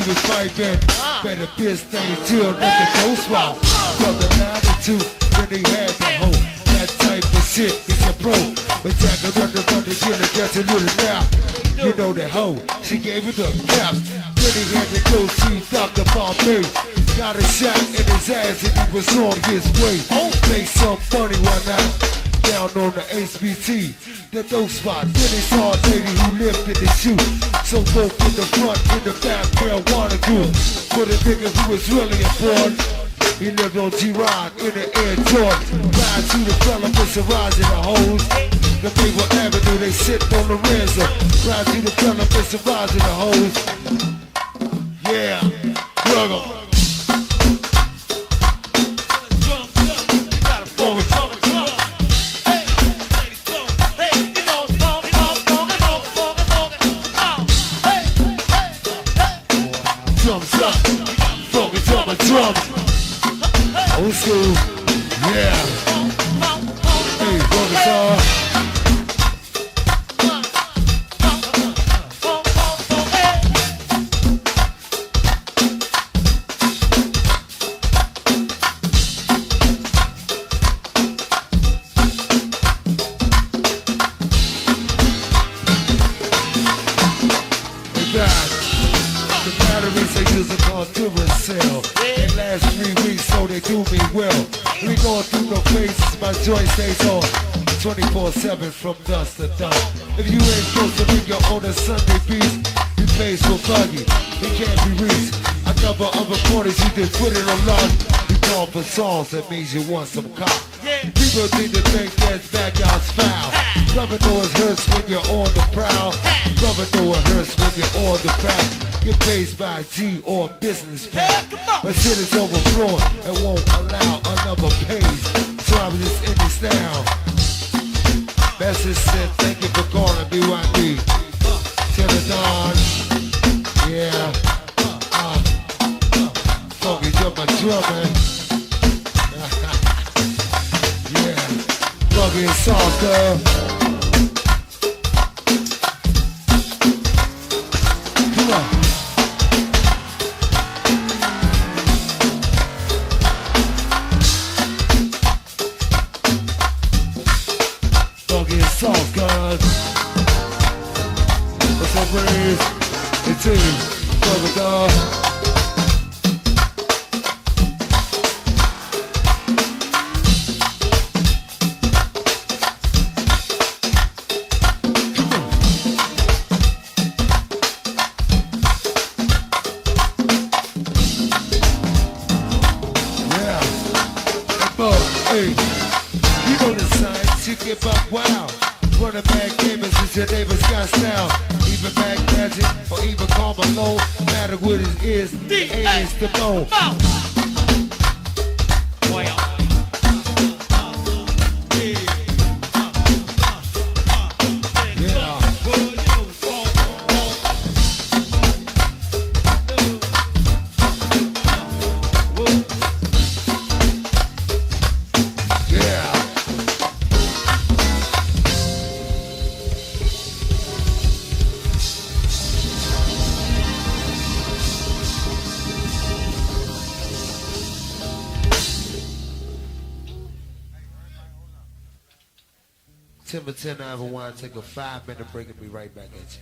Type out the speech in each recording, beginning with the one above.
be fighting. Better bitch thing till nothing goes wrong. From the 92, when he had the hoe. That type of shit is a pro. But Jack a run the killer gets a little now. You know that hoe, she gave it the caps. Then he had to go see Dr. Bombay. Got a shot in his ass and he was on his way. Made some money one night down on the HBT, the dope spot. Then he saw a lady who lived in the shoe. So both in the front, in the back, marijuana grew. For the nigga who was really important, he lived on G-Rod in the Air Jordan. Ride to the fella with some rides in the hoes. The Maple Avenue, they sit on the Renzo. Ride to the fella with some rides in the hoes. Yeah, plug 'em. Drums, old school, yeah. Hey, focus on. The batteries are using on Duracell. They last 3 weeks, so they do me well. We going through the phases, my joint stays on 24/7 from dusk to dawn. If you ain't supposed to make your own a Sunday beast, you face for buggy, it can't be reached. A number of recordings, you can put it on lock. You call for songs, that means you want some cop. People need to think that's backyard's foul. Brother know it hurts when you're on the prowl. Brother know it hurts when you're on the prowl. Get faced by a G or a business pack. But shit is overflowing and won't allow another page. So I'm just in this now. Message said, thank you for calling BYD. Till the dawn. Yeah. Funky jump my drumming. Yeah. Funky and soft, girl. Come on. Soft guns. What's up, Braves? It's in. Brother dog. Yeah. Hey, you know the signs. You get up wild. Running back gamers is your neighbor's got style. Even back magic or even call Malone. Matter what it is, the A is the bone. Timber 10, I ever want to take a 5-minute break and be right back at you.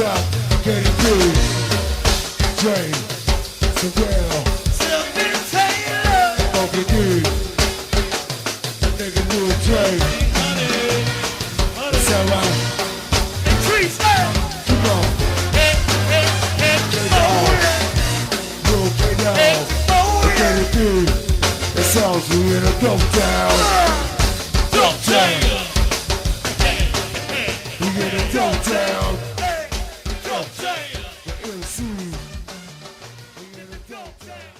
stop, get it through. Drain, surreal. Funky dude. Nigga do a drain. It's alright. Come on. Get it through. It sounds we in a dump town. Dump town. We in a dump town. Dump town. The MC. We in a dump town.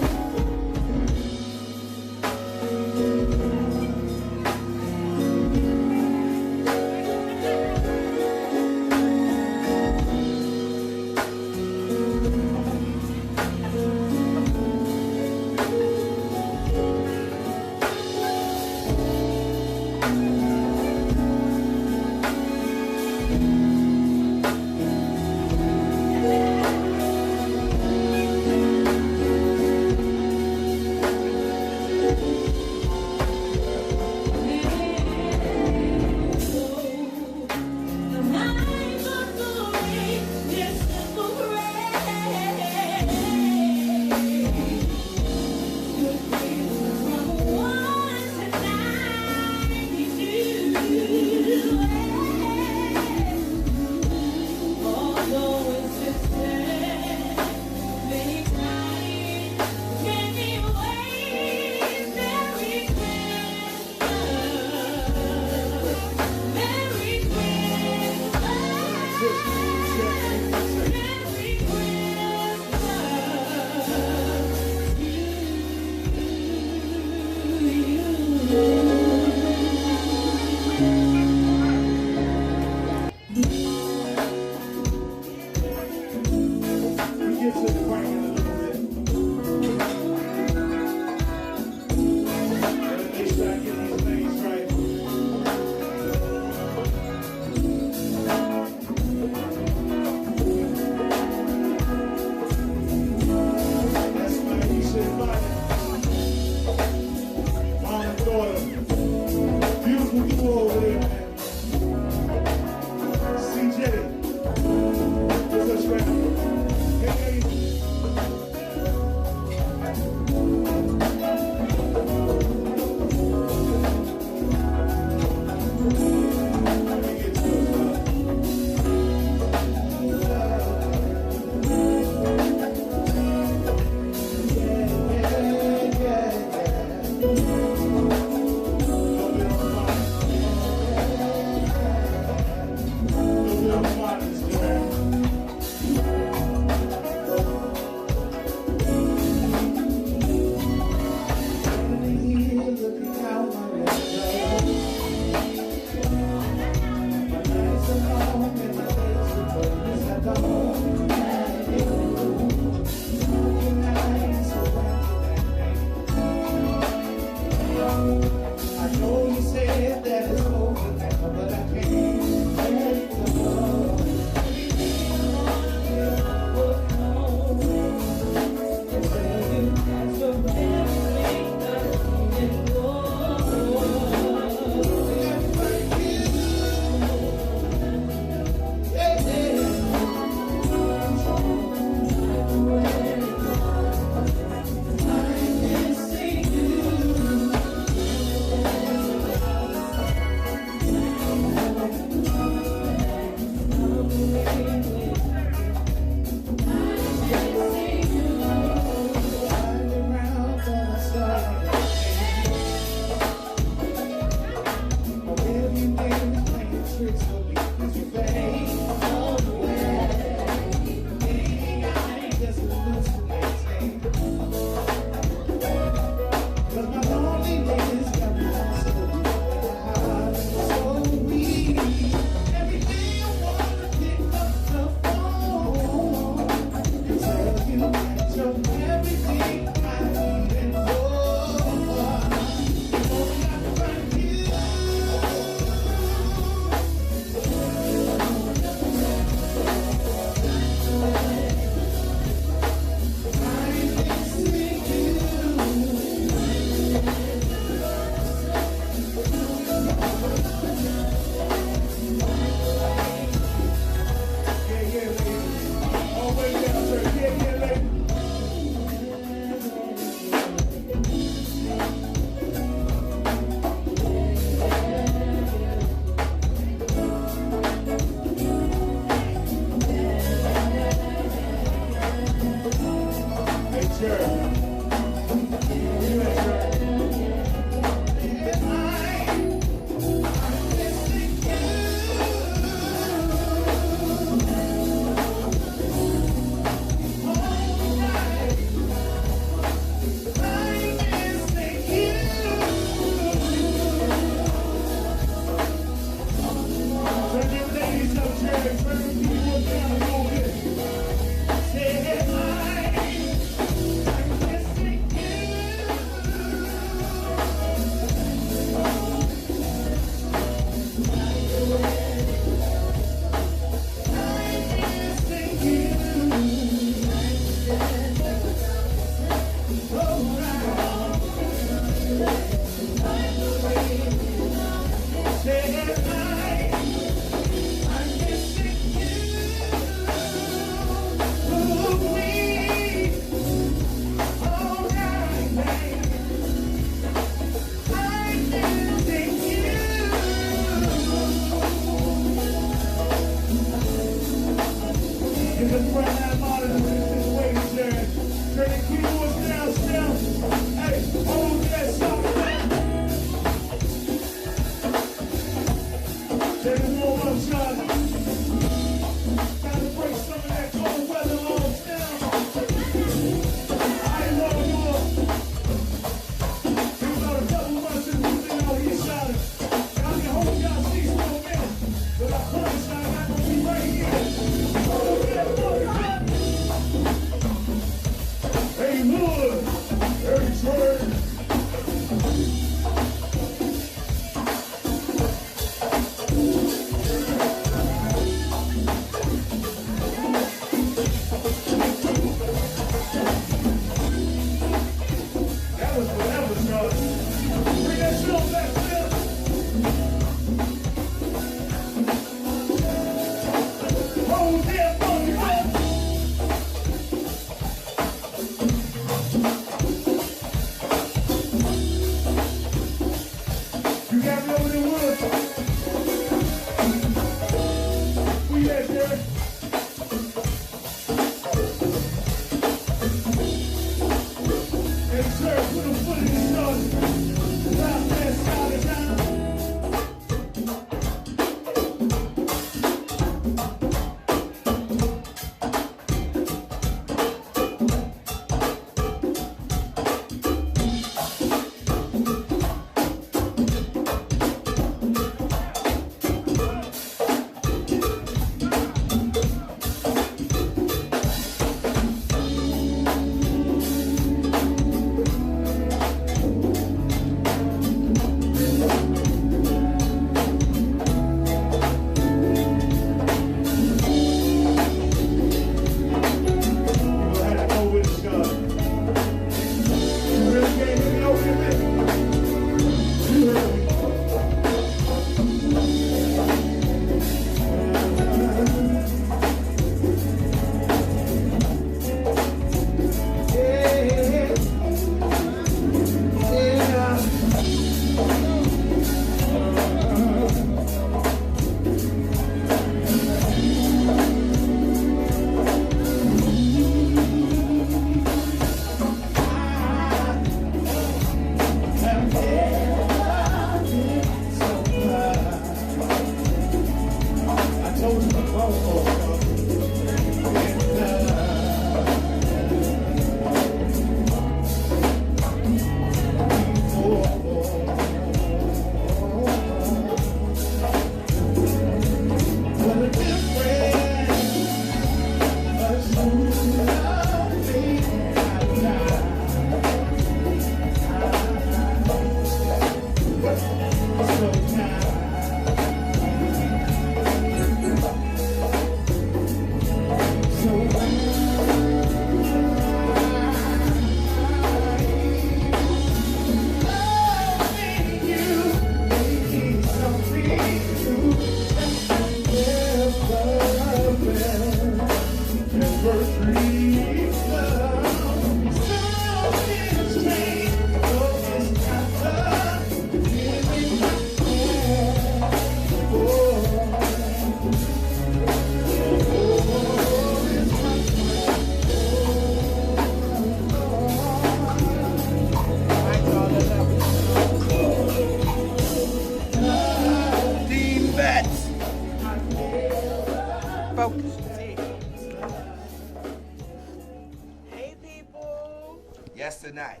tonight.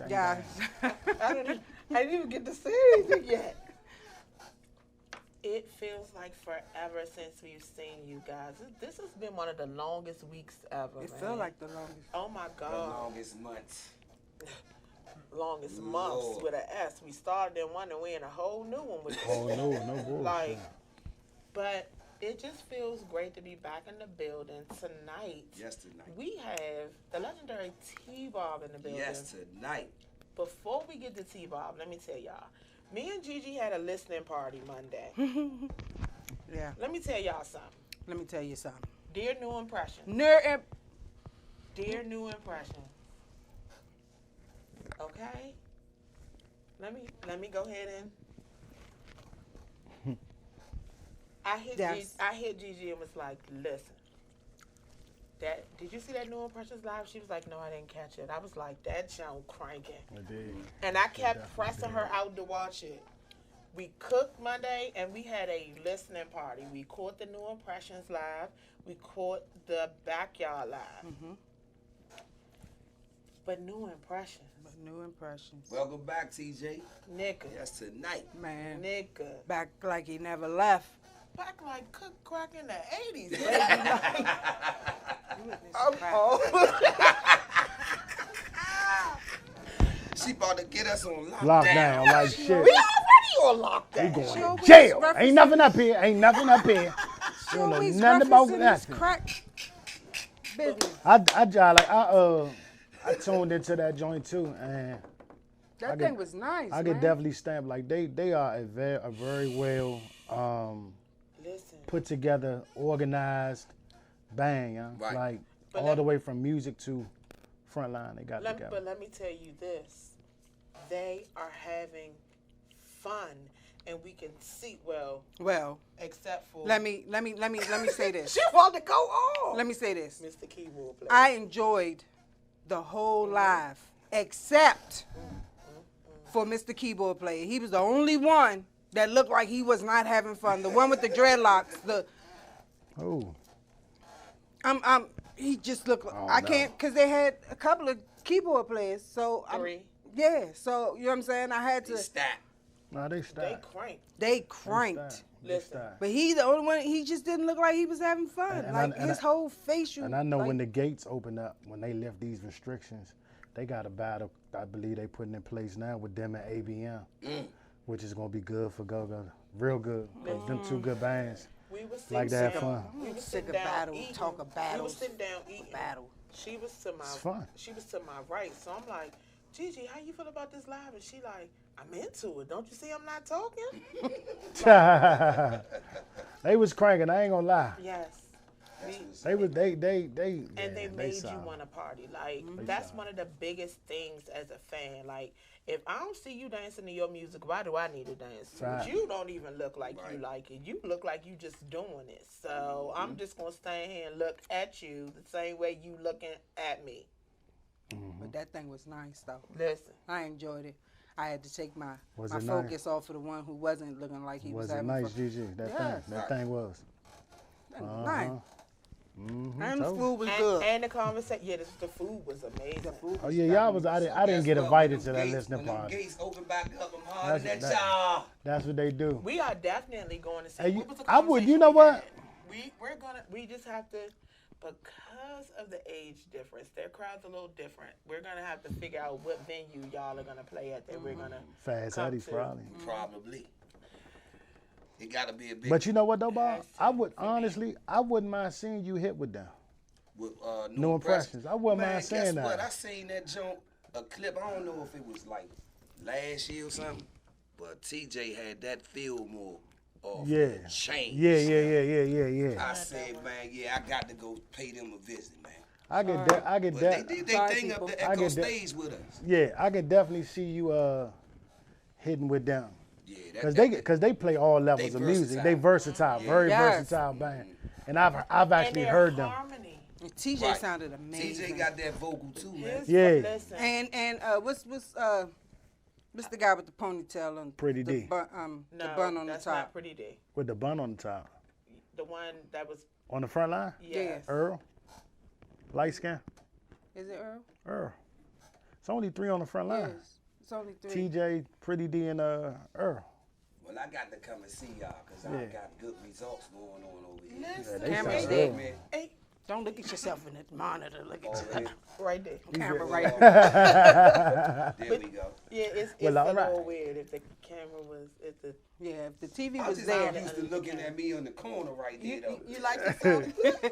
Yeah. I didn't even get to say anything yet. It feels like forever since we've seen you guys. This has been one of the longest weeks ever. It man. felt like the longest. Oh my The God. longest months. Longest months Lord. with an S. We started in one and we're in a whole new one with Oh no, no bullshit. like, but it just feels great to be back in the building tonight. Yes, tonight. We have the legendary T-Bob in the building. Yes, tonight. Before we get to T-Bob, let me tell y'all. Me and Gigi had a listening party Monday. Yeah. Let me tell y'all something. Let me tell you something. Dear New Impression. Dear New Impression. Okay? Let me go ahead and I hit Gigi and was like, listen. Did you see that New Impressions live? She was like, no, I didn't catch it. I was like, that sound cranking. I did. And I kept pressing her out to watch it. We cooked Monday and we had a listening party. We caught the New Impressions live. We caught the Backyard live. Mm-hmm. But New Impressions. New impressions. Welcome back, TJ. Nigga. Yes, tonight. Man. Nigga. Back like he never left. Back like cook crack in the 80s, baby. She about to get us on lockdown. Lockdown like shit. We already on lockdown. We She going always to jail. references- Ain't nothing up here. Ain't nothing up here. She You don't know always nothing about referencing this nothing. crack business. I tuned into that joint too, and That thing was nice, I man. could definitely stamp like they are a very well Listen. put together, organized bang, yeah? Right. Like But all let- the way from music to frontline, they got But together. let me tell you this. They are having fun. And we can see, well, except for let me say this. she want to go on. Let me say this. Mr. Keyboard player. I enjoyed the whole live, except for Mr. Keyboard Player. He was the only one that looked like he was not having fun. The one with the dreadlocks. Oh, He just looked. Oh, I no. can't, cause they had a couple of keyboard players. So Three. yeah. So you know what I'm saying. I had They to. stacked. no, they They stacked. crank. They cranked. They Listen. stacked. But he the only one. He just didn't look like he was having fun. And like I- his whole facial. And I know like, when the gates open up, when they lift these restrictions, they got a battle. I believe they putting in place now with them and ABM, which is gonna be good for Go-Go, real good. 'Cause them two good bands. We was Like sitting that down. fun. We was Sick sitting of down battle, eating. talk of We battles, was sitting down eating. battle. She was to my It's fun. She was to my right. So I'm like, Gigi, how you feel about this live? And she like, I'm into it. Don't you see I'm not talking? They was cranking. I ain't gonna lie. Yes. They was they. And yeah, they made you solid. want to party. Like, that's one of the biggest things as a fan. Like, if I don't see you dancing to your music, why do I need to dance? Right. You don't even look like you Right. like it. You look like you just doing it. So I'm just going to stand here and look at you the same way you looking at me. But that thing was nice though. Listen. I enjoyed it. I had to take my Was my it nice? focus off of the one who wasn't looking like he was, Was it having nice, fun. Gigi? That Yes. thing. That thing was. That was nice. Mm-hmm. And the food was And, good. and the conversation, the food was amazing. The food Oh was yeah, y'all was. I didn't Guess get what? invited When to them that gates- listening when them party. gates open back up, I'm hollering That's- at that- y'all. That's what they do. We are definitely going to see. Hey, what was the I would- you conversation know we what? had? We just have to, because of the age difference, their crowd's a little different. We're gonna have to figure out what venue y'all are gonna play at that we're gonna Fast come Eddie's to. probably. Probably. It gotta be a big. But you know what though, Bob? Has to I would for me. honestly, I wouldn't mind seeing you hit with them. with, New Impressions. I wouldn't Man, mind saying guess that. what? I seen that jump, a clip. I don't know if it was like last year or something, but TJ had that feel more of Yeah. change. Yeah. I said, man, yeah, I got to go pay them a visit, man. I get that. I get But that. they did Sorry, their thing people. up the I Echo get that. stage with us. Yeah, I could definitely see you hitting with them. Yeah, Cause they play all levels of music. They versatile, very Yes. versatile band. And I've And actually their heard them. harmony. And TJ Right. sounded amazing. TJ got that vocal too, man. His Yeah. Listen. And what's the guy with the ponytail and Pretty the D. bun, No, the bun on the that's top? not Pretty D. With the bun on the top. The one that was On the front line? yes. Earl? Light skin? Is it Earl? Earl. It's only 3 on the front line. Yes, it's only 3. TJ, Pretty D, and Earl. Well, I got to come and see y'all because I got good results going on over here. Listen, they Camera's sound there. good. Man. Hey, Don't look at yourself in the monitor. Look at Oh, your right there. camera Well, right there we go. Yeah, it's Well, a all right. little weird if the camera was at the. Yeah, if the TV I was just there. not used to looking at me on the corner right there, though. You like yourself?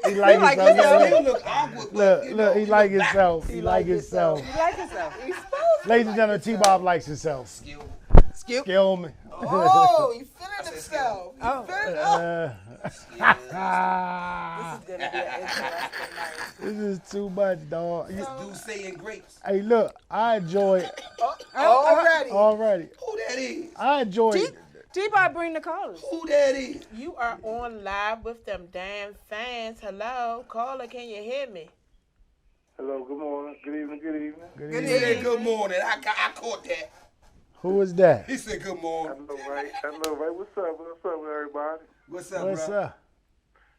He like like himself. yourself? You look awkward, but you know, Look, he you like look himself. He like himself. You like yourself? Ladies and gentlemen, T-Bob likes himself. skill. Skip. Kill me. Oh, he feeling said himself. He Oh. feeling Ah, This is gonna be an interesting night. this is too much, dog. This dude saying grapes. Hey, look, I enjoy it Already. already. Who that is? I enjoy it. T-Bob bring the callers. Who that is? You are on live with them damn fans. Hello, caller, can you hear me? Hello, good morning, good evening, good evening. Good He evening. said good morning. I caught that. Who is that? He said good I morning. know, right? I know, right? What's up with everybody? What's up, What's bro? up?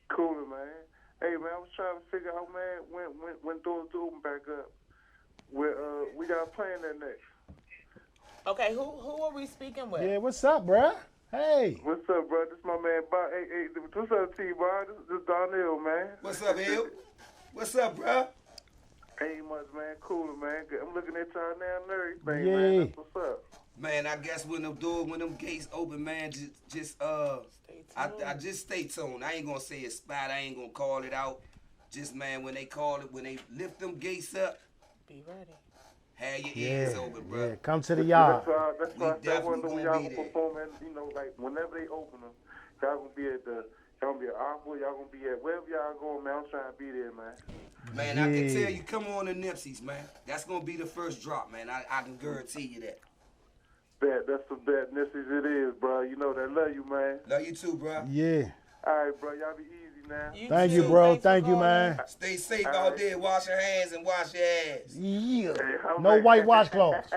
Coolin', man. Hey, man, I was trying to figure out, man, when doors do open back up. We got a plan that next. Okay, who are we speaking with? Yeah, what's up, bruh? Hey. What's up, bro? This my man, Bob. Hey, what's up, T-Bob? This Donnell, man. What's up, Hill? What's up, bro? Ain't much, man. Coolin', man. I'm looking at y'all now and everything, Yeah. man. That's what's up. Man, I guess when them gates open, man, just I just stay tuned. I ain't gonna say a spot. I ain't gonna call it out. Just man, when they call it, when they lift them gates up, Be ready. have your ears Yeah, open, bro. yeah. Come to the yard. That's We why I wonder definitely when gonna y'all be gonna there. perform, and you know, like whenever they open them, y'all gonna be at y'all gonna be at Aqua, y'all gonna be at wherever y'all going, man. I'm trying to be there, man. Man, I can Yeah. tell you, come on to Nipsey's, man. That's gonna be the first drop, man. I can guarantee you that. That's the bet, Nipsey's it is, bro. You know that. Love you, man. Love you too, bro. Yeah. All right, bro. Y'all be easy now. Thank you, too. bro. Thanks for Thank you, calling. man. Stay safe out there. Wash your hands and wash your ass. Yeah. Hey, I'm No like- white washcloths.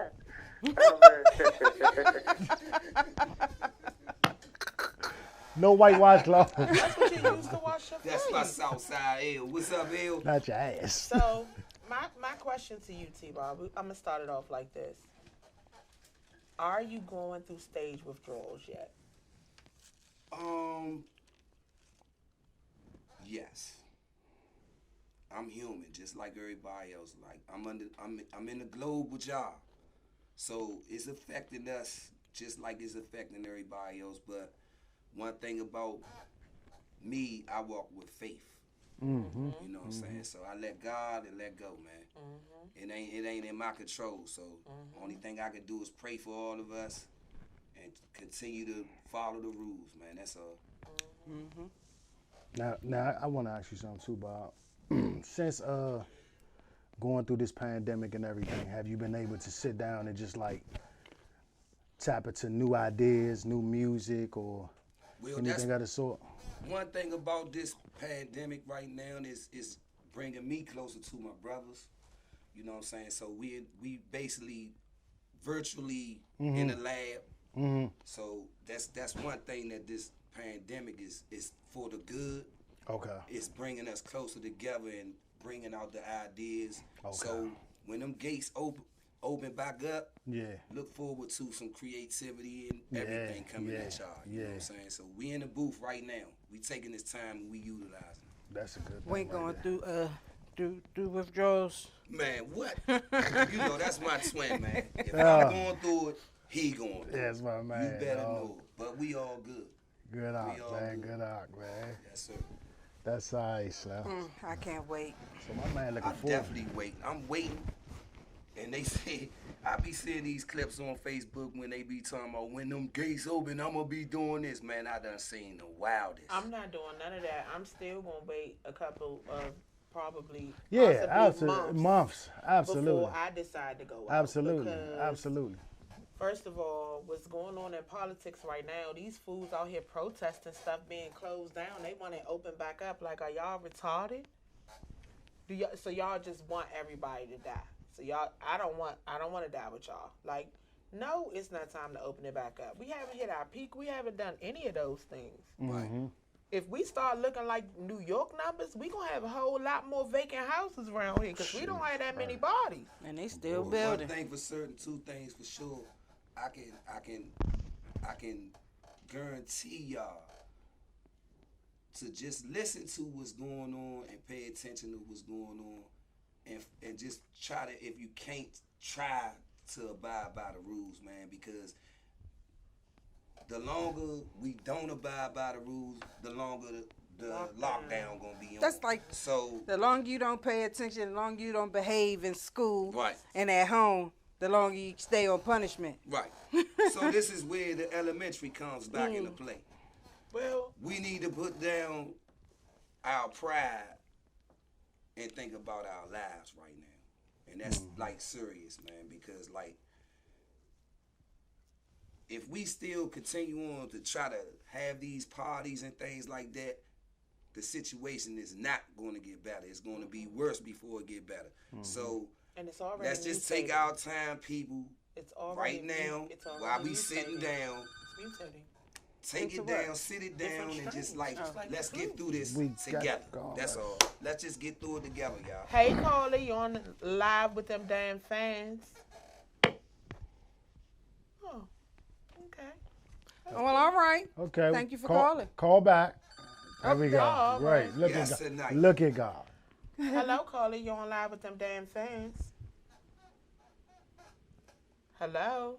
No white washcloths. That's what you use to wash your That's face. my Southside L. What's up, L? Not your ass. So, my question to you, T-Bob, I'm gonna start it off like this. Are you going through stage withdrawals yet? Yes. I'm human, just like everybody else. Like I'm in the globe with y'all, so it's affecting us just like it's affecting everybody else. But one thing about me, I walk with faith. Mm-hmm. You know what I'm saying? So I let God and let go, man. It ain't in my control. So only thing I can do is pray for all of us and continue to follow the rules, man. That's all. Now I want to ask you something too, Bob. Since going through this pandemic and everything, have you been able to sit down and just like tap into new ideas, new music, or Well, that's anything of the sort? one thing about this pandemic right now is bringing me closer to my brothers. You know what I'm saying? So we basically virtually in the lab. Mm-hmm. So that's one thing that this pandemic is for the good. Okay. It's bringing us closer together and bringing out the ideas. Okay. So when them gates open back up, Yeah. look forward to some creativity and Yeah, everything coming yeah, at y'all. You know what I'm yeah. saying? So we in the booth right now. We taking this time and we utilizing it. That's a good thing. We ain't right going there. through withdrawals. Man, what? You know, that's my twin, man. If Yeah. I'm going through it, he going through That's it. my man. You better dog. know it. But we all good. Good arc, all man. good. Good arc, man. Yes, sir. That's nice, Slim. I can't wait. So my man looking I'm forward. definitely waiting. I'm waiting. And they say, I be seeing these clips on Facebook when they be talking about when them gates open, I'm going to be doing this. Man, I done seen the wildest. I'm not doing none of that. I'm still gonna wait a couple of probably Yeah, possibly months. Absolutely. before I decide to go out. Absolutely. Because Absolutely. First of all, what's going on in politics right now, these fools out here protesting stuff being closed down. They want it open back up. Like, are y'all retarded? So y'all just want everybody to die. So y'all, I don't want to die with y'all. Like, no, it's not time to open it back up. We haven't hit our peak. We haven't done any of those things. Mm-hmm. if we start looking like New York numbers, we gonna have a whole lot more vacant houses around here because we don't have that many bodies. And they still One building. thing for certain, two things for sure. I can guarantee y'all to just listen to what's going on and pay attention to what's going on, and just try to, if you can't, try to abide by the rules, man, because the longer we don't abide by the rules, the longer the lockdown gonna be on. That's like, so the longer you don't pay attention, the longer you don't behave in school right. and at home, the longer you stay on punishment. Right. So this is where the elementary comes back into play. Well, We need to put down our pride and think about our lives right now. And that's like serious, man, because like if we still continue on to try to have these parties and things like that, the situation is not going to get better. It's going to be worse before it get better. So and it's already let's just mutating. take our time, people, It's already right now, it's already while we mutating. sitting down. It's mutating. Take Into it what? down, sit it down, Different and just strains. like, Just like let's the get flu. through this We got together. going. That's all. Let's just get through it together, y'all. Hey, Carly, you on live with them damn fans? Oh, okay. Oh, well, all right. Okay. Thank you for call, calling. Call back. There we go. all Right. right. Look Yes, at God. tonight. Look at God. Hello, Carly, you on live with them damn fans? Hello.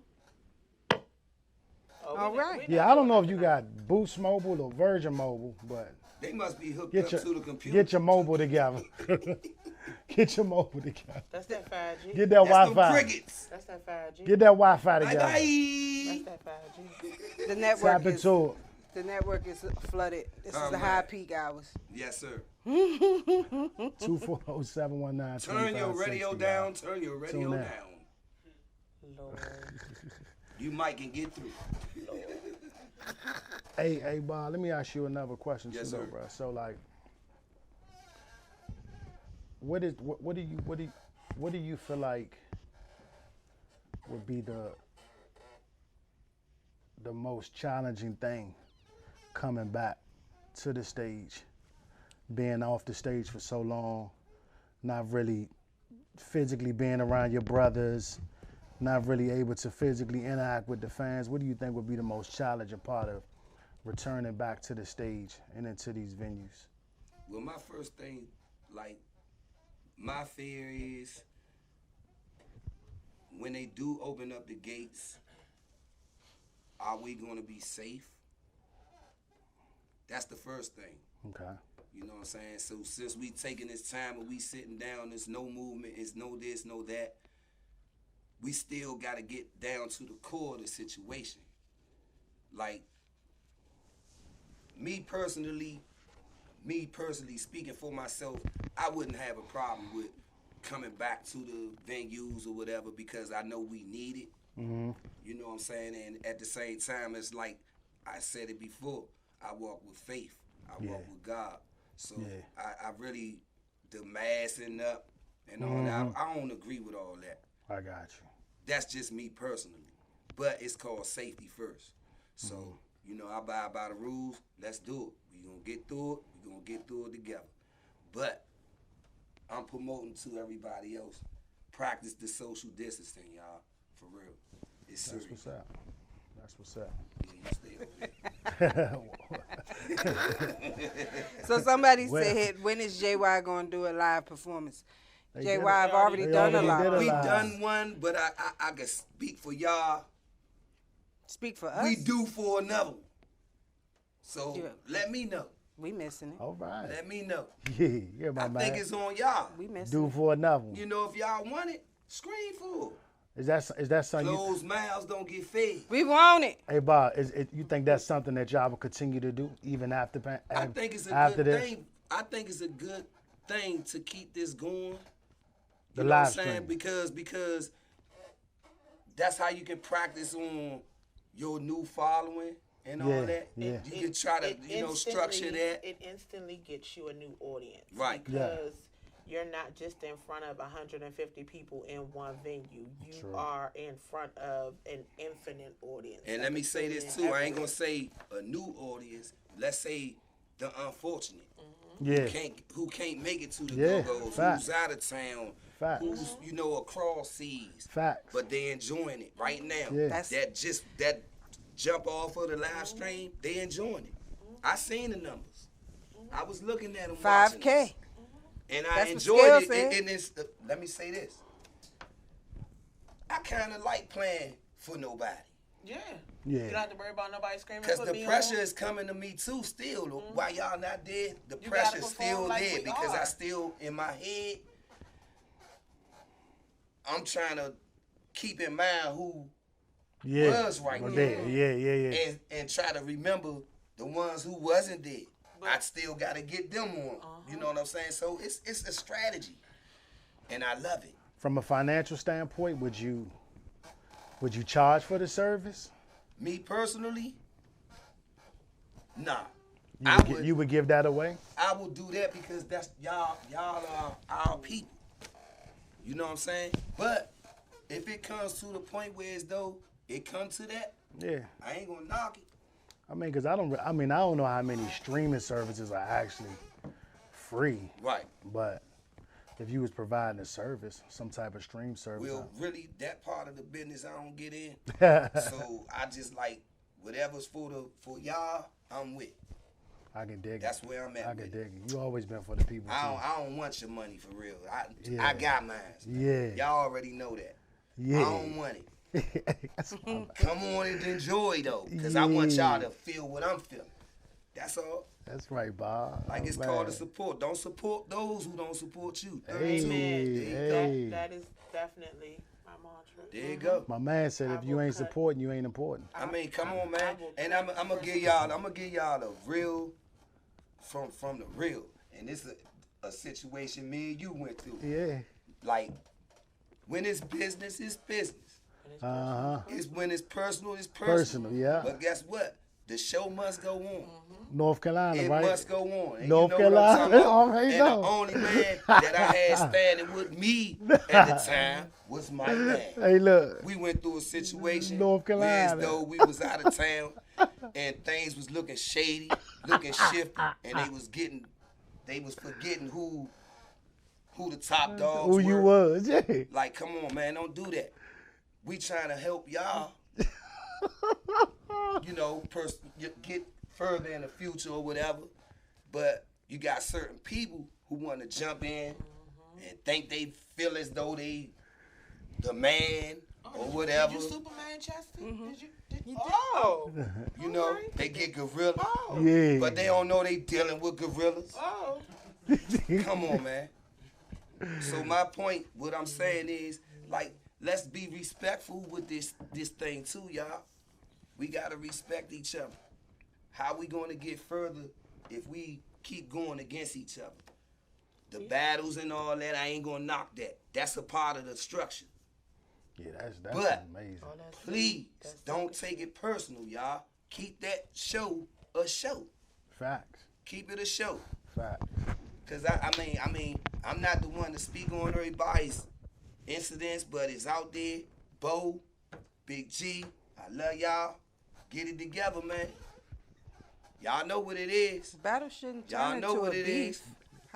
Oh, All right. Yeah, I don't know if you got Boost Mobile or Virgin Mobile, but They must be hooked get up your to the computer. get your mobile together. Get your mobile together. That's that 5G. Get that That's them Wi-Fi. crickets. That's that 5G. Get that Wi-Fi Bye together. That's bye. that 5G. The network Tap is into the network is flooded. This is All the right. high peak hours. Yes, sir. it. 240-719. Turn your radio down. Turn your radio Tune in. down. Lord. You might can get through. Hey, Bob. Let me ask you another question, Yes, too, though, sir. bro. So, like, what do you feel like would be the most challenging thing coming back to the stage, being off the stage for so long, not really physically being around your brothers, not really able to physically interact with the fans? What do you think would be the most challenging part of returning back to the stage and into these venues? Well, my first thing, like, my fear is when they do open up the gates, are we going to be safe? That's the first thing. Okay. You know what I'm saying? So since we taking this time and we sitting down, there's no movement, it's no this, no that, we still got to get down to the core of the situation. Like, me personally speaking for myself, I wouldn't have a problem with coming back to the venues or whatever because I know we need it. Mm-hmm. You know what I'm saying? And at the same time, it's like I said it before, I walk with faith. I walk with God. So I really, the massing up and all that, I don't agree with all that. I got you. That's just me personally. But it's called safety first. So, you know, I abide by the rules. Let's do it. We're going to get through it. We're going to get through it together. But I'm promoting to everybody else, practice the social distancing, y'all. For real. It's serious. That's what's up. That's what's up. Yeah, you stay over there. So somebody Well- said, when is JY going to do a live performance? They JY did it. have already They done a already did live. a We live. done one, but I can speak for y'all. Speak for us. We due for another one. So Yeah. let me know. We missing it. All right. Let me know. Yeah, my I man. think it's on y'all. We missing Due it. for another one. You know, if y'all want it, scream for it. Is that something you... Closed mouths don't get fed. We want it. Hey, Bob, you think that's something that y'all will continue to do even after I think it's a after good this? thing. I think it's a good thing to keep this going. The You know what I'm live saying? stream. Because that's how you can practice on your new following and all Yeah, that. yeah. You can try to, structure instantly- that. It instantly gets you a new audience. Right. Yeah. Because you're not just in front of 150 people in one venue. You True. are in front of an infinite audience. And that let me can say tune this in too. I ain't everywhere. gonna say a new audience. Let's say the unfortunate. Yeah. Who can't make it to the Yeah, go-go's, facts. who's out of town, Facts. who's, across seas. Facts. But they enjoying it right now. Yeah. That jump off of the live stream, they enjoying it. I seen the numbers. I was looking at them. 5K. And That's I what enjoyed Scale it. said. And it's, let me say this. I kind of like playing for nobody. Yeah. Yeah. You don't have to worry about nobody screaming. Because put the me pressure on. is coming to me too still. While y'all not dead, the You pressure's gotta perform still like there we because I are. still, in my head, I'm trying to keep in mind who was right Well, now. Yeah. And try to remember the ones who wasn't dead. I still got to get them on. You know what I'm saying? So it's a strategy. And I love it. From a financial standpoint, would you charge for the service? Me personally, nah. You would give that away? I will do that because that's y'all are our people. You know what I'm saying? But if it comes to the point where as though it comes to that, Yeah. I ain't gonna knock it. I mean, because I don't know how many streaming services are actually free. Right. But if you was providing a service, some type of stream service. Well, really, that part of the business I don't get in. I So I just like whatever's for y'all, I'm with. can dig it. That's where I'm at I can with dig it. You always been for the people. I don't want your money for real. Yeah. I got mine. Yeah. Y'all already know that. Yeah. I don't want it. That's my- Come on and enjoy though, because I want y'all to feel what I'm feeling. That's all. That's right, Bob. Like it's Oh, called man. the support. Don't support those who don't support you. Hey, hey. That is definitely my mantra. There you go. My man said, I if you will ain't cut. supporting, you ain't important. I mean, come on, I man. will And cut I'm gonna give y'all the real from the real. And this is a situation me and you went through. Yeah. Like when it's business, it's business. Uh-huh. It's when it's personal, it's personal. Personal, yeah. But guess what? The show must go on. North Carolina, It right? must go on. And North you know what I'm talking Carolina, about. already And know. the only man that I had standing with me at the time was my man. Hey, look. We went through a situation North where as Carolina. though we was out of town and things was looking shady, looking shifty, and they was forgetting who the top dogs Who were. you was, yeah. Like, come on, man, don't do that. We trying to help y'all, get further in the future or whatever. But you got certain people who want to jump in and think they feel as though they the man or whatever. Did you Superman, Chester? Did you? You know, they get gorilla. Yeah. But they don't know they dealing with gorillas. Oh. Come on, man. So my point, what I'm saying is, like, let's be respectful with this thing too, y'all. We gotta respect each other. How we gonna get further if we keep going against each other? The battles and all that, I ain't gonna knock that. That's a part of the structure. Yeah, that's But amazing. please don't take it personal, y'all. Keep that show a show. Facts. Keep it a show. Facts. Cause I mean, I'm not the one to speak on everybody's incidents, but it's out there. Bo, Big G, I love y'all. Get it together, man. Y'all know what it is. Battle shouldn't Y'all turn know into what a it beef. is.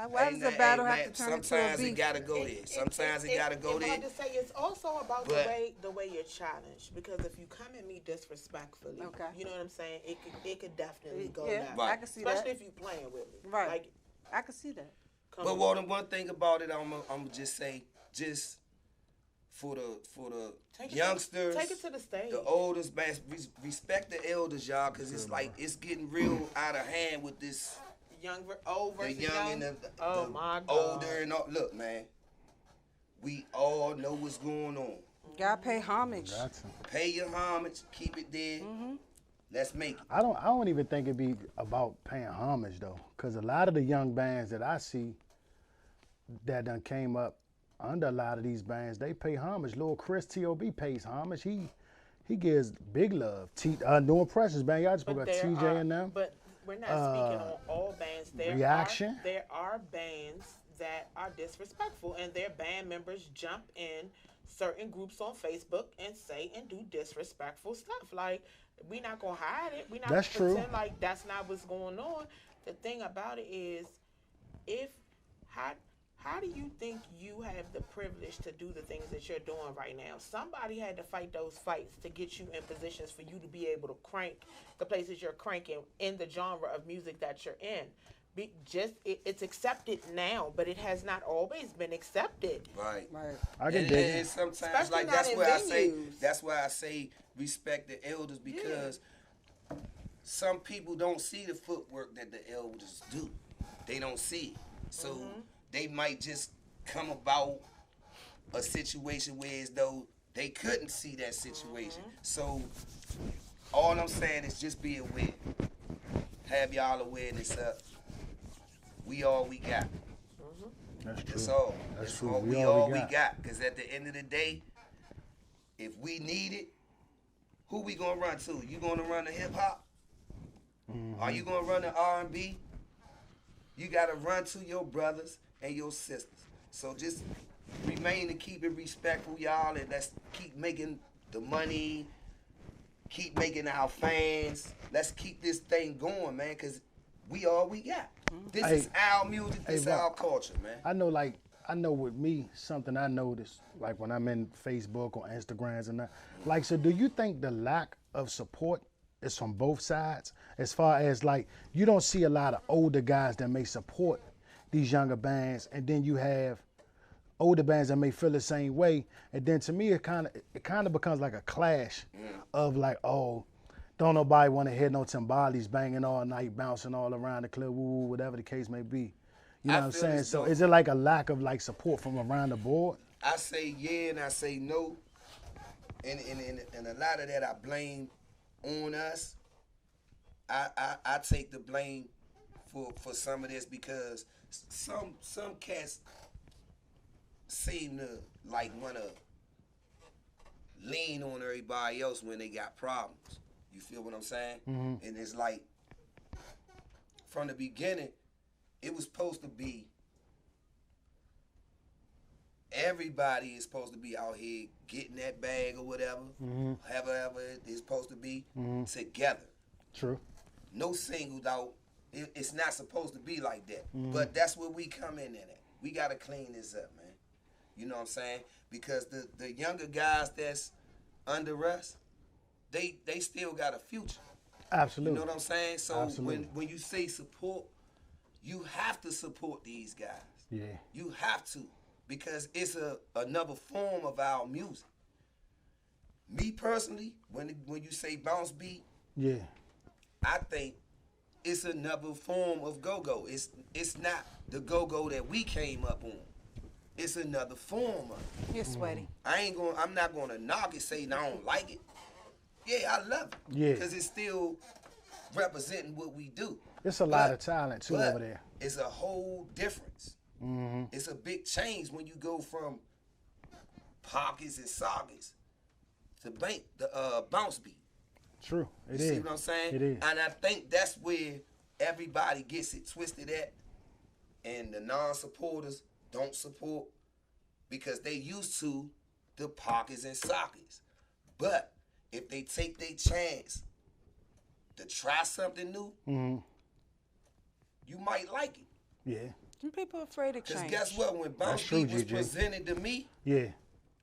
Why does a battle have man, to turn into a sometimes beef? it gotta go there. Sometimes it gotta go But there. I just say it's also about But- the way you're challenged. Because if you come at me disrespectfully, Okay. you know what I'm saying? It could definitely go Yeah, down. Right. I can see Especially that. if you playing with me. Right. Like, I can see that. come But on. one thing about it, I'm gonna just say, just for the Take youngsters, take it to the stage. the oldest, man, respect the elders, y'all, cause it's like it's getting real out of hand with this. Old The versus young and the Oh my God. older and all. Look, man, we all know what's going on. Gotta pay homage. That's Pay your homage, keep it there. Let's make it. I don't even think it'd be about paying homage though, because a lot of the young bands that I see that done came up under a lot of these bands, they pay homage. Lil Chris T.O.B. pays homage. He gives big love. No Impressions band, y'all just spoke about TJ and them. But we're not speaking on all bands. Reaction? There are bands that are disrespectful, and their band members jump in certain groups on Facebook and say and do disrespectful stuff. Like, We not gonna hide it. We not That's gonna true. pretend like that's not what's going on. The thing about it is, if how do you think you have the privilege to do the things that you're doing right now? Somebody had to fight those fights to get you in positions for you to be able to crank the places you're cranking in the genre of music that you're in. It's accepted now, but it has not always been accepted. Right. I can And, dig and it. sometimes, Especially like not in venues. that's why I say respect the elders, because some people don't see the footwork that the elders do. They don't see it. So they might just come about a situation where as though they couldn't see that situation. So all I'm saying is just be aware. Have y'all awareness up. We all we got. That's true. That's all. That's That's true. all We we all all we we got. got. Because at the end of the day, if we need it, who we gonna run to? You gonna run to hip hop? Are you gonna run to R&B? You gotta run to your brothers and your sisters. So just remain to keep it respectful, y'all, and let's keep making the money, keep making our fans. Let's keep this thing going, man, because we all we got. This is our music, this is Rob, our culture, man. I know with me, something I noticed, like when I'm in Facebook or Instagrams and that, like, so do you think the lack of support is from both sides? As far as, like, you don't see a lot of older guys that may support these younger bands, and then you have older bands that may feel the same way, and then to me it kind of becomes like a clash of like, oh, don't nobody want to hear no timbales banging all night, bouncing all around the club, woo, whatever the case may be. You know what I'm feel saying? as So though- is it like a lack of like support from around the board? I say yeah and I say no. And a lot of that I blame on us. I take the blame for some of this because some cats seem to like wanna lean on everybody else when they got problems. You feel what I'm saying? And it's like from the beginning, it was supposed to be everybody is supposed to be out here getting that bag or whatever, however it's supposed to be together. True. No singled out. It's not supposed to be like that. But that's where we come in at. We got to clean this up, man. You know what I'm saying? Because the younger guys that's under us, they still got a future. Absolutely. You know what I'm saying? So Absolutely. when you say support, you have to support these guys. Yeah. You have to, because it's another form of our music. Me personally, when you say bounce beat, Yeah. I think it's another form of go-go. It's not the go-go that we came up on. It's another form of it. You're sweaty. I'm not gonna knock it, say I don't like it. Yeah, I love it. Yeah. Because it's still representing what we do. It's a lot of talent too but over there. It's a whole difference. It's a big change when you go from pockets and sockets to bounce beat. True. It You is. see what I'm saying? It is. And I think that's where everybody gets it twisted at, and the non-supporters don't support because they used to the pockets and sockets. But if they take their chance to try something new, you might like it. Yeah. Some people are afraid of Because change. guess what? When Bounce true, Beat was GG. presented to me, Yeah.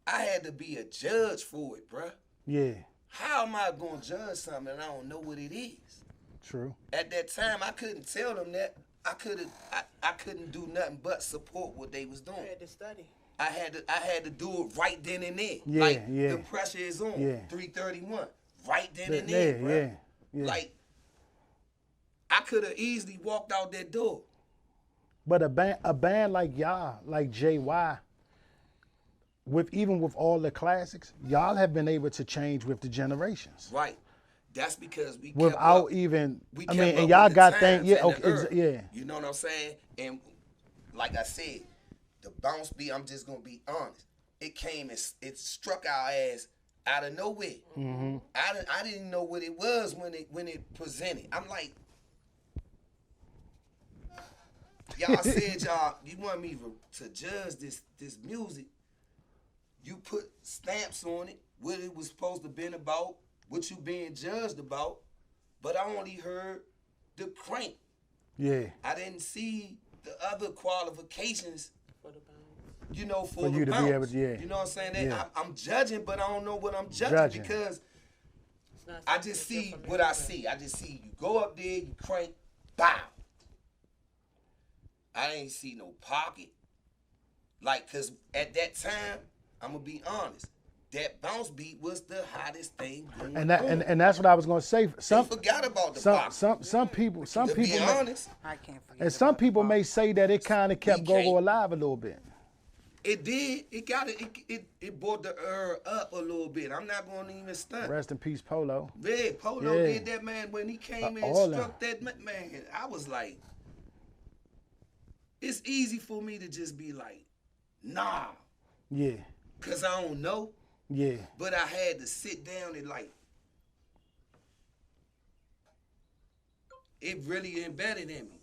I had to be a judge for it, bruh. Yeah. How am I going to judge something and I don't know what it is? True. At that time, I couldn't tell them that. I couldn't do nothing but support what they was doing. You had to study. I had to do it right then and there. Yeah, like yeah. the pressure is on. Yeah. 331. Right then and Yeah, there, bro. yeah, yeah. Like I could have easily walked out that door. But a band like y'all, like JY, even with all the classics, y'all have been able to change with the generations. Right. That's because we kept Without up. even, We I kept mean, up and y'all with the got times things, yeah, and the okay, era. yeah. You know what I'm saying? And like I said, the bounce beat, I'm just gonna be honest. It came and it struck our ass out of nowhere. Mm-hmm. I didn't know what it was when it presented. I'm like, y'all said you want me to judge this music. You put stamps on it, what it was supposed to been about, what you being judged about, but I only heard the crank. Yeah. I didn't see the other qualifications, For the bounce. you know, For the you to be bounce. able to, yeah. You know what I'm saying? That Yeah. I'm judging, but I don't know what I'm judging, Judging. because It's not I something just that you're see familiar what I with. see. I just see you go up there, you crank, bow. I ain't see no pocket. Like, cause at that time, I'm gonna be honest, that bounce beat was the hottest thing going And that on. and that's what I was gonna say. They Some forgot about the some pocket. some people to be may, honest, I can't forget. and some about the people pop. may say that it kind of kept can't- Go-Go alive a little bit. it did. It got it brought the up a little bit. I'm not gonna even stunt. Rest in peace, Polo. Yeah, Polo Yeah. did that, man. When he came and all struck that man, I was like, it's easy for me to just be like, nah, Yeah, cause I don't know. yeah. But I had to sit down and like, it really embedded in me.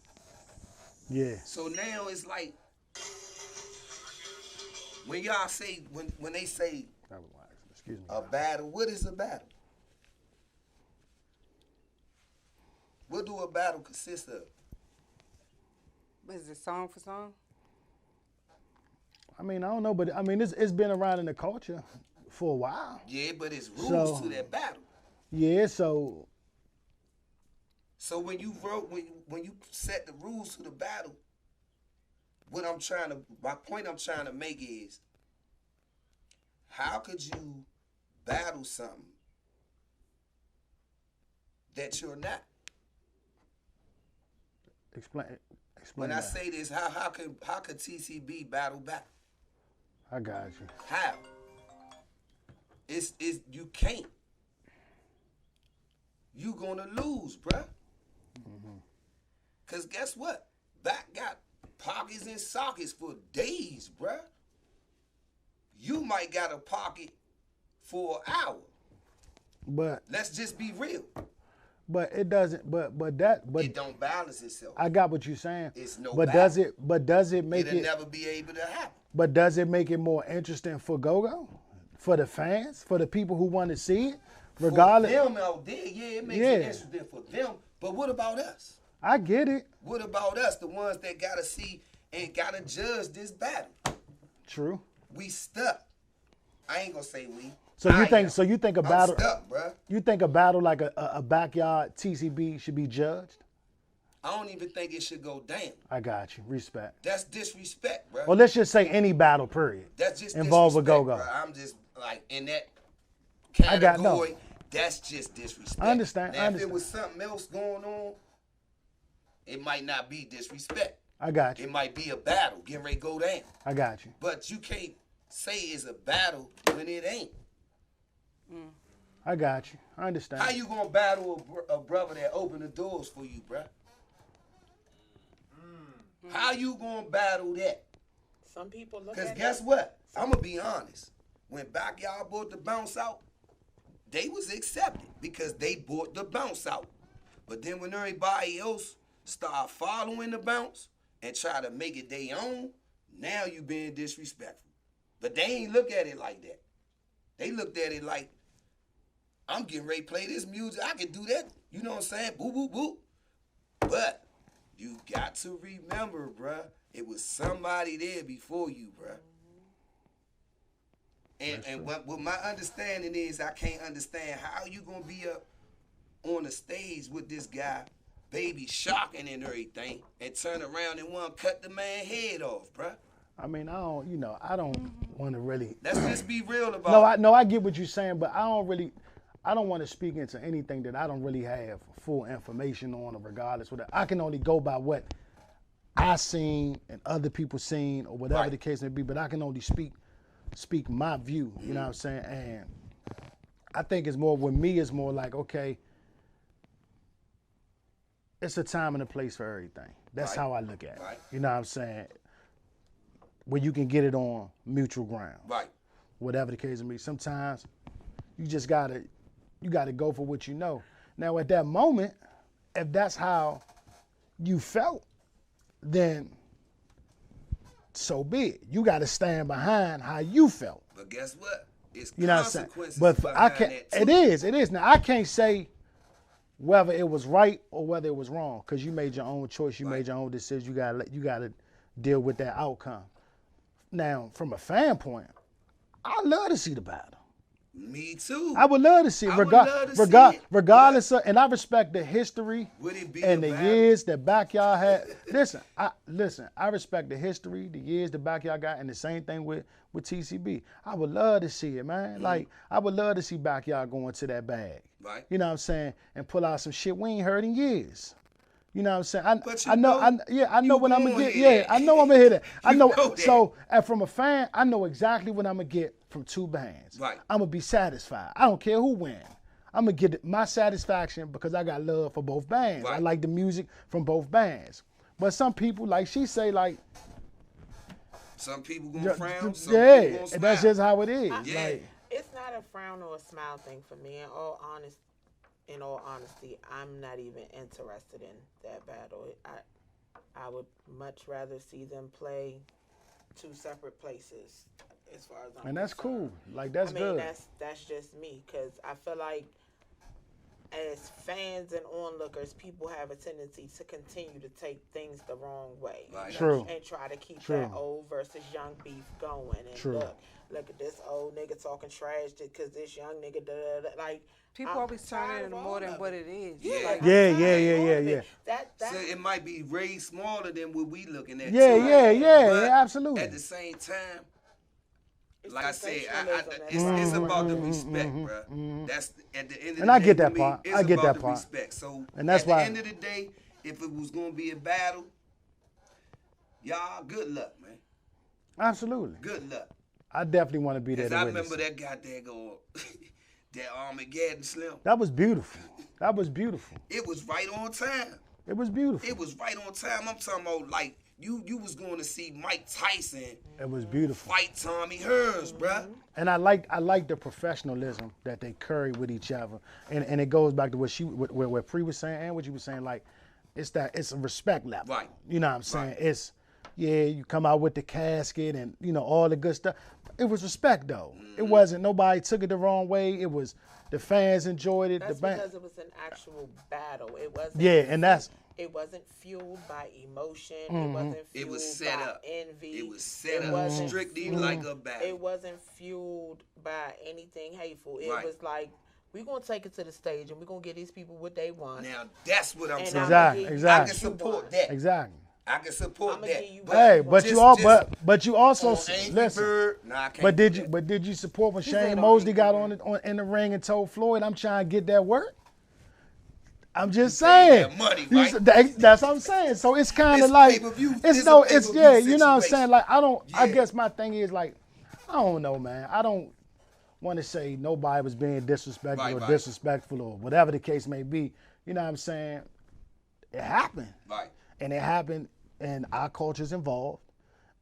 Yeah. So now it's like, when y'all say, when they say Excuse me. a battle, what is a battle? What do a battle consist of? Is it song for song? I mean, I don't know, but I mean, it's been around in the culture for a while. Yeah, but it's rules So- to that battle. Yeah, so So when you wrote, when you set the rules to the battle, my point I'm trying to make is, how could you battle something that you're not? explain When I that. say this, how could TCB battle back? I got you. How? It's you can't. You gonna lose, bruh. Cause guess what? Back got pockets and sockets for days, bruh. You might got a pocket for an hour. But Let's just be real. it doesn't. But It don't balance itself. I got what you're saying. It's no But battle. does it make It'll it? never be able to happen. But does it make it more interesting for Go-Go, for the fans, for the people who want to see it, regardless? For them out there, yeah, it makes it interesting for them. But what about us? I get it. What about us, the ones that gotta see and gotta judge this battle? True. We stuck. I ain't gonna say we. So you I think? am. So you think a I'm battle? stuck, bruh. You think a battle like a backyard TCB should be judged? I don't even think it should go down. I got you. Respect. That's disrespect, bruh. Well, let's just say any battle, period. That's just involve a disrespect, Go-Go. bruh. I'm just like in that I got- no. category. That's just disrespect. I understand, Now, I if it understand. was something else going on, it might not be disrespect. I got It you. might be a battle, getting ready to go down. I got you. But you can't say it's a battle when it ain't. I got you. I understand. How you gonna battle a brother that opened the doors for you, bruh? How you gonna battle that? Some people look Because at guess it. what? I'm going to be honest. When Backyard bought the bounce out, they was accepted because they bought the bounce out. But then when everybody else start following the bounce and try to make it their own, now you being disrespectful. But they ain't look at it like that. They looked at it like, I'm getting ready to play this music. I can do that. You know what I'm saying? Boo, boo, boo. But you got to remember, bruh, it was somebody there before you, bruh. And what my understanding is, I can't understand how you gonna be up on the stage with this guy, baby shocking and everything, and turn around and want to cut the man head off, bruh. I mean, I don't want to really. Let's just be real about it. No, I get what you're saying, but I don't want to speak into anything that I don't really have full information on, or regardless. Whatever. I can only go by what I seen and other people seen, or whatever Right. the case may be. But I can only speak my view. You know what I'm saying? And I think it's more with me. It's more like, okay, it's a time and a place for everything. That's Right. how I look at it. Right. You know what I'm saying? Where you can get it on mutual ground. Right. Whatever the case may be. Sometimes you just gotta go for what you know. Now at that moment, if that's how you felt, then so be it. You gotta stand behind how you felt. But guess what? It's You know what I'm saying? consequences But I behind can't. that, too. It is. Now I can't say whether it was right or whether it was wrong because you made your own choice. You Right. made your own decision. You gotta deal with that outcome. Now, from a fan point, I love to see the battle. Me too. I would love to see it, I would love to see it, regardless of, and I respect the history Would it be and a the battle? years that Backyard had. Listen, I respect the history, the years that Backyard got, and the same thing with TCB. I would love to see it, man. Like I would love to see Backyard go into that bag. Right. You know what I'm saying, and pull out some shit we ain't heard in years. You know what I'm saying? But you I know you what I'm gonna gonna get. hear Yeah, that. I know I'm gonna hit it. I You know. know that. So, and from a fan, I know exactly what I'm gonna get from two bands. Right. I'm gonna be satisfied. I don't care who wins. I'm gonna get my satisfaction because I got love for both bands. I Right. like the music from both bands. But some people, like she say, like, Some people gonna frown. Some yeah, people gonna and smile. that's just how it is. Yeah. Like, It's not a frown or a smile thing for me. In all honesty, I'm not even interested in that battle. I would much rather see them play two separate places. As far as I'm and that's concerned. cool. Like that's I mean, good. that's just me because I feel like as fans and onlookers, people have a tendency to continue to take things the wrong way. Right. True. And try to keep True. that old versus young beef going. And True. look at this old nigga talking trash because this young nigga like. People I'm always turn tired it of into all more than of what it. it is. Yeah. Like, Yeah, I'm tired yeah, of yeah, all yeah, of it. yeah. That So it might be way smaller than what we looking at. Yeah, too. yeah, But absolutely. At the same time, it's like I said, sensationalism it's that's about the respect, bro. That's at the end of the And I day. get that for me, part. It's I get about that the part. respect. So And that's at why- the end of the day, if it was gonna be a battle, y'all, good luck, man. Absolutely. Good luck. I definitely want to be there Cause to I witness remember it. that goddamn go that Armageddon Slim. That was beautiful. That was beautiful. It was right on time. It was beautiful. It was right on time. I'm talking about like you was going to see Mike Tyson It was beautiful. fight Tommy Hearns, bruh. And I like the professionalism that they carry with each other. And it goes back to what Pre was saying and what you were saying, like it's a respect level. Right. You know what I'm saying? Right. It's you come out with the casket and all the good stuff. It was respect though. It wasn't nobody took it the wrong way. It was the fans enjoyed it. That's the band. because it was an actual battle. It wasn't. Yeah, and that's It wasn't fueled by emotion. It wasn't fueled It was set by up. envy. It was set It up wasn't strictly fueled- like a battle. It wasn't fueled by anything hateful. It Right. was like, we're going to take it to the stage and we're going to get these people what they want. Now that's what I'm And saying. Exactly, I exactly. can support that. exactly. I can support I'ma that. give you But Hey, but just- you all just but you also on Angry listen. Bird, nah, I can't But do did that. you support when said Shane on Mosley got Angry on in the ring and told Floyd, "I'm trying to get that work"? I'm just paid saying. that money, You right? that's what I'm saying. So it's kind of It's like pay-per-view. it's It's no, a it's pay-per-view yeah. You know what I'm situation. saying? Like I Yeah. guess my thing is like I don't know, man. I don't want to say nobody was being disrespectful Right, or right. disrespectful or whatever the case may be. You know what I'm saying? It happened, Right. and it happened, and our culture's involved,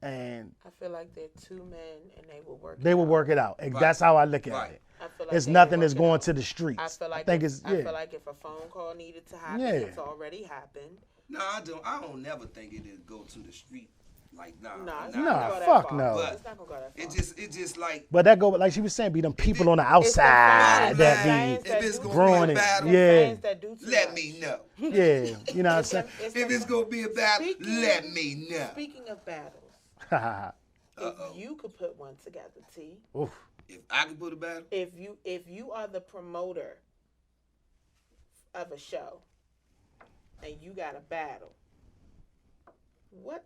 and I feel like they're two men and they will work they it will out. work it out. That's how I look at Right. it. I feel like It's they will nothing work that's it going out. to the streets. I feel like think if, it's I feel like if a phone call needed to happen, Yeah. it's already happened. No, I don't. I don't never think it'll go to the street. Like nah. Nah, it's Nah, not gonna go that fuck far. no. But It's not gonna go that far. It just like But that go like she was saying, be them people on the It's the outside fans that fans be that if it's do gonna too growing be it. a battle, Yeah. fans that do too let much. me know. yeah, you know what I'm It's saying. the- it's If the- it's gonna be a battle, Speaking- let me know. Speaking of battles, Uh-oh. if you could put one together, T, Oof. If I could put a battle, if you are the promoter of a show and you got a battle, what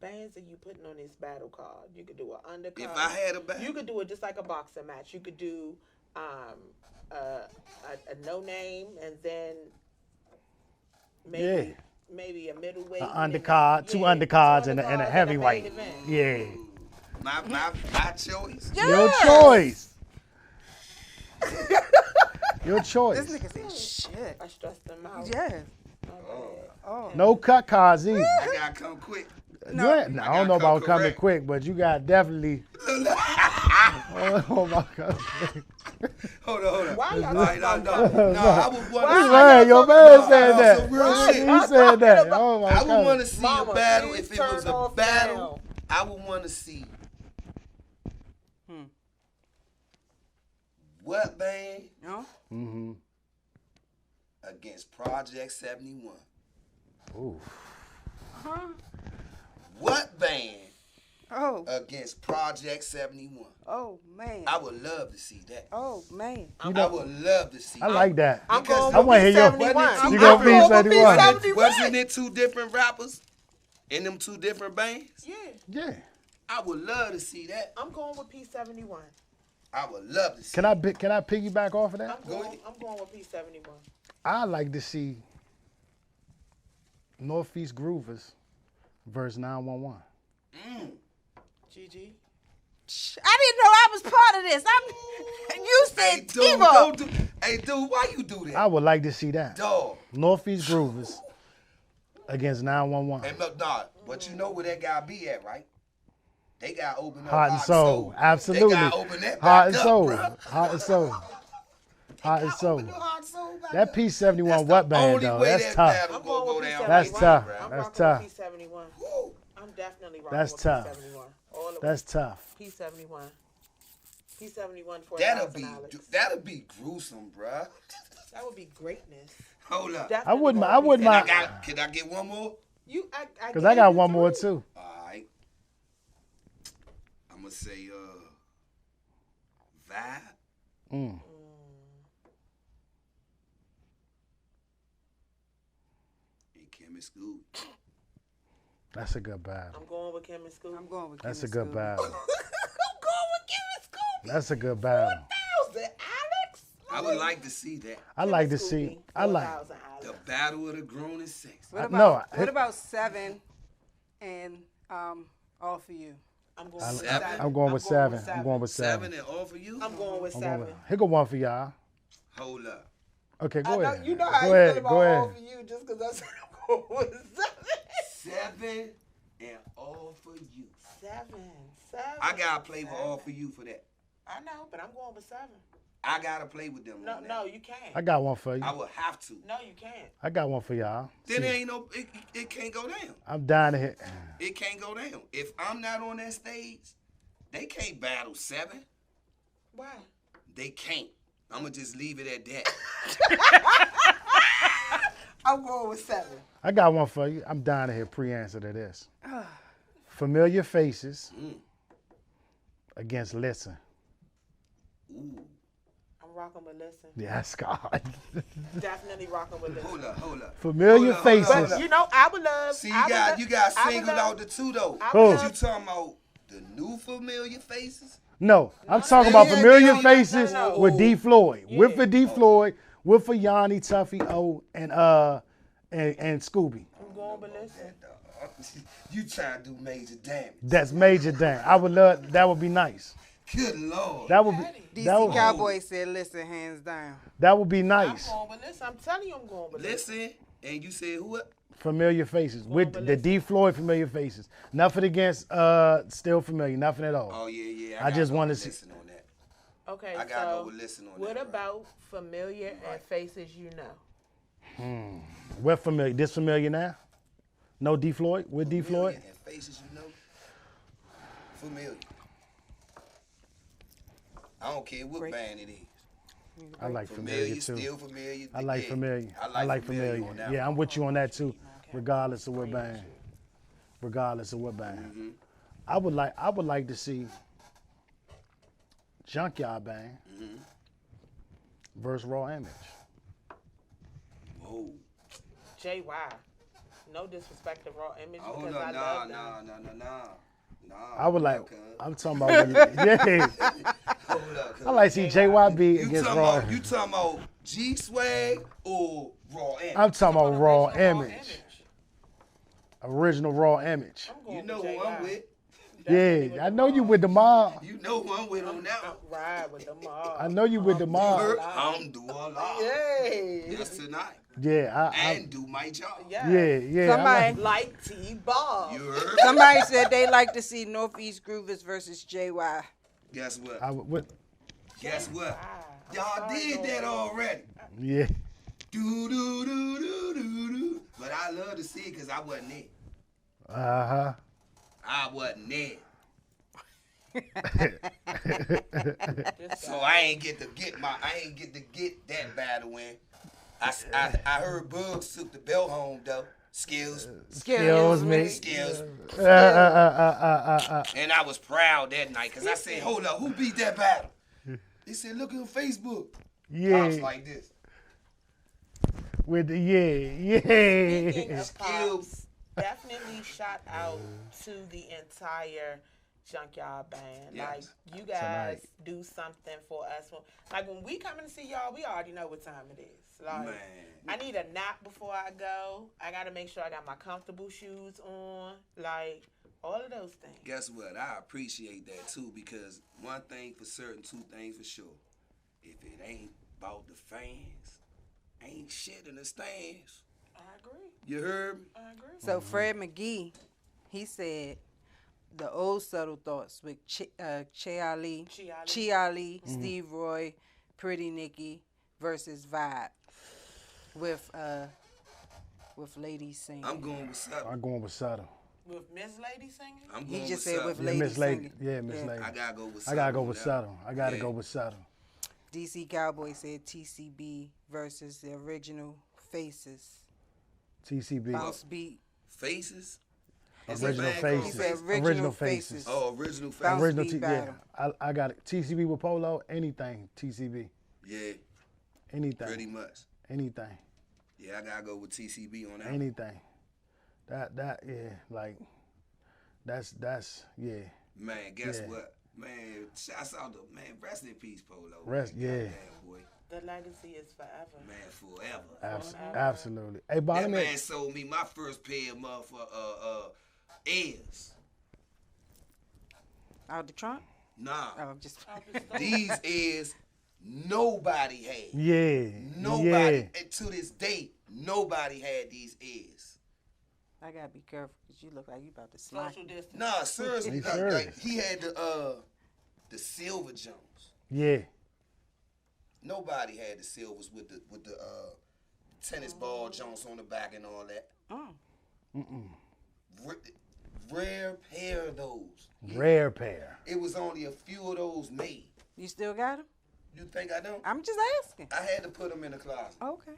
bands are you putting on this battle card? You could do an undercard. if I had a battle, You could do it just like a boxing match. You could do a no name and then maybe a middleweight, An and then undercard, two undercards, and a main heavyweight. event. Yeah, my choice. your choice. Your This choice. nigga said shit. I stressed them out. Yes. Oh, No cut cards either. I gotta come quick. No, I don't know gotta about come coming correct. quick, but you got definitely. Oh my God. Hold on. Why y'all All right, talking no, about no, I would want Why? to. Right, your man said no, that. some real shit. He said that. Oh my I would God. want to see Mama, a battle. please If it turn was a off battle, I would want to see What band No? Mm-hmm. against Project 71? Ooh. Huh? What band Oh. against Project 71? Oh, man. I would love to see that. Oh, man. I would love to see I that. like that. I'm Because going I with wanna hear your- P71. You gonna I'm going with be Wasn't 71? wasn't it two different rappers in them two different bands? Yeah, Yeah. I would love to see that. I'm going with P71. I would love to see Can I piggyback off of that? I'm going with P71. I like to see Northeast Groovers versus 911. GG. I didn't know I was part of this. You Hey, said dude, Tivo. don't do. Hey, dude, why you do that? I would like to see that. Dog. Northeast Groovers against 911. Hey, look, dog, but you know where that guy be at, right? They got to open up Heart and soul. Absolutely. They got to open that Heart back and soul. up, bro. Heart and soul. Heart and soul. Open the heart and soul back That up. P71 That's what the band only though? way That's that tough. battle I'm gonna going go with down. P71. That's tough. bro. I'm That's rocking tough. with P71. Woo. I'm definitely rocking That's with tough. P71. All of That's tough. P71. P71 for That'll be gruesome, bruh. That would be greatness. Hold up. I wouldn't Definitely I wouldn't going mind Can I get one more? because I got one more too. All right. I'm gonna say Vibe. Mm. And Kim and Scoop. That's a good battle. I'm going with Kim and Scoop. I'm going with That's a Kim and good Scoop. battle. I'm going with Kim and Scoop. That's a good battle. 4,000, Alex. I would like to see that. I like to see. I like. 4,000, The Alex. battle of the grown and sex. What no, about, what about 7 and All For You? I'm going with Seven. 7. I'm going with 7. I'm going with 7. 7 and all for you? I'm going with I'm going 7. with- Here go one for y'all. Hold up. Okay, I go know, ahead. you know how Go you ahead. feel about Go all ahead. for you just because I said I'm going with 7. 7 and all for you. 7. I gotta play with all for you for that. I know, but I'm going with 7. I gotta play with them. No, on that. no, you can't. I got one for you. I will have to. No, you can't. I got one for y'all. Then there ain't no. It can't go down. I'm dying to hit. It can't go down. If I'm not on that stage, they can't battle 7. Why? They can't. I'm gonna just leave it at that. I'm going with 7. I got one for you. I'm dying to hear pre-answer to this. Familiar Faces against Listen. Ooh. I'm rocking with Listen. Yeah, Scott. Definitely rocking with Listen. Hold up. Familiar Hold up, hold up, Faces. hold You know, I would love. See, I would you got I would singled love- out the two though. I Who? would You love- talking about the new familiar faces? No, I'm talking about Familiar no, Faces no. with D. Floyd. Yeah. With for D. Floyd, with for Yanni, Tuffy, O, and Scooby. I'm going with Listen. You trying to do major damage. That's major damn. I would love. That would be nice. Good Lord. That would be. DC That would, Cowboy said, listen, hands down. that would be I'm nice. going with Listen. I'm telling you, I'm going with Listen. Listen, and you said who? Familiar Faces with with the Listen. D. Floyd Familiar Faces. Nothing against Still Familiar. Nothing at all. Oh yeah. I just want wanna to see- listen on that. Okay, I gotta so go with Listen on what that. bro. about familiar and faces you know? We're familiar. This familiar now? No D. Floyd? With D. Floyd? Familiar and faces you know. Familiar. I don't care what band it is. I like familiar too. Still familiar. I like yeah. familiar. I like familiar. on that Yeah, one. I'm with you on that too. Regardless of what band. Regardless of what band. Mm-hmm. I would like to see Junkyard Band Mm-hmm. versus Raw Image. Whoa. JY. No disrespect to Raw Image Oh because no, I love them. nah. I would like. cuz. I'm talking about. Yeah. Hold up, cuz. I like to see JYB You against talking Raw. about, you talking about G Swag or Raw Image? I'm talking about Raw Original Image. Original Raw Image. I'm going You know with who JY. I'm with. Yeah, I know you with the mob. You know who I'm with on that I'm one. ride with them all. I know you with the mob. I'm do a lot. Yay. That's tonight. Yeah, And do my job. Yeah. yeah. I Somebody, Like T-Bob. You heard? somebody said they like to see Northeast Groovers versus JY. Guess what? what? Guess what? I'm Y'all sorry, did Lord. that already. Yeah. Do do do do do do. But I love to see it because I wasn't there. Uh huh. I wasn't there. So I ain't get to get that battle in. I heard Bugs took the belt home though. Skills. Skills me. Skills. Uh. And I was proud that night because I said, hold up, who beat that battle? He said, look on Facebook. Yeah. I was like this. With the Speaking yeah. of Pops, definitely shout out to the entire Junkyard Band. Yes. Like, you guys Tonight. do something for us. Like, when we come in to see y'all, we already know what time it is. Like, Man. I need a nap before I go. I got to make sure I got my comfortable shoes on. Like, all of those things. Guess what? I appreciate that too because one thing for certain, two things for sure. If it ain't about the fans, ain't shit in the stands. I agree. You heard me? I agree. So Fred McGee, he said the old Subtle Thoughts with Che Ali, Steve Roy, Pretty Nikki versus Vibe with ladies singing. I'm going with something. I'm going with Subtle. With Miss Lady singing? I'm He going just with said with something. ladies Miss Lady. singing. Yeah, Miss Lady. I gotta go with I gotta go something with now. Subtle. I gotta Yeah. go with Subtle. DC Cowboy said TCB versus the original Faces. TCB. Bounce Beat. Faces? Is it Original band called He Faces. said Original Faces. Oh, original Faces. Bounce Original Beat yeah. battle. I got it. TCB with Polo, anything. TCB. Yeah, Anything. pretty much. Anything. Yeah, I gotta go with TCB on that. Anything. That yeah, like that's yeah. Man, guess Yeah. what? Man, shouts out to rest in peace, Polo. Rest- Man, yeah. goddamn, boy. The legacy is forever. Man, forever. Absolutely. Hey, Bob, That let me man sold me my first pair of motherfucker ears. Out the trunk? Nah, Oh, just these ears nobody had. yeah. Nobody, Yeah. and to this day, nobody had these ears. I gotta be careful because you look like you about to smack. Social distance. Nah, seriously, He's like, serious. he had the silver Jones. Yeah. Nobody had the silvers with the tennis ball Jones on the back and all that. Oh. Rare pair of those. Rare pair. It was only a few of those made. You still got them? You think I don't? I'm just asking. I had to put them in the closet. Okay.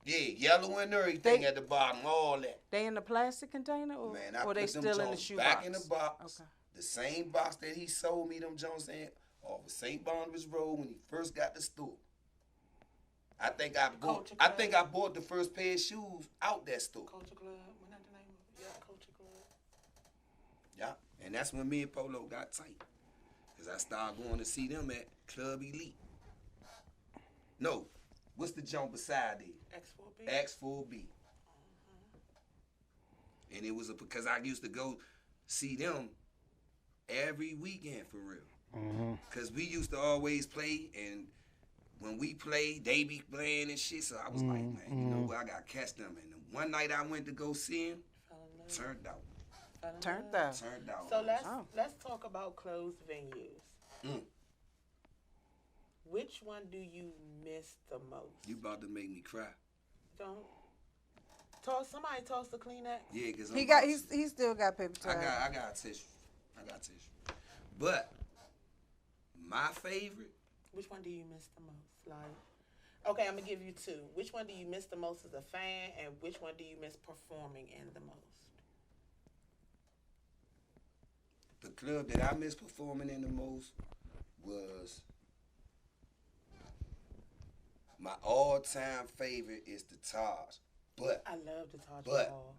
Yeah, yellow and everything They- at the bottom, all that. They in the plastic container or, Man, I or they put them still in the Jones shoe back box? in the box. Okay. The same box that he sold me them Jones in off of St. Barnabas Road when he first got the store. I think I bought the first pair of shoes out that store. Culture Club. What that the name of it? Yeah, Culture Club. Yeah, and that's when me and Polo got tight. Because I started going to see them at Club Elite. No, what's the jump beside it? X4B. X4B. And it was because I used to go see them every weekend for real. Because we used to always play, and when we played, they be playing and shit. So I was like, man, you know what? I got to catch them. And the one night I went to go see him, turned out. Turned out. Turned out. So Oh. let's talk about closed venues. Mm. Which one do you miss the most? You about to make me cry. Don't somebody toss the Kleenex. Yeah, because He still got paper towel. I got tissue. I got tissue. But my favorite, Which one do you miss the most? Like, okay, I'm gonna give you two. Which one do you miss the most as a fan, and which one do you miss performing in the most? the club that I miss performing in the most was my all-time favorite is the Taj. But I love the Taj But- Mahal.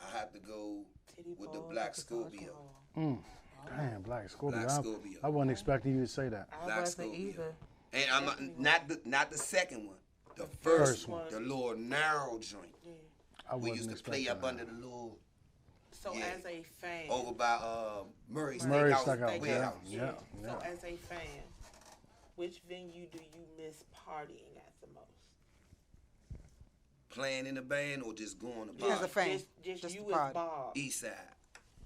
I have to go Titty with the balls Black at the Taj Scorpio. Mahal. Damn, Black Scorpio. Black Scorpio. I wasn't expecting you to say that. I Black wasn't Scorpio. either. And I'm not the second one. The First first one. one. The little narrow joint. Yeah. I We wasn't used to play expecting up that. under the little So Yeah. as a fan, over by Murray Murray Steakhouse Steakhouse, Warehouse. yeah. So as a fan, which venue do you miss partying at the most? Playing in the band or just going to As a bar. fan. Just Just you the as party. Bob. East side.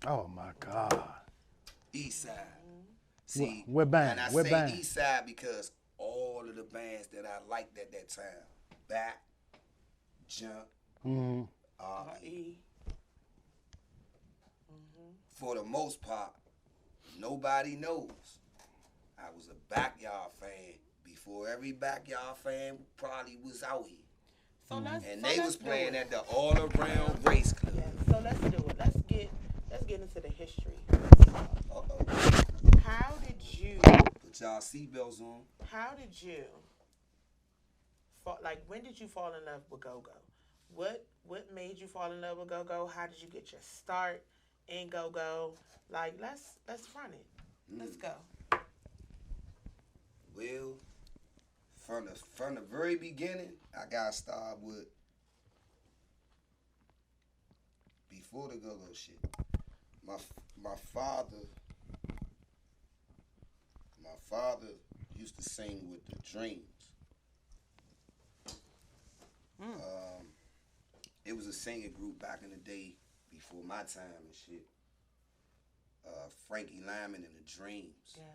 Oh my God. East side. See, What band? and I What say band? East side because all of the bands that I liked at that time, Back, Jump, Mm-hmm. uh, E. for the most part, nobody knows. I was a backyard fan before every backyard fan probably was out here. So let's And so they let's was do playing it. at the All Around Race Club. Yeah, so let's do it. Let's get into the history. Uh-oh. How did you Put y'all seatbelts on. how did you fall, like when did you fall in love with go-go? What made you fall in love with go-go? How did you get your start in go-go? Like let's run it. Let's go. Well, from the very beginning, I got started with before the go-go shit. My father used to sing with the Dreams. It was a singing group back in the day before my time and shit. Frankie Lyman and the Dreams. Yes.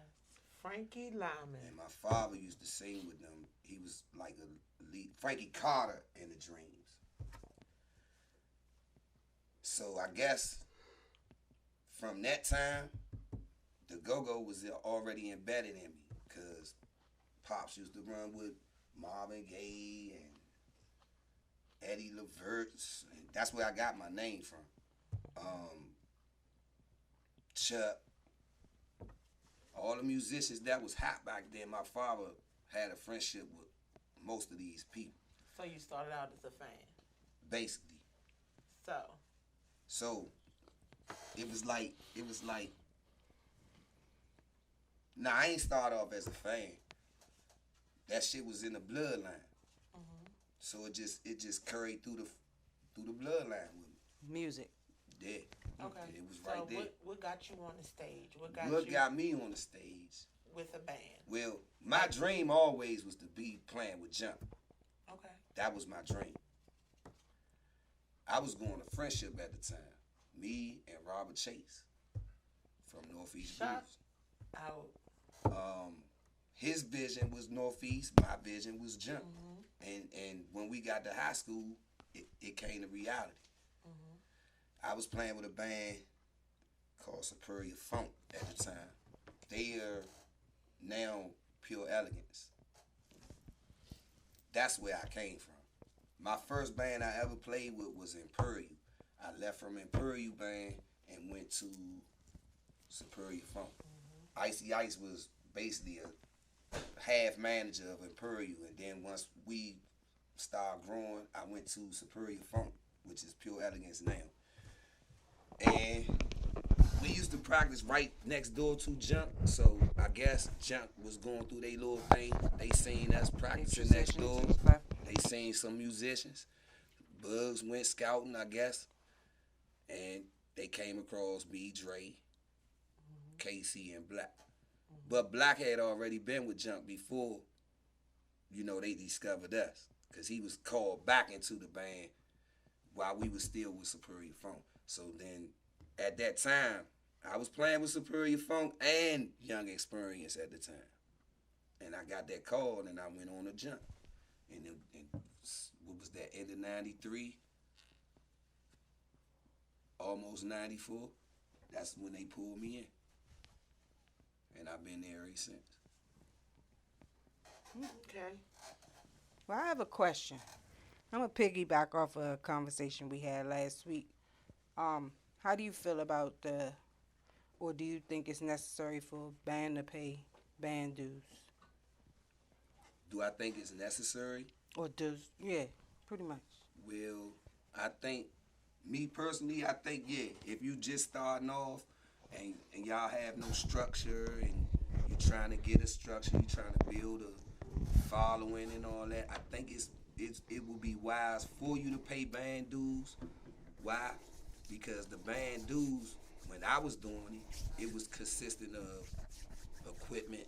Frankie Lyman. And my father used to sing with them. He was like a lead, Frankie Carter in the Dreams. So I guess from that time, the go-go was already embedded in me because Pops used to run with Marvin Gaye and Eddie LeVert. And that's where I got my name from. Chuck. All the musicians that was hot back then, my father had a friendship with most of these people. So you started out as a fan. Basically. So it was like nah, I ain't start off as a fan. That shit was in the bloodline. So it just carried through the bloodline with me. Music. Yeah. okay. It was So right there. what got you on the stage? What What got me on the stage? with a band? Well, my dream always was to be playing with Jump. Okay. That was my dream. I was going to Friendship at the time. Me and Robert Chase from Northeast Shout Blues. out. His vision was Northeast. My vision was Jump. And when we got to high school, it came to reality. I was playing with a band called Superior Funk at the time. They are now Pure Elegance. That's where I came from. My first band I ever played with was Imperial. I left from Imperial band and went to Superior Funk. Icy Ice was basically a half manager of Imperial, and then once we started growing, I went to Superior Funk, which is Pure Elegance now. And we used to practice right next door to Jump, so I guess Jump was going through their little thing. They seen us practicing next door. They seen some musicians. Bugs went scouting, I guess, and they came across me, Dre, Casey, and Black. But Black had already been with Jump before, they discovered us, because he was called back into the band while we was still with Superior Funk. So then, at that time, I was playing with Superior Funk and Young Experience at the time. And I got that call, and I went on a Jump. And what was that, end of 93? Almost 94. That's when they pulled me in. And I've been there ever since. Okay. Well, I have a question. I'm going to piggyback off a conversation we had last week. How do you feel about or do you think it's necessary for a band to pay band dues? Do I think it's necessary? Or dues? Yeah, pretty much. Well, I think, me personally, I think, yeah, if you just starting off and y'all have no structure and you're trying to get a structure, you're trying to build a following and all that, I think it will be wise for you to pay band dues. Why? Because the band dues, when I was doing it was consisting of equipment,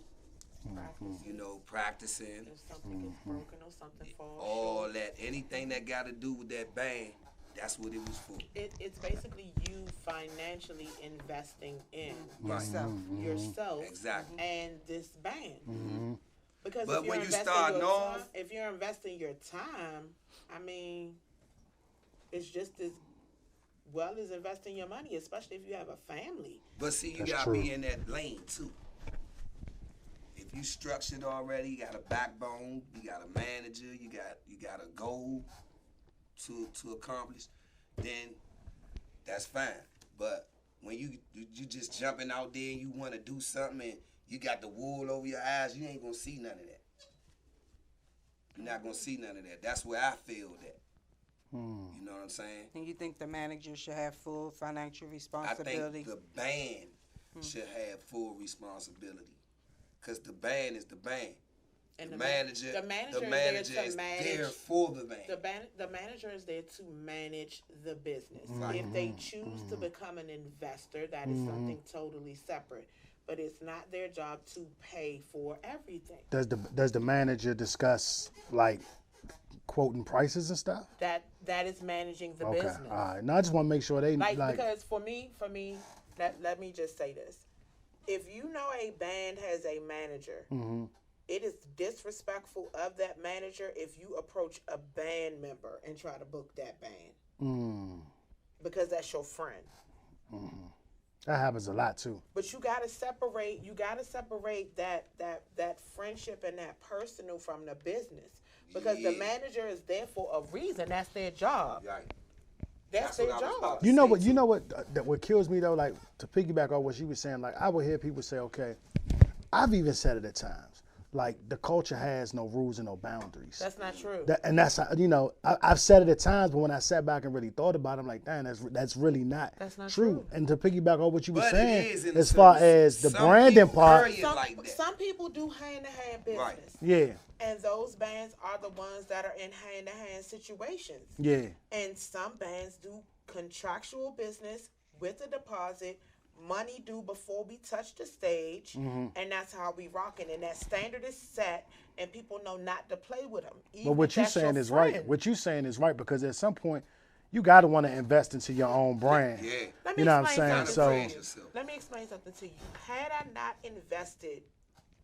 practicing, If something gets broken or something falls all short. that, anything that got to do with that band, that's what it was for. It's basically you financially investing in Right. yourself Exactly. and this band. Because But if you're when you investing starting your off- time, if you're investing your time, I mean, it's just as well as investing your money, especially if you have a family. But see, you That's gotta true. be in that lane too. If you structured already, you got a backbone, you got a manager, you got a goal to accomplish, then that's fine. But when you just jumping out there and you want to do something and you got the wool over your eyes, you ain't gonna see none of that. You're not gonna see none of that. That's where I feel that. You know what I'm saying? And you think the manager should have full financial I responsibility? think the band should have full responsibility, cause the band is the band. And The manager is there to manage. there for the band. The manager is there to manage the business. Right. If they choose to become an investor, that is something totally separate. But it's not their job to pay for everything. Does the manager discuss like quoting prices and stuff? That is managing the Okay, business. all right. No, I just want to make sure they like. Because for me, let me just say this: if you know a band has a manager, it is disrespectful of that manager if you approach a band member and try to book that band because that's your friend. That happens a lot too. But you gotta separate. You gotta separate that friendship and that personal from the business, because the manager is there for a reason. That's their job. Right. That's what their I was job. about to You know say, what? too. You know what? What kills me though, like to piggyback on what she was saying, like I would hear people say, okay, I've even said it at times, like the culture has no rules and no boundaries. That's not true. And that's I've said it at times, but when I sat back and really thought about it, I'm like, damn, that's really not, That's not true. true. And to piggyback on what you were But it saying, is in a as far certain- as the some branding people part, carry it like that. Some people do hand-to-hand business. Right. yeah, And those bands are the ones that are in hand-to-hand situations. yeah, And some bands do contractual business with a deposit, money due before we touch the stage, and that's how we rocking. And that standard is set, and people know not to play with them. but what you're saying is right. What you're saying is right, because at some point, you got to want to invest into your own brand. Yeah. Let me You know what I'm explain saying? something So, to you. yourself. Let me explain something to you. Had I not invested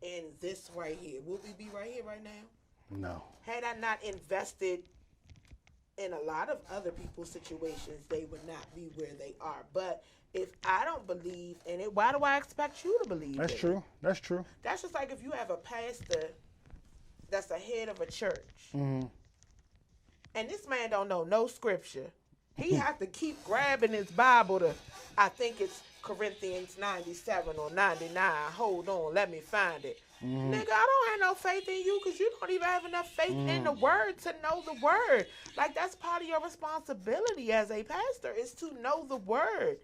in this right here, would we be right here right now? no. Had I not invested in a lot of other people's situations, they would not be where they are. But if I don't believe in it, why do I expect you to believe That's in true. it? That's true. That's just like if you have a pastor that's the head of a church, and this man don't know no scripture. He has to keep grabbing his Bible to, I think it's Corinthians 97 or 99. Hold on, let me find it. Nigga, I don't have no faith in you because you don't even have enough faith in the word to know the word. Like, that's part of your responsibility as a pastor is to know the word.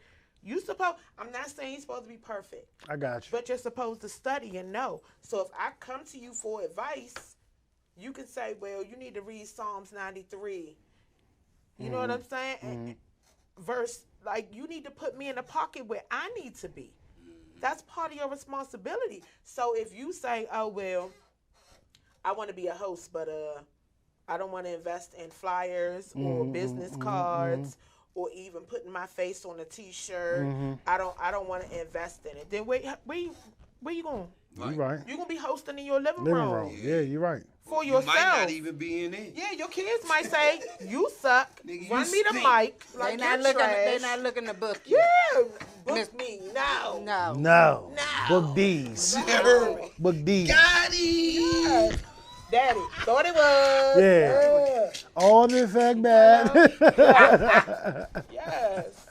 I'm not saying you're supposed to be perfect, I got you. but you're supposed to study and know. So if I come to you for advice, you can say, well, you need to read Psalms 93. You know what I'm saying? And verse, like, you need to put me in the pocket where I need to be. That's part of your responsibility. So if you say, oh, well, I want to be a host, but I don't want to invest in flyers or business cards or even putting my face on a T-shirt. I don't want to invest in it. Then where you going? You right. You're going to be hosting in your living Living room room. Yeah, you're right. for You yourself. might not even be in it. Yeah, your kids might say, you suck. Nigga, Run you me the stink. mic. They Like not you're looking. trash. They not looking to book you. Yeah, book Miss- me now. No. No. No. Book D's. Girl. Book D's. Got it. Yes. Daddy, thought it was. Yeah. All the fact bad. Yes.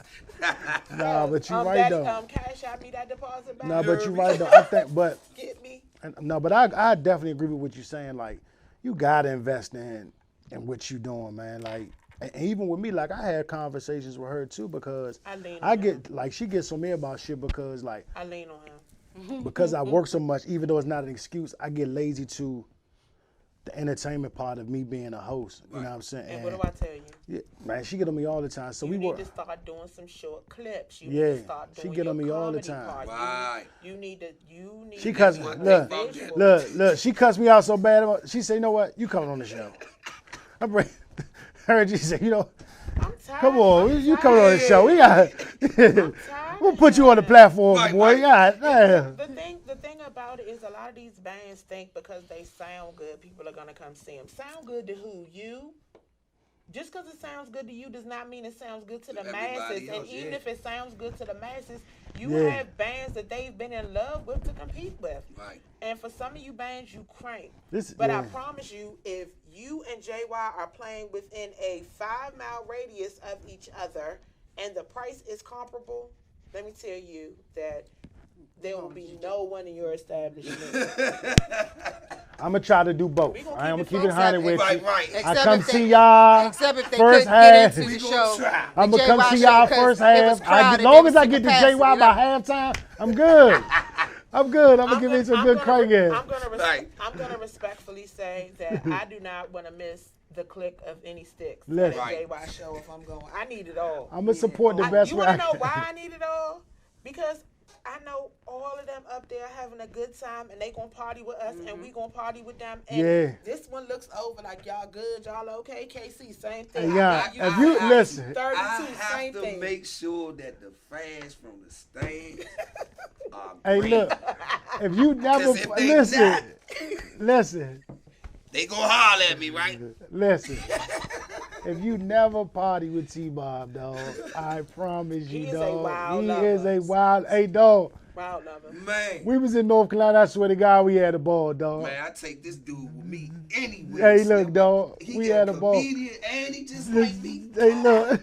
Nah, but you right Daddy, though. cash out me that deposit back. No, but you right though. I think, but Get me. no, but I definitely agree with what you're saying. Like, you gotta invest in what you doing, man. Like, and even with me, like I had conversations with her too because I lean I on get like she gets on me about shit because like I lean on him. because I work so much, even though it's not an excuse, I get lazy to the entertainment part of me being a host. You know what I'm saying? And what do I tell you? Yeah, man, she get on me all the time. So You we need work. to start doing some short clips. You Yeah, need to start she doing get on your me all the comedy time. part. Right. You need to. She cuss me. Look. She cussed me out so bad. She said, "You know what? You coming on the show?" I bring. Heard you say, "You know, I'm tired. come on, I'm you coming on the tired. show? We got. tired We'll of put you on the that. platform, Right, boy. right. God damn. The thing about it is a lot of these bands think because they sound good, people are gonna come see them. Sound good to who? You? just because it sounds good to you does not mean it sounds good to the everybody masses. else, And even yeah. if it sounds good to the masses, you Yeah. have bands that they've been in love with to compete with. Right. And for some of you bands, you crank. This- But yeah. I promise you, if you and JY are playing within a 5-mile radius of each other and the price is comparable, let me tell you that there will be no one in your establishment. I'm gonna try to do both. We gonna I'm gonna keep keep it it 100 with Right, you. right. I Except come if they- see y'all Except if they first couldn't get half. into We the gonna show. try. I'm the gonna come JY see show, y'all 'cause first it was half. As crowded, long there as was I get to capacity, JY by halftime, I'm good. I'm good. I'm gonna give you some good crank Right. I'm gonna respectfully say that I do not want to miss the click of any sticks at Listen. a Right. JY show if I'm going. I need it all. I'm gonna support the best You way. want to know why I need it all? Because I know all of them up there having a good time, and they gonna party with us, and we gonna party with them. And Yeah. this one looks over like y'all good, y'all okay. KC, same Hey, thing. yeah, I if you got listen, 32, I have same to thing. make sure that the fans from the stands are hey, great. look, if you never 'Cause if they listen, not- listen, They gonna holler at me, right? listen. If you never party with T-Bob, dog, I promise you, He is a dog, wild he lover. is a wild. Hey, dog, Proud lover. Man, we was in North Carolina. I swear to God, we had a ball, dog. man, I take this dude with me anywhere. Hey, look, dog, He we got had a ball. comedian and he just like me. Hey, look.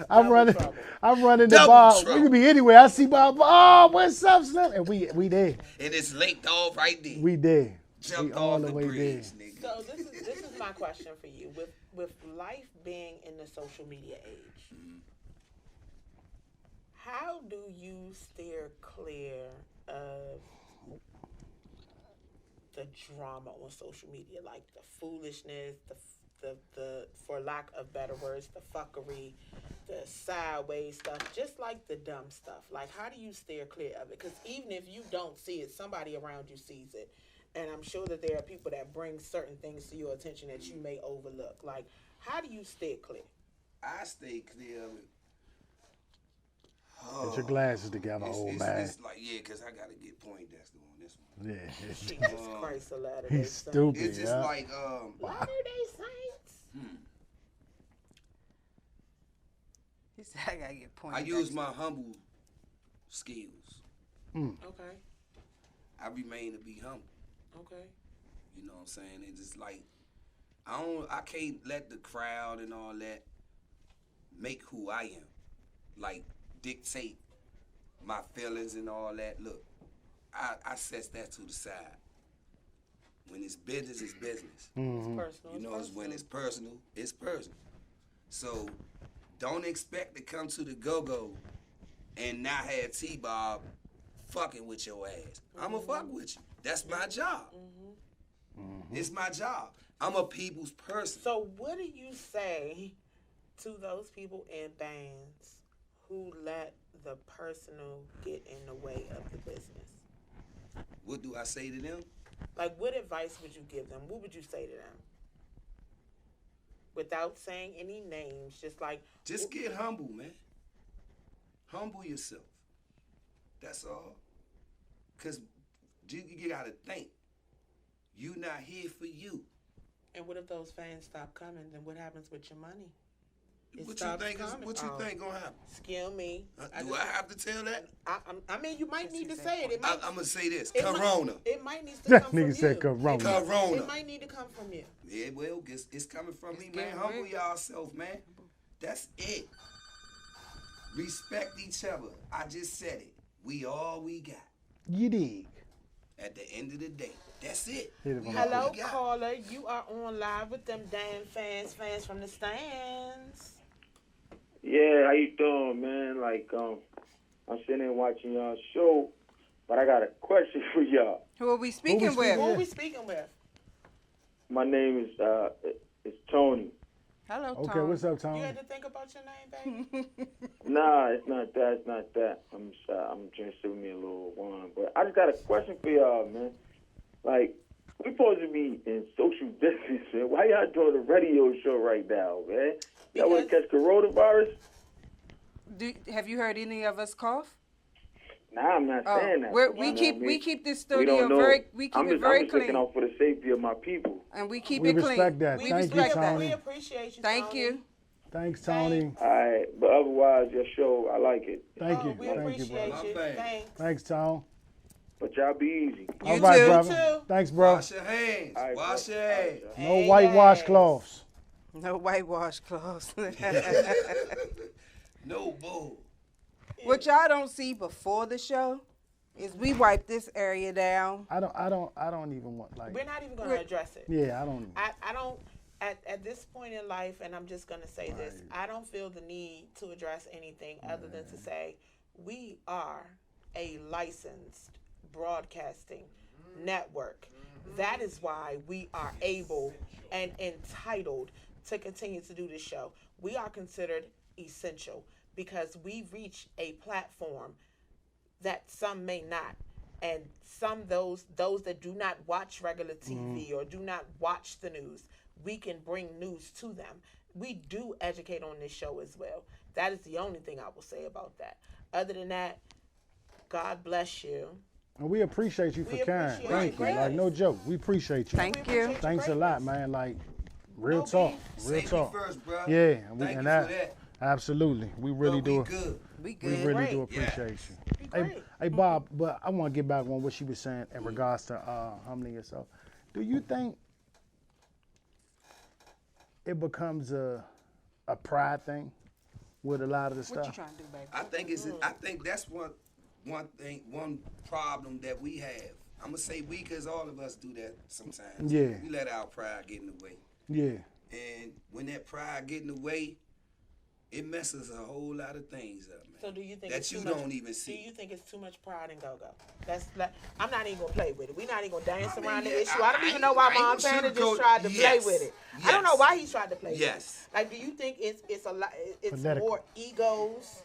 I'm running trouble. the Double bar. We trouble. could be anywhere. I see Bob. Oh, what's up, Slim? And we there. And it's late dog right there. We there. Jumped we all off the the way bridge, there. nigga. So this is my question for you. With life being in the social media age, how do you steer clear of the drama on social media, like the foolishness, the for lack of better words, the fuckery, the sideways stuff, just like the dumb stuff? Like, how do you steer clear of it? Because even if you don't see it, somebody around you sees it. And I'm sure that there are people that bring certain things to your attention that you may overlook. Like, how do you stay clear? I stay clear of it. Get your glasses together, old man. It's like, yeah, because I got to get Poindexter on this one. Yeah. Jesus Christ, a lot of He's stupid. It's just yeah. like, Latter-day Saints. He said, I gotta get pointed. I use my humble skills. Okay. I remain to be humble. Okay. You know what I'm saying? It's just like, I can't let the crowd and all that make who I am. Like, dictate my feelings and all that. Look, I set that to the side. When it's business, it's business. It's personal. You know, it's when it's personal, it's personal. So, don't expect to come to the go-go and not have T-Bob fucking with your ass. I'ma fuck with you. That's my job. It's my job. I'm a people's person. So what do you say to those people in bands who let the personal get in the way of the business? What do I say to them? Like, what advice would you give them? What would you say to them? Without saying any names, Just get humble, man. Humble yourself. That's all. Because you got to think. You not here for you. And what if those fans stop coming? Then what happens with your money? It What you stops think coming. gonna happen? Excuse me. Do I have to tell that? I mean, you might need to say it. I'm gonna say this. It might- Corona. It might need to That come from you. nigga said Corona. Corona. It might need to come from you. Yeah, well, it's coming from me, man. getting Humble real. yourself, man. That's it. Respect each other. I just said it. We all we got. You dig. At the end of the day, that's it. Hit it We from all Hello, we got. caller. You are on live with them damn fans from the stands. Yeah, how you doing, man? Like, I'm sitting there watching y'all show, but I got a question for y'all. Who are we speaking speaking with? Who are we speaking with? My name is it's Tony. Hello, Tom. Okay, what's up, You Tom? had to think about your name, baby. Nah, it's not that. It's not that. I'm trying to sip me a little wine, but I just got a question for y'all, man. Like, we supposed to be in social distancing. Why y'all doing a radio show right now, man? Y'all want to catch coronavirus? Have you heard any of us cough? Nah, I'm not saying that. We but you know keep what I mean? we keep this We studio don't know. very I'm just looking clean, out for the safety of my people. and we keep We it clean. respect that. We Thank you, respect that. Tony. We appreciate you, Thank Tony. you. Thanks, Tony. All right, but otherwise, your show, I like it. Thank you. We Thank you, appreciate brother. you. My bad. Thanks. Thanks, Tom. But y'all be easy. You All right, too. brother. too. Thanks, bro. Wash your hands. All right, Wash bro. your All right, hands. y'all. No Hey, whitewash yes. cloths. No whitewash clothes. No bull. What y'all don't see before the show is we wipe this area down. I don't even want like. We're not even going to address it. Yeah, I don't. I don't, at this point in life, and I'm just going to say this, I don't feel the need to address anything other than to say we are a licensed broadcasting network. That is why we are able and entitled to continue to do this show. We are considered essential because we reach a platform that some may not. And some those that do not watch regular TV or do not watch the news, we can bring news to them. We do educate on this show as well. That is the only thing I will say about that. Other than that, God bless you. And we appreciate you for We caring. appreciate Thank you. you. Like no joke. We appreciate you. Thank We you. appreciate Thanks a lot, man. Like real No talk. beef. Real Safety talk. first, bro. Yeah, and, Thank you for that, that. absolutely. We really But we do. good. We We good. really Great. do appreciate you. Be great. Hey, Bob, but I want to get back on what she was saying in regards to humbling yourself. Do you think it becomes a pride thing with a lot of the What stuff? you trying to do, baby? I think that's one problem that we have. I'm gonna say we, cause all of us do that sometimes. Yeah. We let our pride get in the way, Yeah. and when that pride get in the way, it messes a whole lot of things up, man. So do you think that it's you too much, don't even Do see? you think it's too much pride in go-go? That's like, I'm not even gonna play with it. We're not even gonna dance I mean, around yeah, the issue. I I don't even ain't- know why I ain't Montana gonna just sugarcoat- tried to play yes, with it. I don't know yes. why he tried to play with it. Yes. Like, do you think it's a lot? It's Phonetical. more egos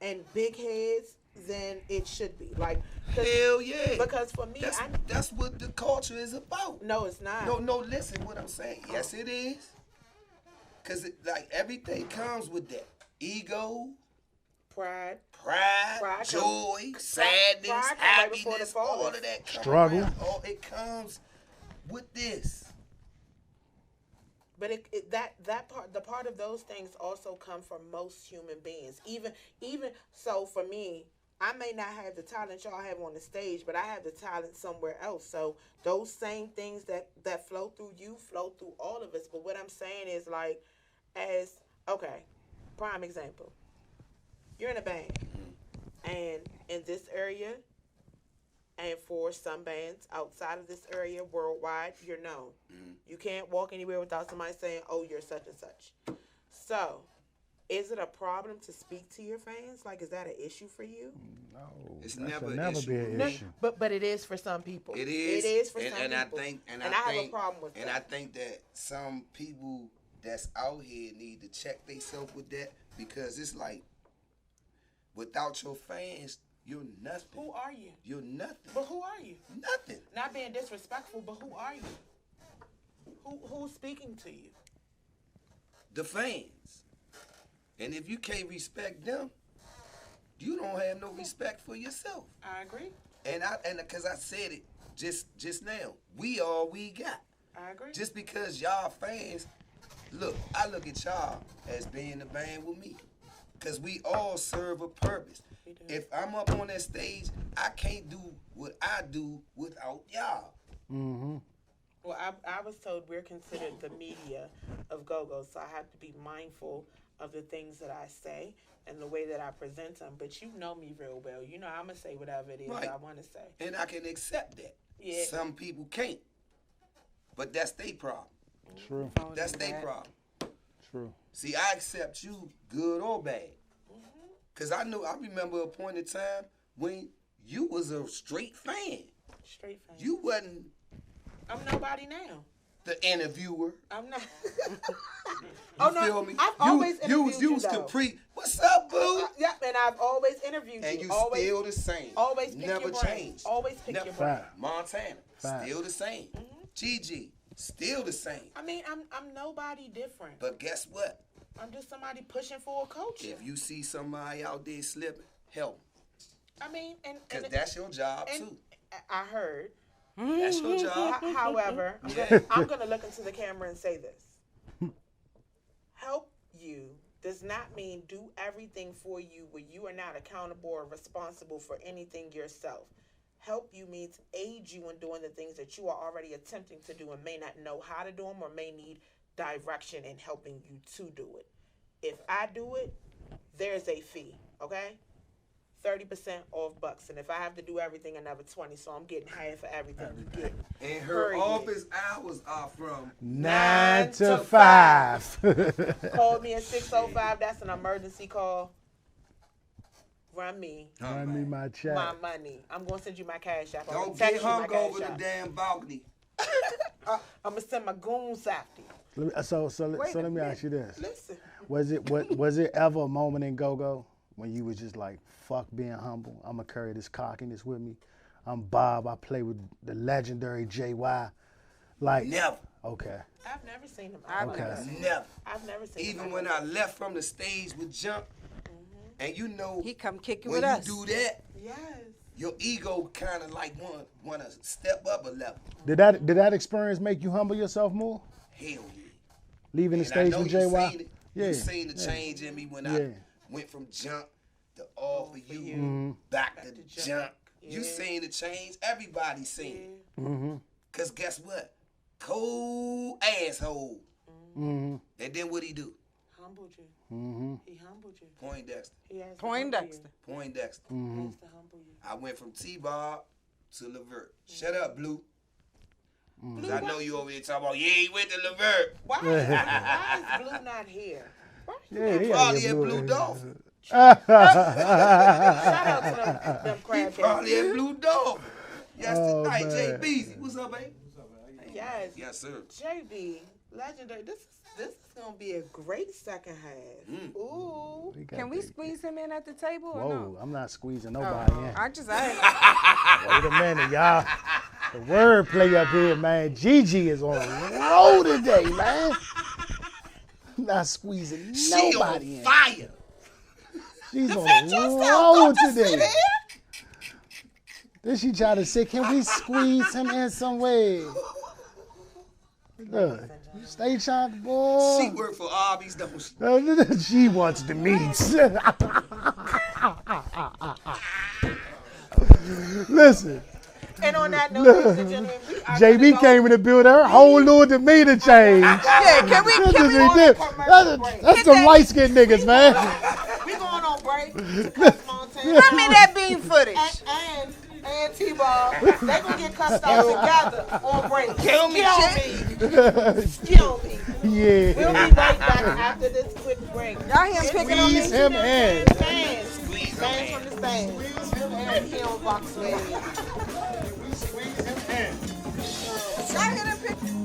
and big heads than it should be. Like, Hell yeah. because for me, That's what the culture is about. no, it's not. No, listen what I'm saying. Yes, it is. Cause like everything comes with that ego, Pride. pride, joy, sadness, pride come right before the happiness, fall. all of that comes Struggle. around. It comes with this. But the part of those things also come from most human beings. Even so, for me, I may not have the talent y'all have on the stage, but I have the talent somewhere else. So those same things that flow through you flow through all of us. But what I'm saying is, like, prime example. You're in a band, and in this area, and for some bands outside of this area, worldwide, you're known. You can't walk anywhere without somebody saying, "Oh, you're such and such." So, is it a problem to speak to your fans? Like, is that an issue for you? No, It's that never should an never issue be with an me. issue. But it is for some people. It is. It is for and, some and people. I have think, a problem with and that. I think that some people that's out here need to check themselves with that, because it's like, without your fans, you're nothing. Who are you? You're nothing. But who are you? Nothing. Not being disrespectful, but who are you? Who's speaking to you? The fans. And if you can't respect them, you don't have no respect for yourself. I agree. And because I said it just now, we all we got. I agree. Just because y'all fans, look, I look at y'all as being the band with me, because we all serve a purpose. We do. If I'm up on that stage, I can't do what I do without y'all. Mm-hmm. Well, I was told we're considered the media of go-go, so I have to be mindful of the things that I say and the way that I present them. But you know me real well. You know I'm going to say whatever it is Right. I want to say. And I can accept that. Yeah. Some people can't. But that's their problem. True. That's their problem. True. See, I accept you good or bad. Because I remember a point in time when you was a straight fan. Straight fan. You wasn't I'm nobody now. the interviewer. I'm not. You feel me? I've always interviewed you was though. Capri. What's up, boo? Yep, and I've always interviewed And you. you Always, still the same. always pick Never your brain. changed. Always pick Never- your brain. Fact. Montana, Fact. still the same. Gigi, still the same. I mean, I'm nobody different. But guess what? I'm just somebody pushing for a culture. If you see somebody out there slipping, help 'em. I mean, Because that's your job, too. I heard. That's your job. However, I'm gonna look into the camera and say this. Help you does not mean do everything for you where you are not accountable or responsible for anything yourself. Help you means aid you in doing the things that you are already attempting to do and may not know how to do them or may need direction in helping you to do it. If I do it, there's a fee, okay? 30% off bucks, and if I have to do everything, another 20. So I'm getting half of everything you get. And her office hours are from 9 to 5. Call me at 6:05. That's an emergency call. Run me my check. my money. I'm gonna send you my cash app. Don't get hung over the damn balcony. I'm gonna send my goons after you. So let me ask you this: Listen. Was it ever a moment in Go-Go when you was just like, fuck being humble, I'm gonna carry this cockiness with me? I'm Bob, I play with the legendary JY. Like, never. Okay. I've never seen him. Never. I've never seen him. Even when I left from the stage with Jump, and you know, he come kicking when with us. you do that, yes, your ego kind of like want to step up a level. Did that experience make you humble yourself more? Hell yeah. Leaving the stage with JY? You seen the change in me when I went from Jump to All For You, back to Jump. You seen the change. Everybody seen it. Because guess what? Cold asshole. And then what he do? Humbled you. He humbled you. Poindexter. Poindexter. Poindexter. He has to humble you. I went from T-Bob to Levert. Shut up, Blue. Cause I know you over here talking about, he went to Levert. Why is Blue not here? He probably at Blue Dolphin. Shout out to them crab Probably at Blue Dolphin. Yes, tonight, man. Jay Beezy. What's up, baby? Yes. Yes, sir. JB, legendary. This is gonna be a great second half. Ooh. Can we squeeze him in at the table or Whoa, no? I'm not squeezing nobody in. I Wait a minute, y'all. The wordplay up here, man. Gigi is on a roll today, man. Not squeezing nobody in. Fire. She's on a roll today. Then she try to say, can we squeeze him in some way? Look, stay trying, boy. She work for Arby's, don't she? She wants the meats. Listen. And on that note, ladies and gentlemen, we are JB came in the building, her whole little demeanor changed. Yeah, can we That's some light skinned niggas, man. We going on break to cuss Montana. run me that beam footage? And T-Ball, they gonna get cussed out together on break. Kill me, Kill me. Yeah. We'll be right back after this quick break. Y'all hear him picking on me? Squeeze him in. Fans from the stands. And he on box Y'all hear him picking?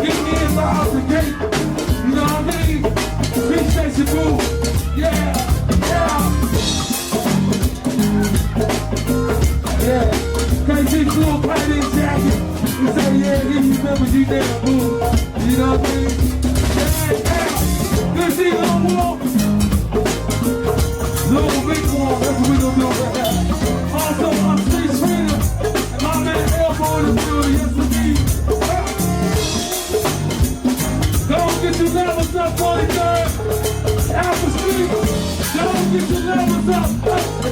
Get me in my house the gate. You know what I mean? Appreciate you, boo. Yeah, yeah. Yeah. KG Blue Pioneer jacket. We say, yeah, he remembers you there, boo. You know what I mean? Yeah. Good see you on walk. Little big one, that's what we gonna do right now. Also, I'm Street Trainer, and my man Elbow in the building, yes indeed. Don't get your levels up, 43rd, Alpha Street. Don't get your levels up,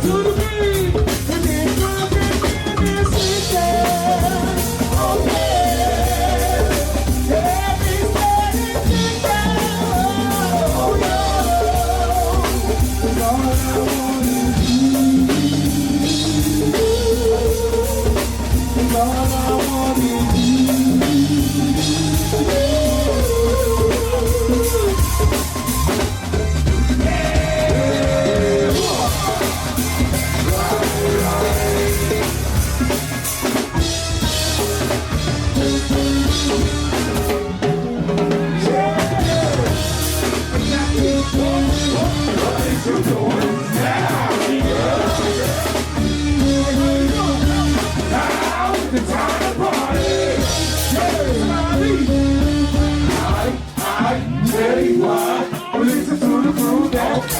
to the beat. And then come in this weekend. Oh yeah, everybody's together. Oh yeah, all I want is you. All I want is listen to the crew that's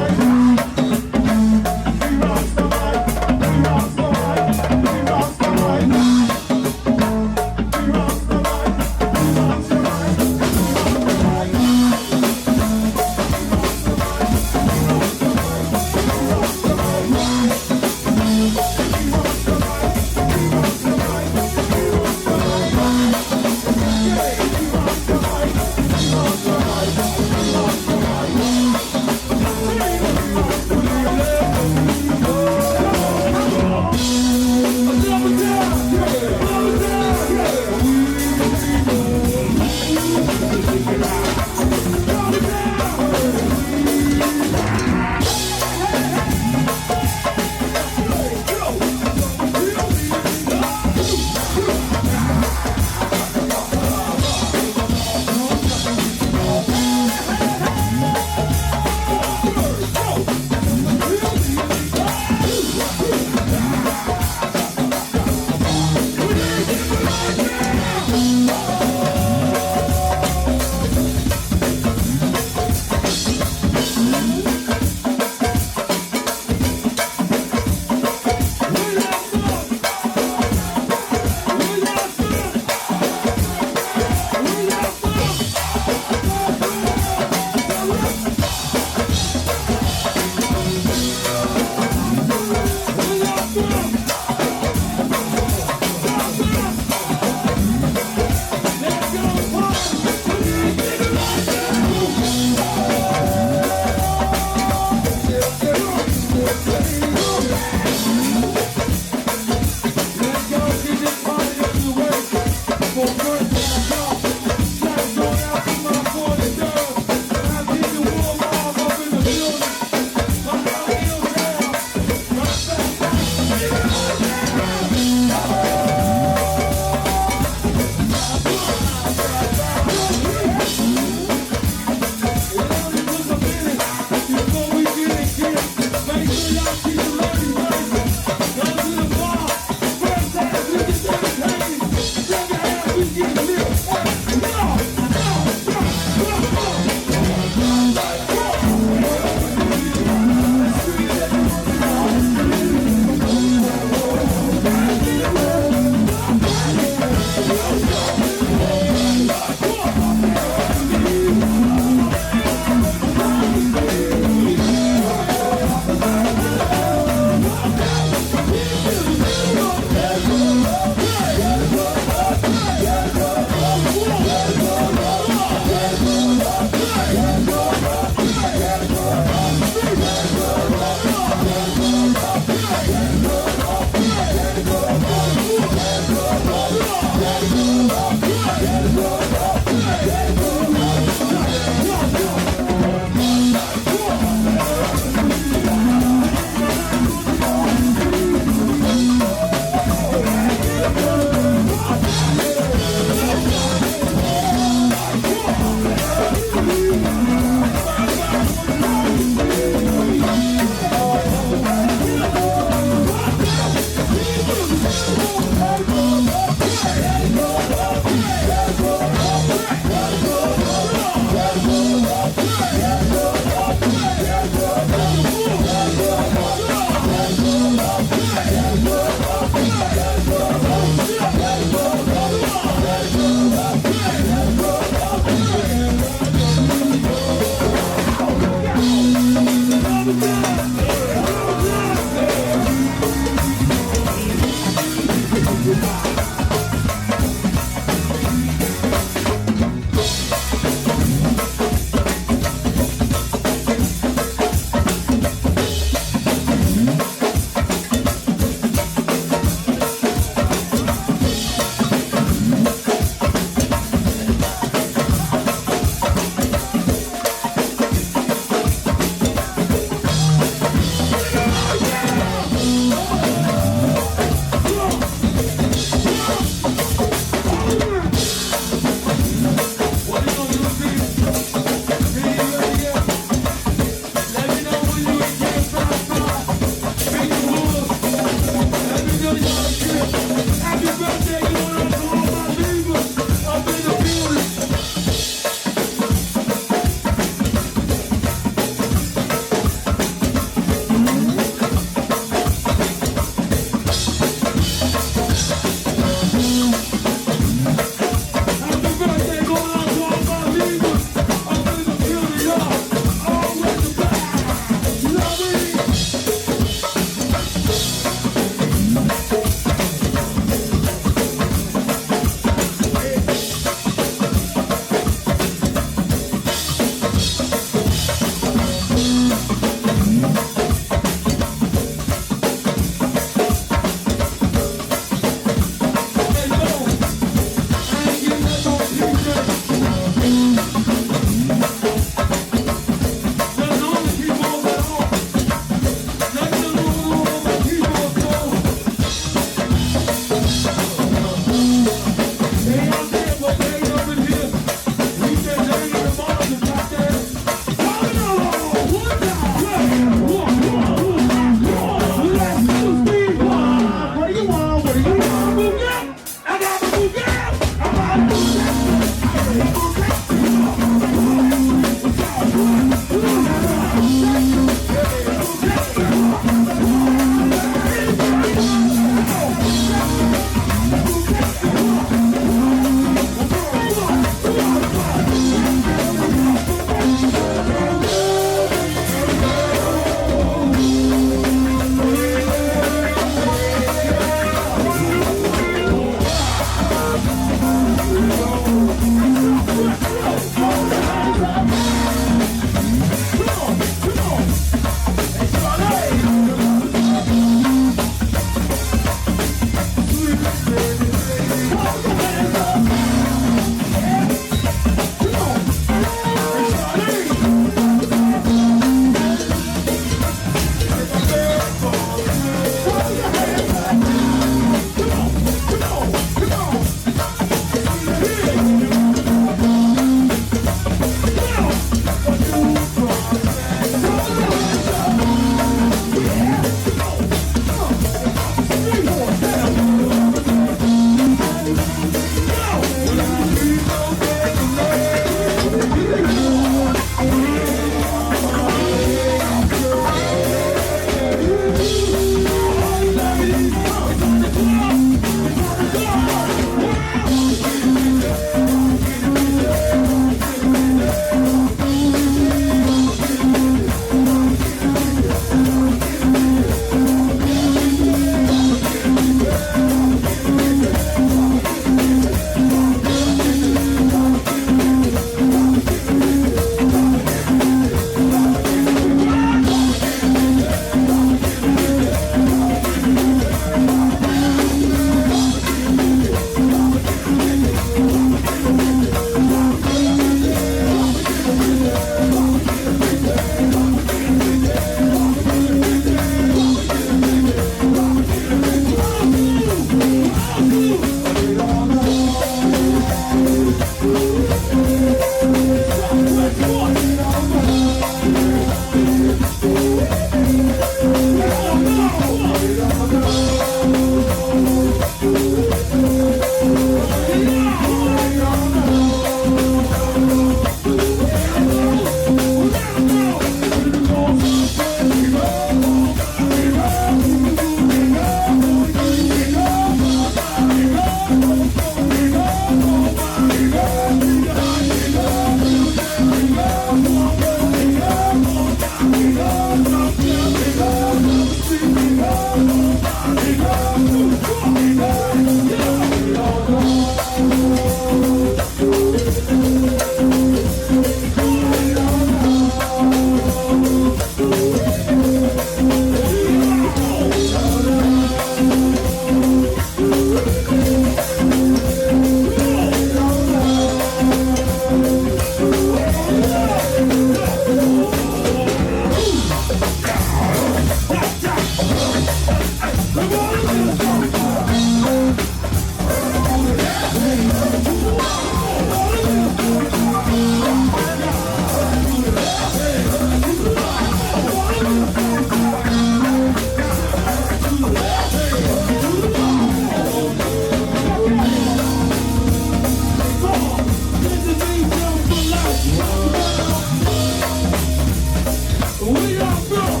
We are from.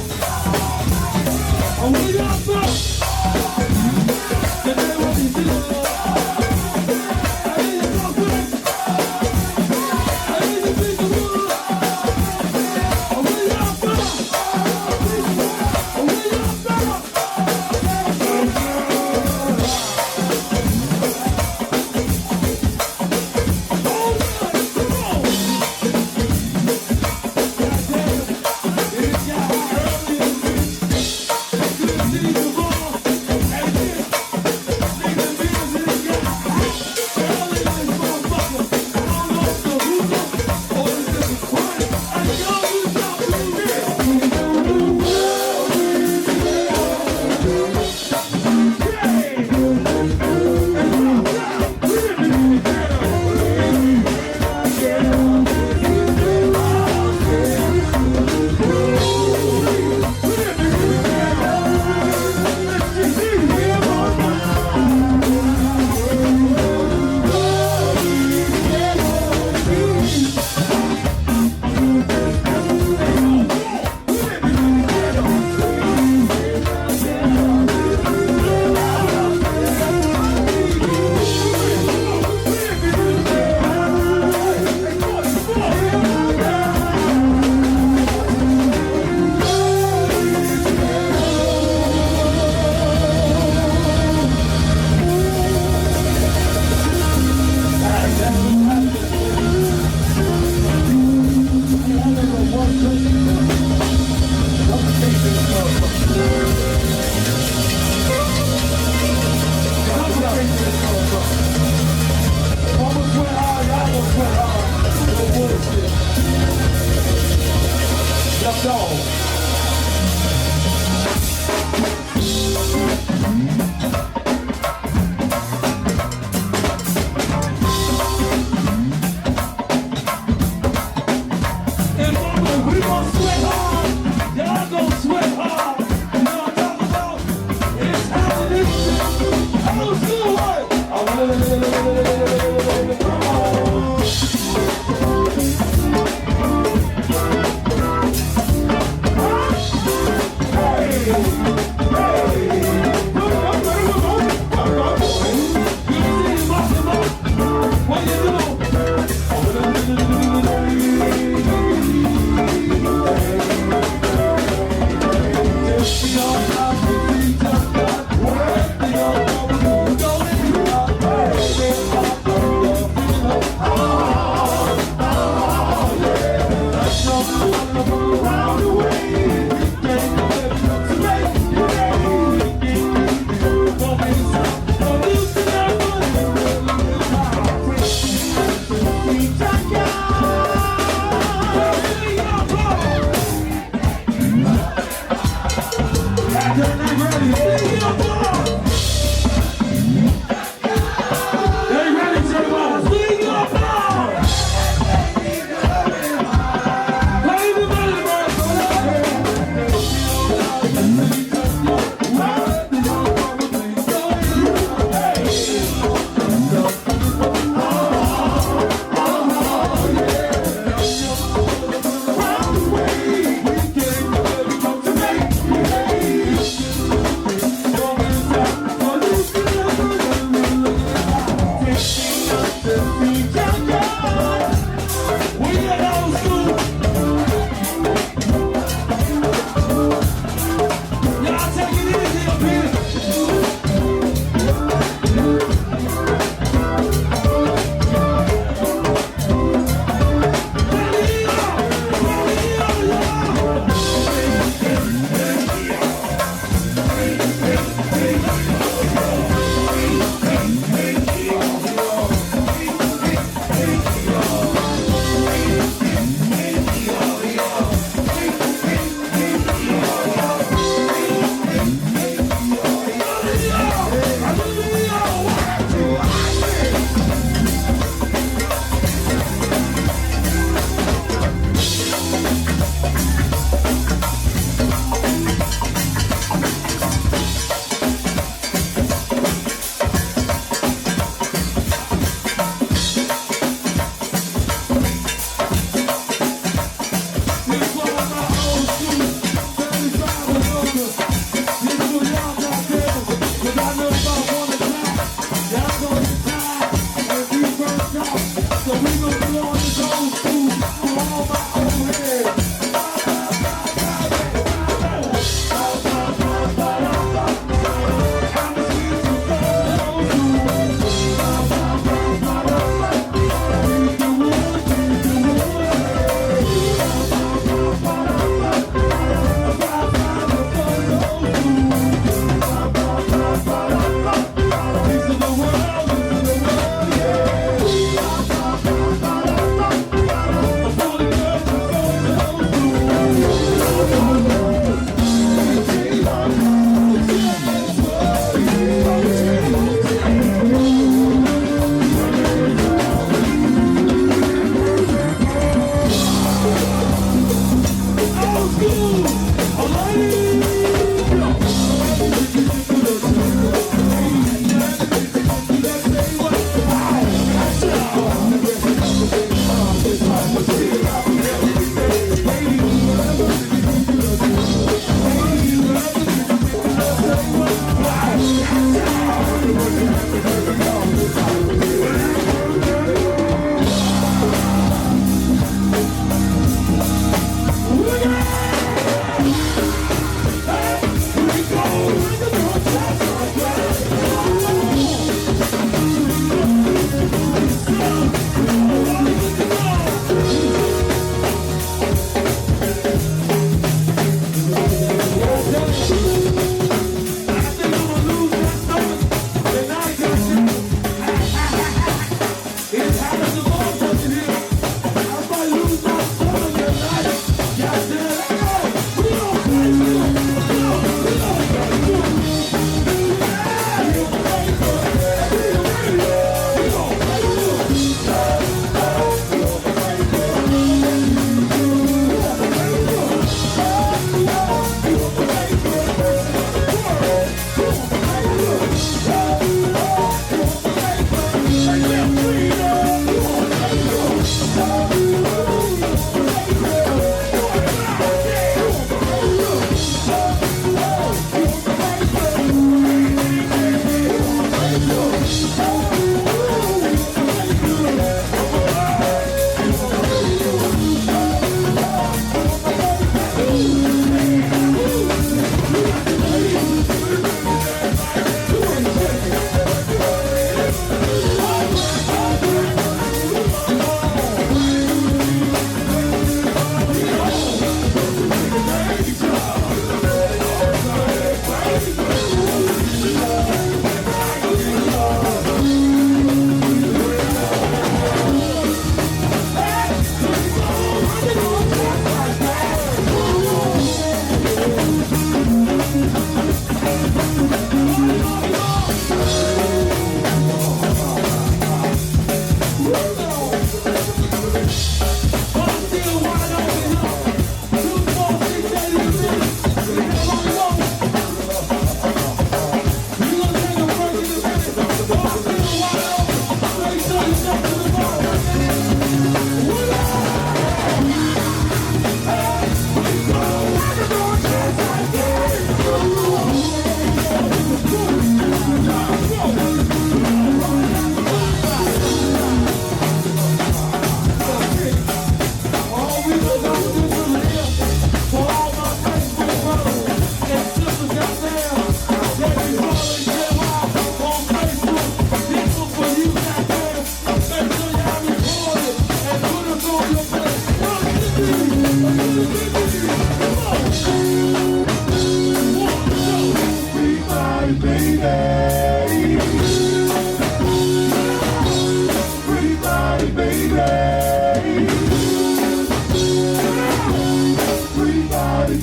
We are from. The name of the city. Yeah.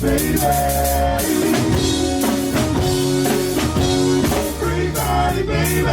body, baby. Free body, baby.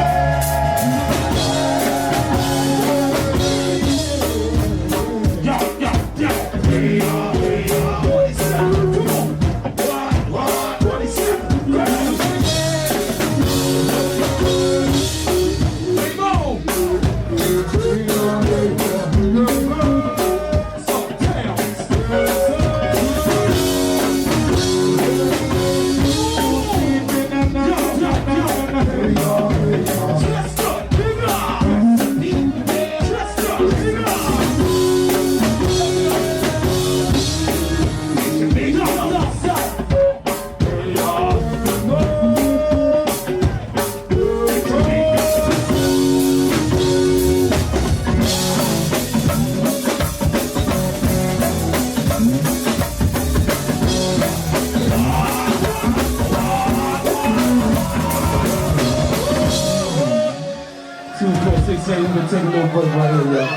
We're gonna take a little break right here, y'all.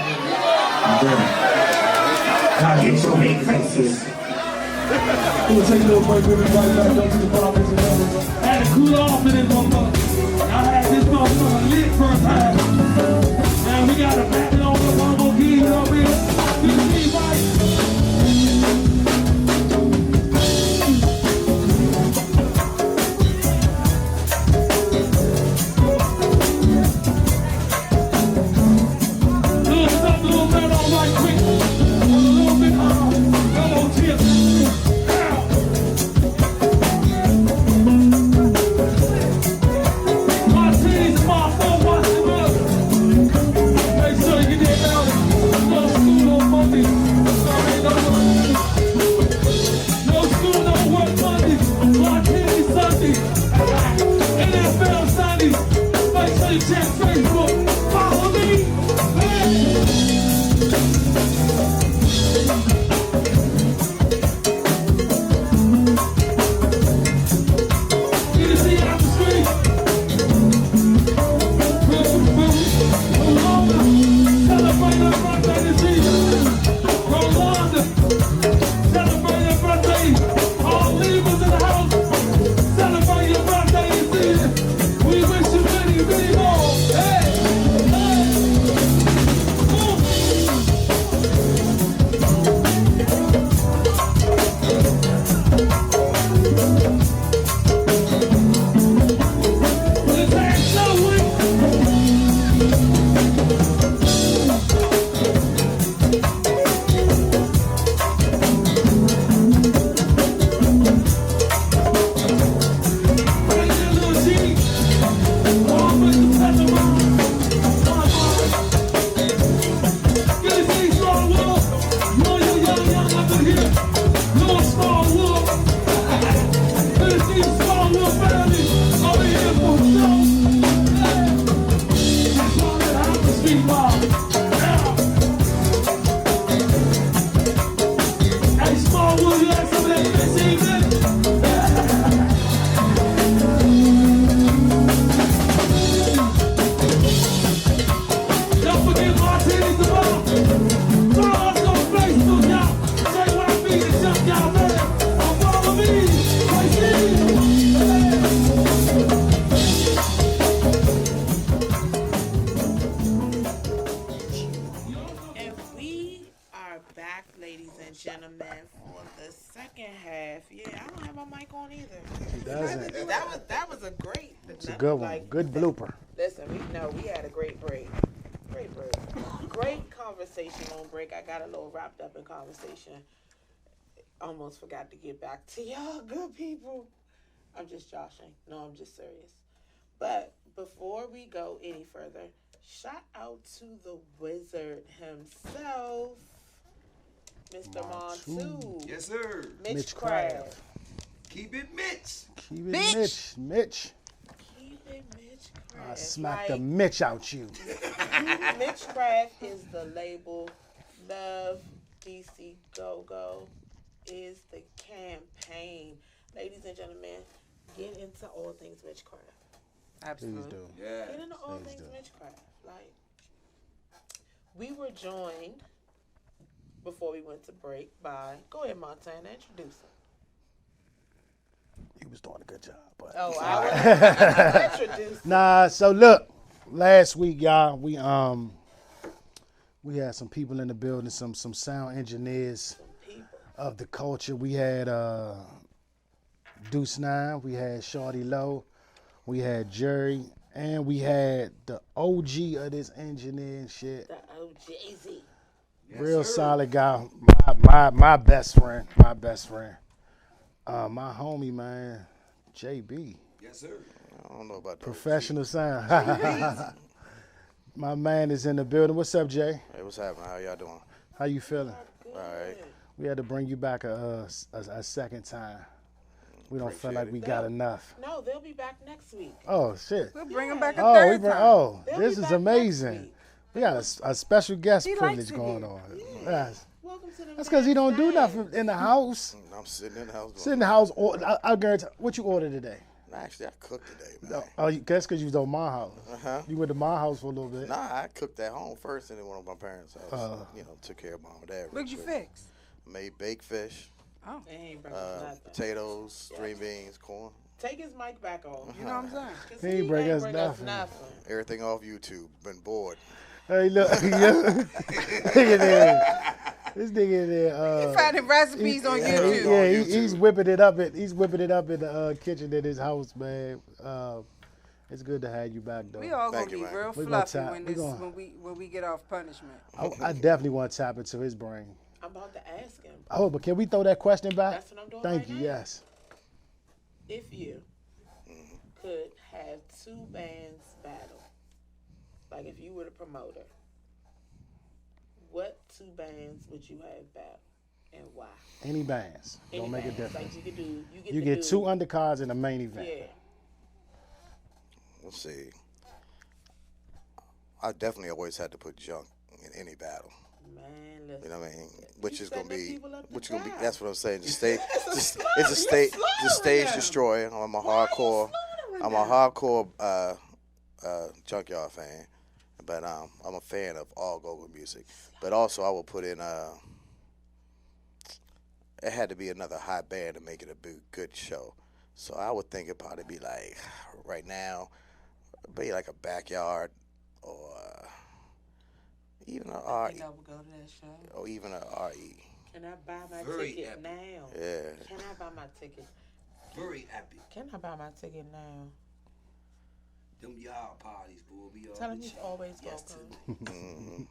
Now get your big faces. We're gonna take a little break. We'll be right back up to the province and others. I had to cool off in this motherfucker. I had this motherfucker lit first time. Now we gotta back it on up one more key up here. You see, Mike? Check Facebook, follow me. You see out the street. Celebrate her birthday this evening. Rolanda, celebrate her birthday. All leavers in the house, celebrate your birthday this evening. We wish you many, many more. Hey, hey. Let's have some with. Bring that little cheek. All with the peppermint. Get a see small wolf. Young up in here. Little small wolf. Get a see small wolf family. Over here for show. Hey. That's all that out the street ball. Hey, small wolf, you like some of that this evening? Don't forget Martini's the ball. Follow us on Facebook, y'all. Say what I mean and jump y'all man. Or follow me. Right here. And we are back, ladies and gentlemen, for the second half. Yeah, I don't have my mic on either. doesn't. That was a great. It's a good one. Good blooper. Listen, we had a great break. Great break. Great conversation on break. I got a little wrapped up in conversation. Almost forgot to get back to y'all good people. I'm just joshing. No, I'm just serious. But before we go any further, shout out to the wizard himself, Mr. Montu. Yes, sir. Mitch Craft. Keep it Mitch. Keep it Mitch. Mitch. Keep it Mitch I Craft. smack the Mitch out you. Mitch Craft is the label. Love DC Go Go is the campaign. Ladies and gentlemen, get into all things Mitch Craft. Absolutely. Please do. Yeah. Get into all Please things do. Mitch Craft. Like, we were joined before we went to break by, go ahead, Montana, introduce him. was doing a good job. But Oh, I was introduced. nah, so look, last week, y'all, we had some people in the building, some sound engineers of the culture. We had Deuce 9, we had Shorty Low, we had Jerry, and we had the OG of this engineering shit. The OJZ. Real solid guy. My best friend. My homie, man, JB. Yes, sir. I don't know about that. Professional sound. My man is in the building. What's up, Jay? Hey, what's happening? How y'all doing? How you feeling? All right. We had to bring you back a second time. We don't feel like we got enough. No, they'll be back next week. Oh, shit. We'll bring him back a Oh, third time. They'll this be is back amazing. next week. We got a special guest He privilege likes it going here. on. Yes. Welcome to the That's because he don't do Man's nothing in the house. I'm sitting in the house. Sit in the house. I guarantee. What you ordered today? Actually, I cooked today, man. Oh, that's because you was on my house. Uh-huh. You went to my house for a little bit. Nah, I cooked at home first, and then went to my parents' house. Took care of mom and dad. What'd you fix? Made baked fish, Oh, They ain't bringing nothing. potatoes, string beans, corn. Take his mic back off. you know what I'm saying? 'Cause He ain't bring us nothing. Everything off YouTube. Been bored. Hey, look. Look at that. This nigga in there. He finding recipes on YouTube. Yeah, he's whipping it up. He's whipping it up in the kitchen at his house, man. It's good to have you back, though. We all gonna Thank you, be man. real We gonna fluffy tap- when we gonna- when we get off punishment. I definitely want to tap into his brain. I'm about to ask him. Oh, but can we throw that question back? That's what I'm doing Thank right you. now. Yes. If you could have two bands battle, like if you were the promoter, what two bands would you have battle and why? Any bands Any don't make a bands. difference. Like you could do, You to get do- two undercards in the main event. Yeah. Let's see. I definitely always had to put junk in any battle. Man, listen. You know what I mean? Which You is gonna setting be, people up to which is gonna be. die. That's what I'm saying. It's a You stage slaughtering them. destroyer. I'm a Why you hardcore. slaughtering I'm them? a hardcore junkyard fan, but I'm a fan of all go-go music. But also, I will put in it had to be another hot band to make it a good show. So I would think it'd probably be like right now, be like a Backyard or even a I RE think I would go to that show. or even a RE. Can I buy my Very ticket epic. now? Yeah. Can I buy my ticket? Very happy. Can I buy my ticket now? Them y'all parties, boy. We all Tell him with he's you. always Yes, welcome.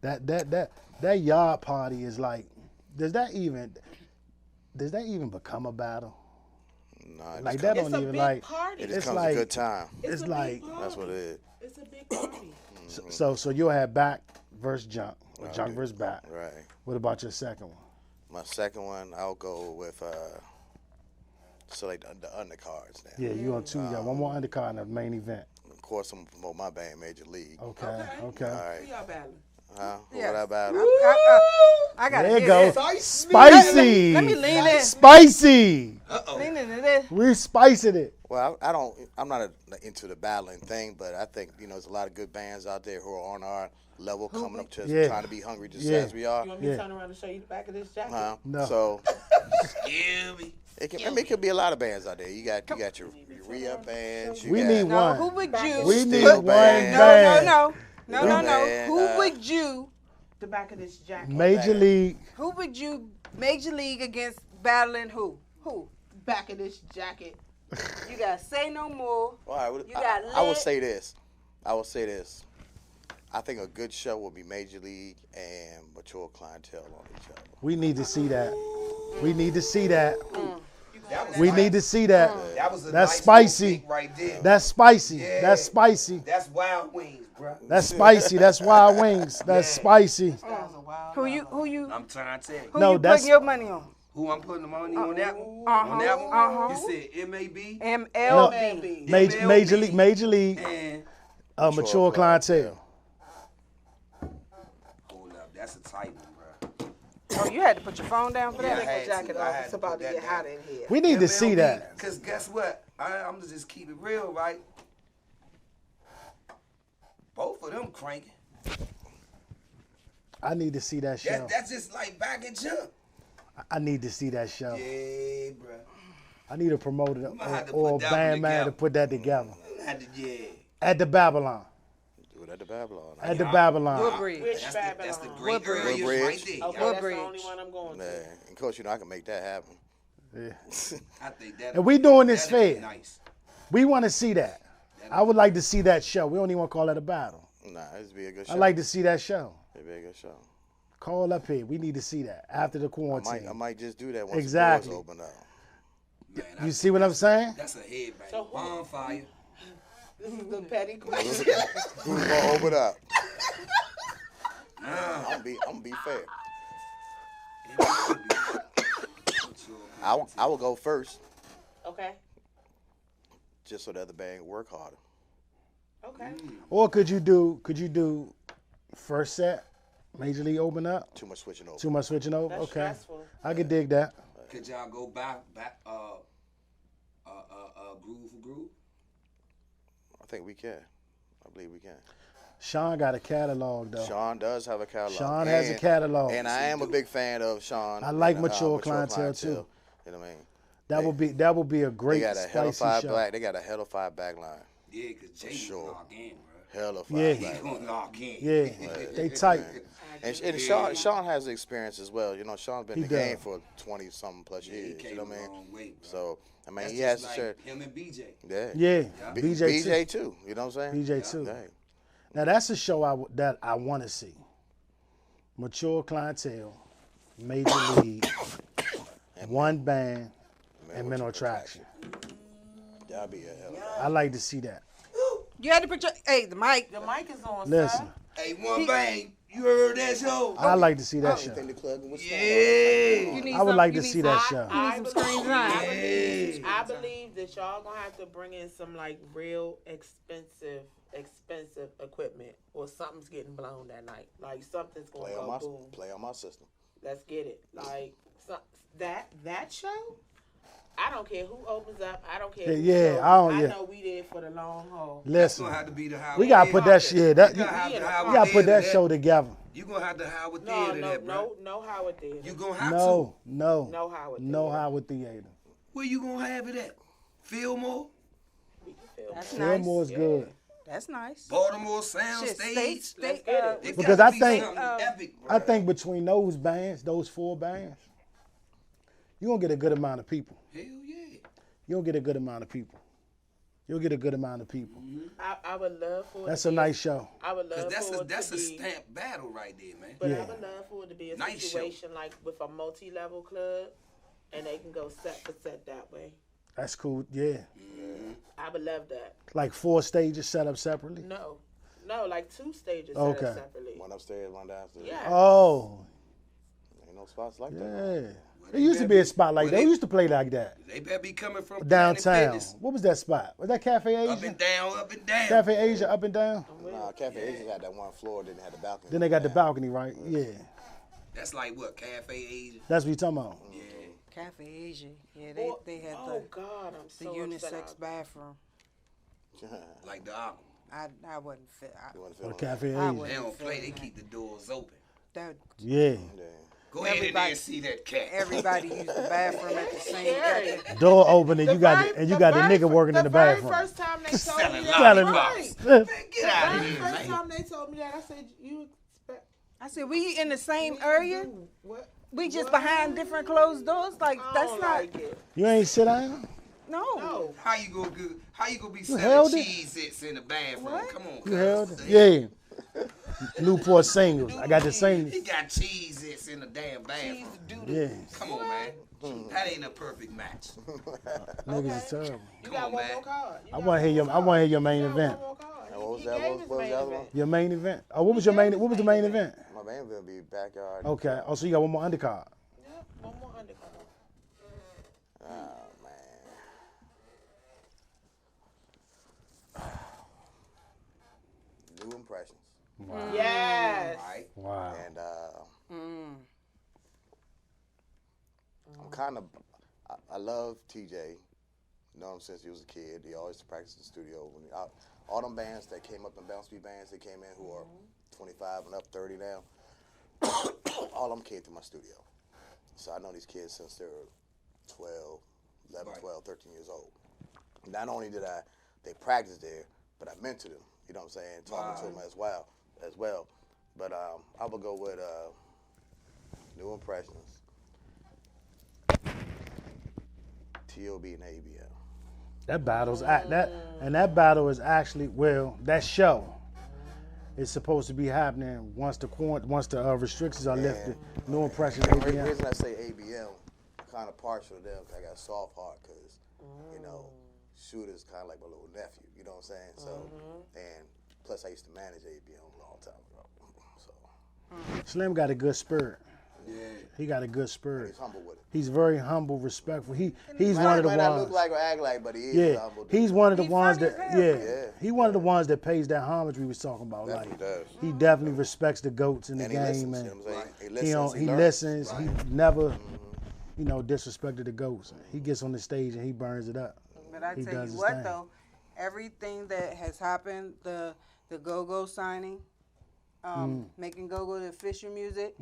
That yard party is like, does that even become a battle? Nah, it Like just that It's don't a even big like. party. It just It's comes like- a good time. It's a like- big party. That's what it is. It's a big party. So you'll have back versus junk, or junk versus back. Right. What about your second one? My second one, I'll go with so like the undercards now. Yeah, you on two. You got one more undercard in the main event. Of course, I'm gonna promote my band, Major League. Okay. All Okay. right. Who y'all battling? Huh? Yes. What about it? I gotta There you hear go. this. Spicy. Let me lean in. Spicy. Lean into this. We're spicing it. Well, I'm not into the battling thing, but I think there's a lot of good bands out there who are on our level, coming up to us, Yeah. trying to be hungry just Yeah. as we are. You want me to Yeah. turn around and show you the back of this jacket? Huh? No. So Scare me. it could be a lot of bands out there. You got your re-up bands. You We got, need No, one. who would you? We need Steel one band. band. No. Who would you? The back of this jacket. Major League. Who would you? Major League against battling who? Who? Back of this jacket. You gotta say no more. All right, You got I will lit. say this. I think a good show will be Major League and mature clientele on each other. We need to see that. We need to see that. That was We nice. need to see that. That was a That's nice spicy. little pick right there. That's spicy. Yeah. That's spicy. That's Wild Wings, bro. That's spicy. That's Wild Wings. That's spicy. That was a wild. Who you? I'm trying to tell you. Who No, you that's- putting your money on? Who I'm putting the money on that one? On that one? You said MAB MLB. Major League. and Mature clientele. hold up. That's a tight one, bro. Oh, you had to put your phone down for Yeah, that. I had Take the jacket to. I off. had It's to about put to that get down. hot in here. We need to see that. Because guess what? I'm going to just keep it real, right? Both of them cranking. I need to see that show. That's just like back and jump. I need to see that show. Yeah, bro. I need a promoter might have to or a put that one band man to together. put that together. Yeah. At the Babylon. Do it at the Babylon. At the Babylon. Woodbridge. Which That's Babylon? the great Woodbridge. areas Woodbridge. right there. Okay, y'all. that's the Woodbridge. only one I'm going to. Yeah. And coach, you know I can make that happen. Yeah. I think that. And we doing this that'd be fair. Nice. We want to see that. I would like to see that show. We don't even want to call that a battle. Nah, it'd be a good show. I like to see that show. It'd be a good show. Call up here. We need to see that after the I quarantine. might just do that once Exactly. the doors open up. Man, You see what I'm saying? That's a headbang. So who- Bonfire. This is the petty question. Who's gonna open up? I'm gonna be fair. I will go first, Okay. just so the other band work harder. Okay. Or could you do first set, Major League open up? Too much switching over. Too much switching over? That's Okay. stressful. I could dig that. Could y'all go back groove for groove? I think we can. I believe we can. Sean got a catalog though. Sean does have a catalog. Sean has a catalog. And I am a big fan of Sean. I like and, mature clientele, too. You know what I mean? That would be a They great got a hell of spicy five show. black. They got a hell of five back line. Yeah, because Jay sure. gonna lock in, bro. Hell of five Yeah. He back line. gonna lock in. Yeah, they tight. And Sean has experience as well. You know, Sean's been He in the game does. for 20 something plus Yeah, he years. came You know what I a mean? long way, bro. So I mean, That's he has just to share. like him and BJ. Yeah. Yeah, BJ too. BJ too. You know what I'm saying? BJ too. Yeah. Now that's a show that I want to see. Mature clientele, Major League, one band, and mental attraction. That'd be a hell of a. I like to see that. You had to put your the mic. The mic is on, Listen, sir. Hey, one bang. You heard that show? I like to see that I show. think the club was Yeah. You need I would some- like you to need see that some- show. You need some screen time. I believe that y'all gonna have to bring in some like real expensive equipment, or something's getting blown that night. Like something's gonna go boom. play on my system. Let's get it. Like that show. I don't care who opens up. I don't care. Who Yeah, goes. I don't- I yeah. know we there for the long haul. That's Listen, gonna have to be the we gotta put that shit. That You you gotta have to have gotta put that show together. You gonna have to have a No, theater there, bro. no Howard Theater. You gonna have No, to. No Howard Theater. no Howard Theater. Where you gonna have it at? Fillmore? We can film. That's nice. Fillmore's good. That's nice. Baltimore Sound Shit, Stage? state, Let's get it. It Because gotta I be think- something epic, bro. I think between those bands, those four bands, you're gonna get a good amount of people. Hell yeah. You'll get a good amount of people. You'll get a good amount of people. I would love for it. That's to a be nice show. I would love Cause for it that's to a be. stamp battle right there, man. But I Yeah. would love for it to be a Nice show. situation like with a multi-level club, and they can go set for set that way. That's cool. Yeah, I would love that. like 4 stages set up separately. No, like 2 stages Okay. set up separately. One upstairs, one downstairs. Yeah. Oh, Ain't no spots like that. yeah. There used to be a spot like that. We used to play like that They better be coming from Planet downtown. Fitness. What was that spot? Was that Cafe Up Asia? and down, up and down. Cafe Asia, up and down. Nah, Cafe Asia's had that one floor, didn't have the balcony. Then they got the Yeah. balcony, right? Yeah, That's like what? Cafe Asia? that's what you talking about. Yeah. Cafe Asia. Yeah, Oh, they had oh God, I'm the so unisex upset. bathroom. Like the Aqua. I wasn't fit. You wanna Or feel Cafe I Asia. would- They don't play. They keep the doors open. That Yeah, Go ahead in there Everybody- and see that cat. everybody used the bathroom at the same time. door open and you got the nigga working in the bathroom. The very first time they told Selling me Selling that, lollipops. right. Man, get out of The here, very first man. time they told me that, I said, "You expect I said, we in the same area? what? We just What? behind different closed doors? Like, I that's don't not, like it. You ain't sit down. no. No. How you gonna be held selling it? Cheez-Its in the bathroom? What? Come on, You held cuz. it? Yeah. Newport singles. I got the singles. He got Cheez-Its in the damn bathroom. Yeah. Come on, man. That ain't a perfect match. Niggas is terrible. You Come got on, one man. more card. You I got want to hear one your. more I want to hear your main card. You got event. one more card. What was He that? gave What his was the main other event. one? Your main event. Oh, what was your main? What was the main event? My main event be backyard. Okay. Oh, so you got one more undercard. Yep, one more undercard. Oh man. New impressions. Yes. Right? Wow. And I'm kind of, I love TJ. Know him since he was a kid. He always practiced in the studio. All them bands that came up in Bounce Beat bands, they came in who are 25 and up, 30 now. All of them came through my studio. So I know these kids since they're 12, 11, Right. 12, 12, 13 years old. Not only did they practice there, but I mentored them. You know what I'm saying? Talking to them as well. But I would go with New Impressions, T.O.B. and ABL. That battle is actually, that show is supposed to be happening once the restrictions are lifted. No Impressions, The ABM. reason I say ABM, kind of partial to them, 'cause I got a soft heart, because, you know, Shooter's kind of like my little nephew, you know what I'm saying? So, and plus I used to manage ABM a long time ago. So. Slim got a good spirit. Yeah. He got a good spirit. He's humble with it. He's very humble, respectful. He's Might one of the not ones. look like or act like, but he is a humble dude. He's one of the He ones funny that as hell. yeah. He one of the ones that pays that homage we was talking about. Definitely does. He definitely respects the GOATs in the And he game, listens, man. you know what I'm saying? He He listens, he learns. listens. He never, disrespected the GOATs. He gets on the stage and he burns it up. But I He tell does you his what thing. though, everything that has happened, the Go-Go signing, making Go-Go the official music,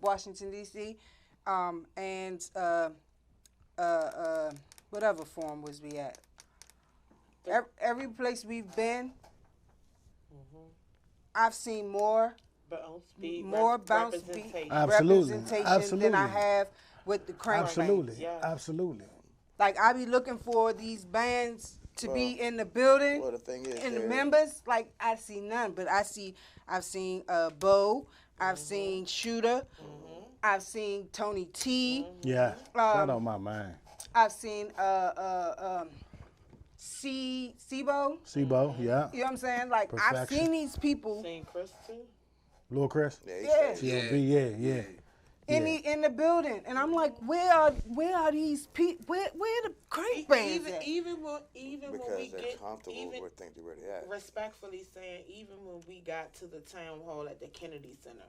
Washington D.C., and whatever forum was we at. Every place we've been, I've seen more bounce beat Absolutely. representation than I Absolutely. have with the crank Absolutely. bands. Yes. Absolutely. Like I be looking for these bands to be in the building, Well, the thing is, and the there- members. Like I see none, but I've seen Bo, I've seen Shooter, I've seen Tony T, Yeah. Shout out my man. I've seen Sibo. Sibo, yeah. You know what I'm saying? Like I've Perfection. seen these people Seen Chris too. Lil Chris. Yeah, he Yeah. said, TLB, yeah. in the building, and I'm like, where are these people? Where the crank bands at? Even when because we they're get comfortable with things they already have. respectfully saying, even when we got to the town hall at the Kennedy Center,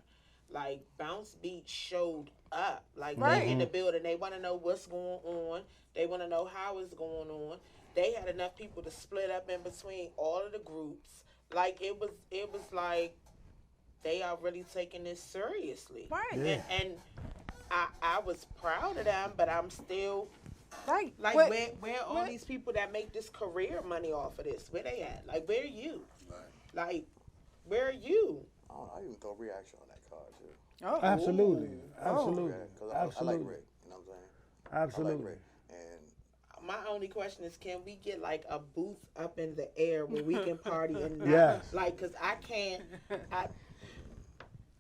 like Bounce Beat showed up, like Right. they in the building. They want to know what's going on. They want to know how it's going on. They had enough people to split up in between all of the groups. Like it was like they are really taking this seriously. Right. Yeah. And I was proud of them, but I'm still Right. like, What- where are all what- these people that make this career money off of this? Where they at? Like, where are you? Like, where are you? I even throw reaction on that card, too. Oh. Absolutely. Absolutely. Because I like Absolutely. Rick, you know what I'm saying? Absolutely. I like Rick. And My only question is, can we get like a booth up in the air where we can party and not, Yes. like, cause I can't.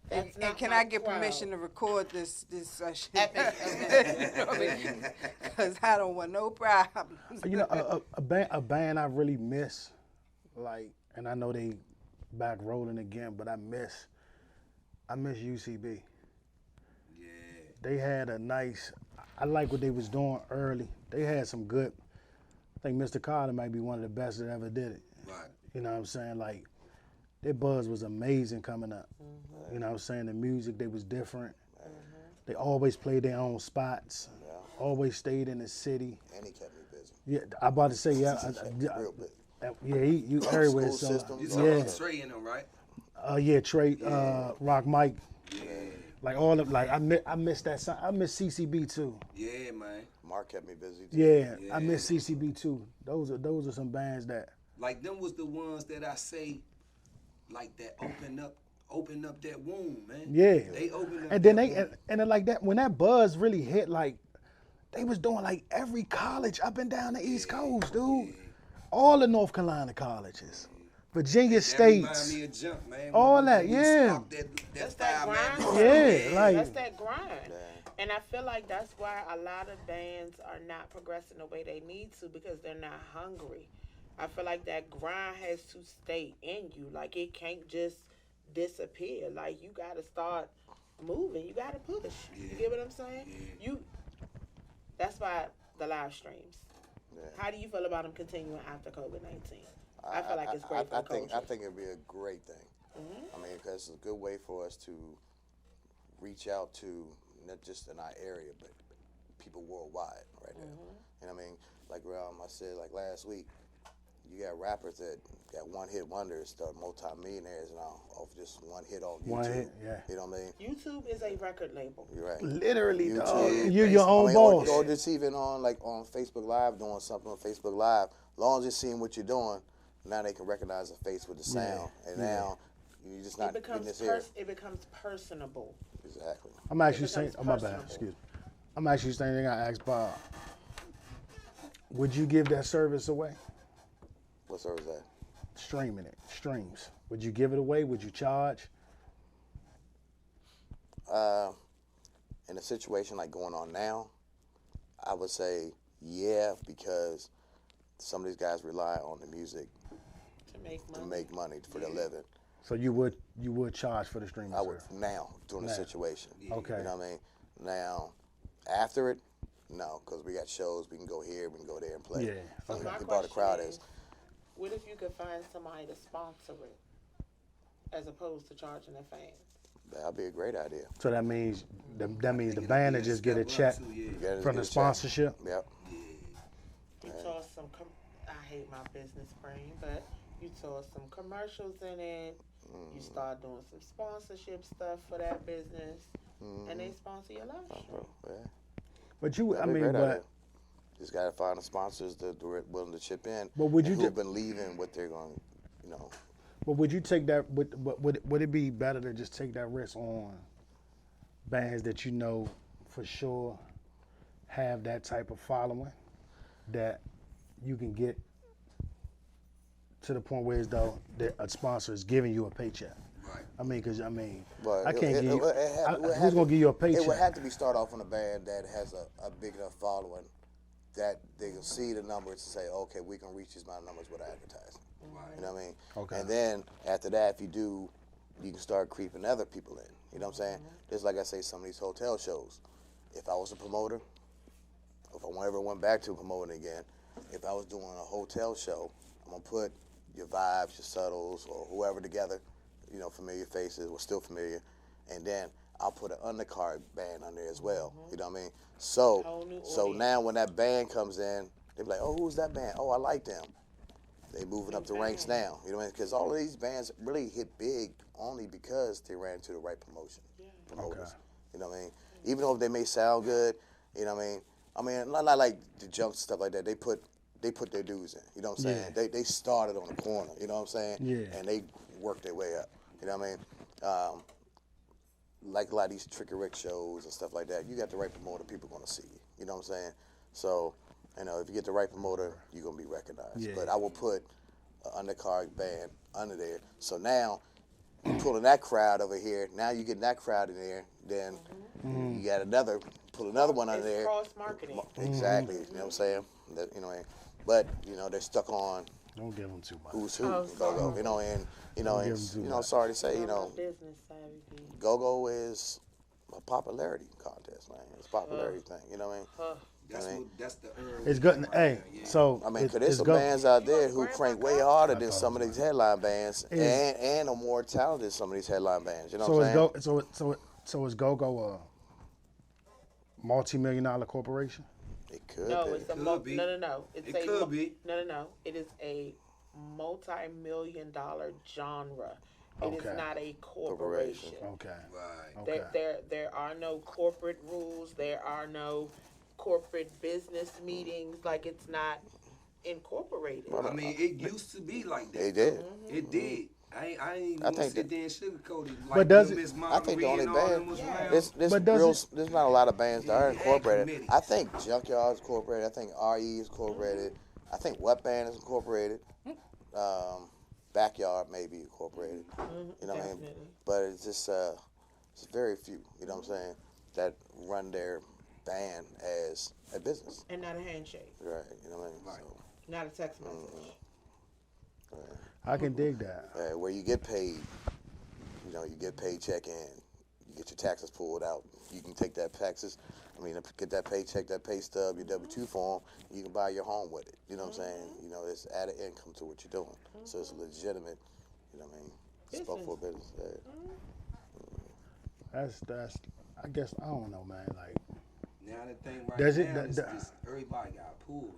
That's And not can my I get crowd. permission to record this session? Epic. Because I don't want no problems. You know, a band I really miss, like, and I know they back rolling again, but I miss UCB. Yeah. They had a nice, I like what they was doing early. They had some good, I think Mr. Carter might be one of the best that ever did it. Right. You know what I'm saying? Like, their buzz was amazing coming up. You know what I'm saying? The music, they was different. They always played their own spots. Always stayed in the city. And he kept me busy. Yeah, I about to say, yeah. Real busy. Yeah, you everywhere. School So, systems, You Yeah. talking yeah. about Trey and them, right? Yeah, Trey, Rock Mike. Yeah. Like all of, like I miss that song. I miss CCB too. Yeah, man. Mark kept me busy, too. Yeah, Yeah. I miss CCB too. Those are some bands that. Like them was the ones that I say, like that open up that womb, man. Yeah. They opened up. And then that they womb. and then like that when that buzz really hit, like they was doing like every college up and down the East Coast, dude. All the North Carolina colleges, Virginia That remind States. me of Jump, man. All When that, we yeah. sparked That That's that fire, man. grind. Yeah, like That's that grind. And I feel like that's why a lot of bands are not progressing the way they need to, because they're not hungry. I feel like that grind has to stay in you. Like, it can't just disappear. Like, you got to start moving. You got to push. You get what I'm saying? That's why the live streams. Yeah. How do you feel about them continuing after COVID-19? I feel like it's great for I the culture. think it'd be a great thing. I mean, because it's a good way for us to reach out to not just in our area, but people worldwide, right there. You know what I mean? Like I said, like last week, you got rappers that got one-hit wonders, start multi-millionaires now off just one hit on YouTube. One hit, yeah. You know what I mean? YouTube is a record label. You're right. Literally, YouTube, dog. You're your own boss. Or just even on Facebook Live, doing something on Facebook Live. As long as they're seeing what you're doing, now they can recognize the face with the sound. And now you're just not getting this here. It becomes personable. Exactly. I'm actually saying, oh my bad, excuse me. I'm actually saying, I asked Bob, would you give that service away? What service is that? Streaming it, streams. Would you give it away? Would you charge? In a situation like going on now, I would say yeah, because some of these guys rely on the music to make money for their living. So you would charge for the streaming I would service? now, during the situation. Okay. You know what I mean? Now, after it, no, because we got shows, we can go here, we can go there and play. Yeah. So Okay. My we brought the crowd question is. What if you could find somebody to sponsor it, as opposed to charging the fans? That'd be a great idea. So that means the band will just get a check from the sponsorship? Yep. You saw some, I hate my business brain, but you saw some commercials in it. You start doing some sponsorship stuff for that business, and they sponsor your live show. Yeah. But you, That'd I be a mean, great but idea. Just gotta find the sponsors that are willing to chip in. But would you who do- believe in what they're going, you know? but would you take that? Would it be better to just take that risk on bands that you know for sure have that type of following that you can get to the point where as though a sponsor is giving you a paycheck? Right. I mean, because But I can't give you. who's Who's gonna give you a paycheck? It would have to be start off on a band that has a big enough following that they can see the numbers and say, okay, we can reach these amount of numbers with advertising. You know what I mean? Okay. And then after that, if you do, you can start creeping other people in. You know what I'm saying? Just like I say, some of these hotel shows. If I was a promoter, if I ever went back to promoting again, if I was doing a hotel show, I'm gonna put your Vibes, your Subtles, or whoever together, you know, familiar faces, or still familiar, and then I'll put an undercard band on there as well. You know what I mean? So now when that band comes in, they be like, oh, who's that band? Oh, I like them. They moving up the ranks now. You know what I mean? Because all of these bands really hit big only because they ran into the right promoters. Okay. You know what I mean? Even though they may sound good, you know what I mean? I mean, not like the Junks and stuff like that. They put their dues in. You know what I'm saying? Yeah. They started on the corner. You know what I'm saying? Yeah. And they worked their way up. You know what I mean? Like a lot of these Tricky Rick shows and stuff like that, you got the right promoter, people going to see you. You know what I'm saying? So, you know, if you get the right promoter, you're going to be recognized. Yeah. But I will put an undercard band under there. So now, you're pulling that crowd over here. Now you're getting that crowd in there. Then you got pull another one under there. Cross marketing. Exactly. You know what I'm saying? That, you know, but, you know, they're stuck on Don't give them too much. who's who. Oh, Go-Go. You know, and, you know, Don't give and, 'em too you know, much. sorry to say, you know, Business savvy. Go-Go is a popularity contest, man. It's a popularity thing. You know what I mean? That's the herb. It's good. Hey, so I mean, it's because there's some go- bands out there who crank way harder than some of these headline bands, Is- and are more talented than some of these headline bands. You know So what I'm is saying? so is Go-Go a multi-million-dollar corporation? It could No, be. it's a Could be. no. It's It a could be. No. It is a multi-million-dollar genre. It is Okay. not a corporation. Okay. Right. Okay. There are no corporate rules. There are no corporate business meetings. Like, it's not incorporated. I mean, it used to be like that. They did. It did. I ain't even I gonna think sit that- there and sugarcoat it. But Like does when it- Miss I think the Marguerite only and all them band, was around. But does there's not a lot of bands that are Yeah, incorporated. committed. I think Junkyard's incorporated. I think RE is incorporated. I think What Band is incorporated. Backyard may be incorporated. You know what I mean? Definitely. But it's just it's very few. You know what I'm saying? That run their band as a business. And not a handshake. Right. You know what I mean? Right. Not a text message. I can dig that. So, where you get paid, you know, you get paid check in, you get your taxes pulled out. You can take that get that paycheck, that pay stub, your W-2 form, you can buy your home with it. You know what I'm saying? You know, it's added income to what you're doing. So it's legitimate, you know what I mean? Spoke for business. That's. I guess I don't know, man. Like, Now the thing right Does it- now that- is that- just everybody got a pool.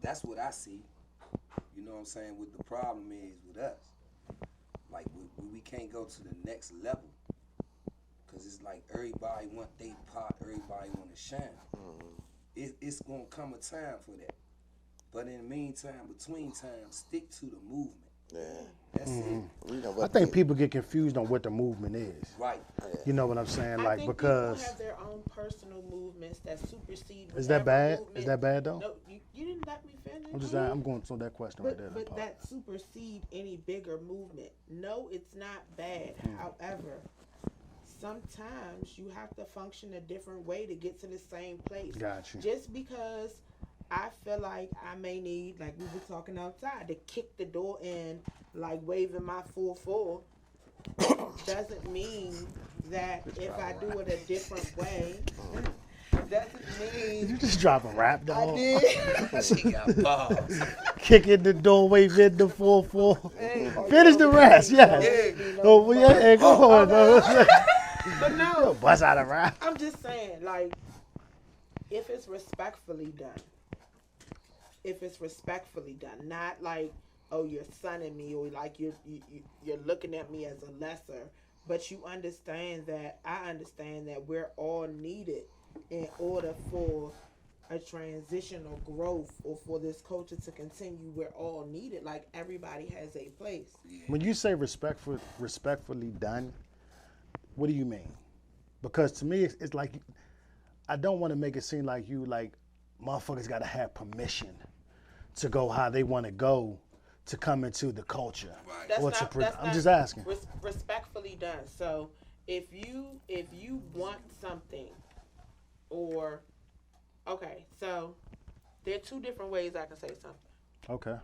That's what I see. You know what I'm saying? What the problem is with us, like we can't go to the next level, cause it's like everybody want they part, everybody want to shine. It's gonna come a time for that, but in the meantime, between time, stick to the movement. Yeah. That's it. You know I what think people get confused on what the movement is. Right. You know what I'm saying? I Like, think because people have their own personal movements that supersede. is that bad? movement. Is that bad though? No, you didn't let me finish. I'm going to that question right there. But that supersede any bigger movement. No, it's not bad. However, sometimes you have to function a different way to get to the same place. Got you. Just because I feel like I may need, like we were talking outside, to kick the door in, like waving my 4-4, doesn't mean that if I do it a different way, doesn't mean. Did you just drop a rap, dog? I did. She got balls. Kicking the doorway, mid the 4-4. Hey, Finish the rest, yeah. Oh, well, yeah, go on, though. But no, Bust out a rap. I'm just saying, like, if it's respectfully done, not like, oh, you're sunning me, or like you're looking at me as a lesser, but you understand that I understand that we're all needed in order for a transition or growth, or for this culture to continue. We're all needed. Like, everybody has a place. When you say respectfully done, what do you mean? Because to me, it's like, I don't want to make it seem like you, like, motherfuckers got to have permission to go how they want to go to come into the culture. Right. I'm just asking. Respectfully done. So if you want something, or okay, so there are two different ways I can say something. Okay.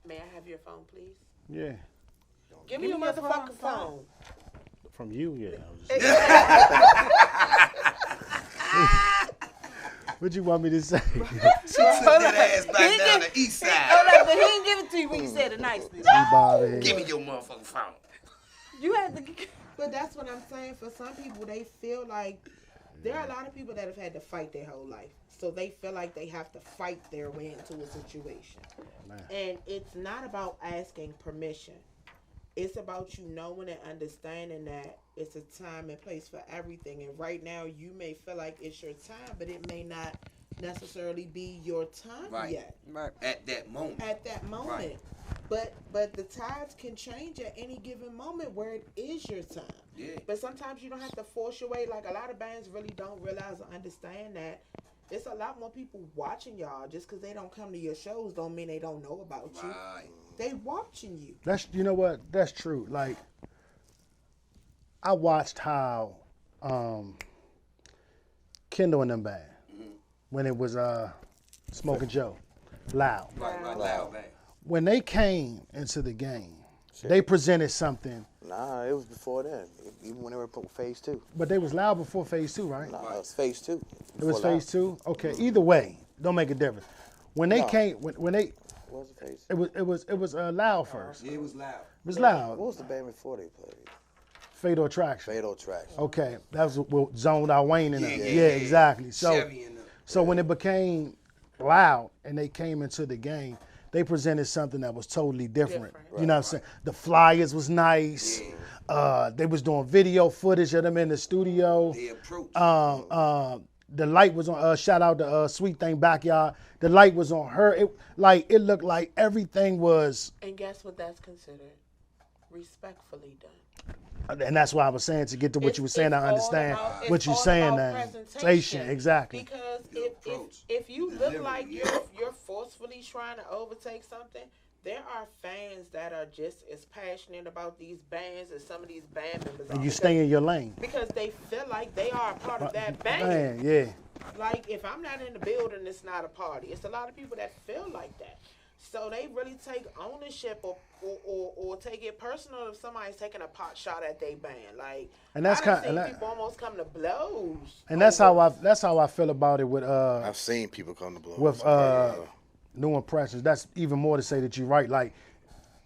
May I have your phone, please? Yeah. Give me your motherfucking phone. From you, yeah. What you want me to say? She took that ass back down the east side. Hold up, he didn't give it to you when you said it nicely. Give me your motherfucking phone. You had to. But that's what I'm saying. For some people, they feel like there are a lot of people that have had to fight their whole life. So they feel like they have to fight their way into a situation. And it's not about asking permission. It's about you knowing and understanding that it's a time and place for everything. And right now, you may feel like it's your time, but it may not necessarily be your time yet. Right. At that moment. Right. But the tides can change at any given moment where it is your time. Yeah. But sometimes you don't have to force your way. Like, a lot of bands really don't realize or understand that it's a lot more people watching y'all. Just because they don't come to your shows don't mean they don't know about you. Right. They watching you. You know what? That's true. Like, I watched how Kendall and them band when it was Smoking Joe, Loud. Right. Loud bang. When they came into the game, they presented something. Nah, it was before then. Even when they were phase 2. But they was Loud before phase 2, right? Nah, it was phase 2. It was phase 2. Okay. Either way, don't make a difference. When they came, when they. What was the phase? It was Loud first. Yeah, it was Loud. It was Loud. What was the band before they played? Fatal Attraction. Fatal Attraction. Okay, that was with Zoned Out Wayne in it. Yeah, Yeah, exactly. So, Chevy in them. so when it became Loud and they came into the game, they presented something that was totally different. You know what I'm saying? The flyers was nice. They was doing video footage of them in the studio. The approach. The light was on. Shout out to Sweet Thing Backyard. The light was on her. It looked like everything was. And guess what that's considered? Respectfully done. And that's why I was saying, to get to what you were saying, I understand what you're saying now. Presentation. Exactly. Because if you look like you're forcefully trying to overtake something, there are fans that are just as passionate about these bands as some of these band members are. And you stay in your lane. Because they feel like they are a part of that band. Man, yeah. Like, if I'm not in the building, it's not a party. It's a lot of people that feel like that. So they really take ownership or take it personal if somebody's taking a pot shot at their band. Like, and that's I've seen people almost come to blows. And that's how I feel about it with I've seen people come to blows. With New Impressions. That's even more to say that you're right. Like,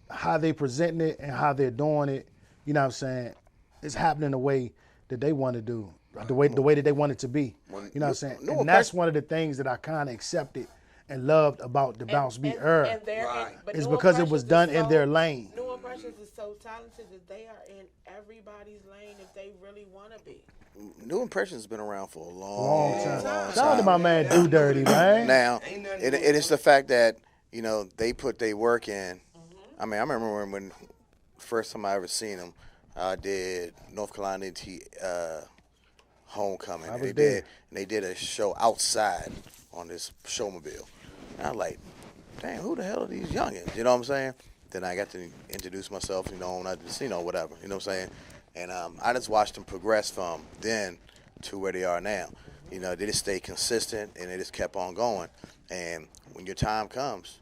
how they presenting it and how they're doing it, you know what I'm saying? It's happening the way that they want to do. The way that they want it to be. You know what I'm saying? And that's one of the things that I kind of accepted and loved about the Bounce Beat era. Right. It's because it was done in their lane. New Impressions is so talented that they are in everybody's lane if they really want to be. New Impressions been around for a long time. Shout out to my man Do Dirty, man. Now, it is the fact that, you know, they put their work in. I mean, I remember when first time I ever seen them, I did North Carolina Homecoming. I was They there. did, and they did a show outside on this showmobile. And I was like, damn, who the hell are these youngins? You know what I'm saying? Then I got to introduce myself, you know, and I just, you know, whatever, you know what I'm saying? And I just watched them progress from then to where they are now. You know, they just stayed consistent, and they just kept on going. And when your time comes,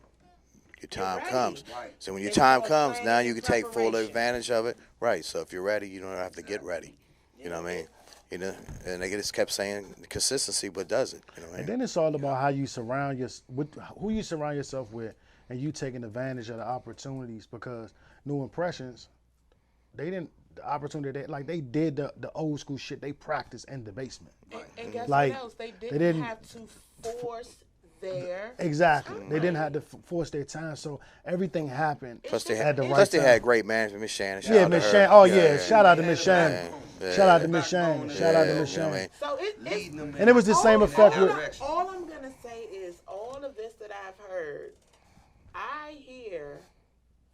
your time comes. Right. So when your It's time called comes, now planning you and can take full preparation. advantage of it. Right. So if you're ready, you don't have to get ready. You know what I mean? You know, and they just kept saying consistency, what does it? You know what I And mean? then it's all about how you surround who you surround yourself with, and you taking advantage of the opportunities. Because New Impressions, they didn't the opportunity they did the old school shit. They practiced in the basement. And guess Like, what else? They they didn't didn't- have to force their Exactly. They didn't have to force their time, so everything happened Plus they at had, the right plus they time. had great management, Miss Shannon. Shout Yeah, out to Miss her. Shan. Oh yeah, shout out to Miss Shan. Yeah. Shout out to Miss Shan. Shout out to Miss You know what I Shan. mean? So Leading them And it was the same effect with. all I'm gonna say is all of this that I've heard, I hear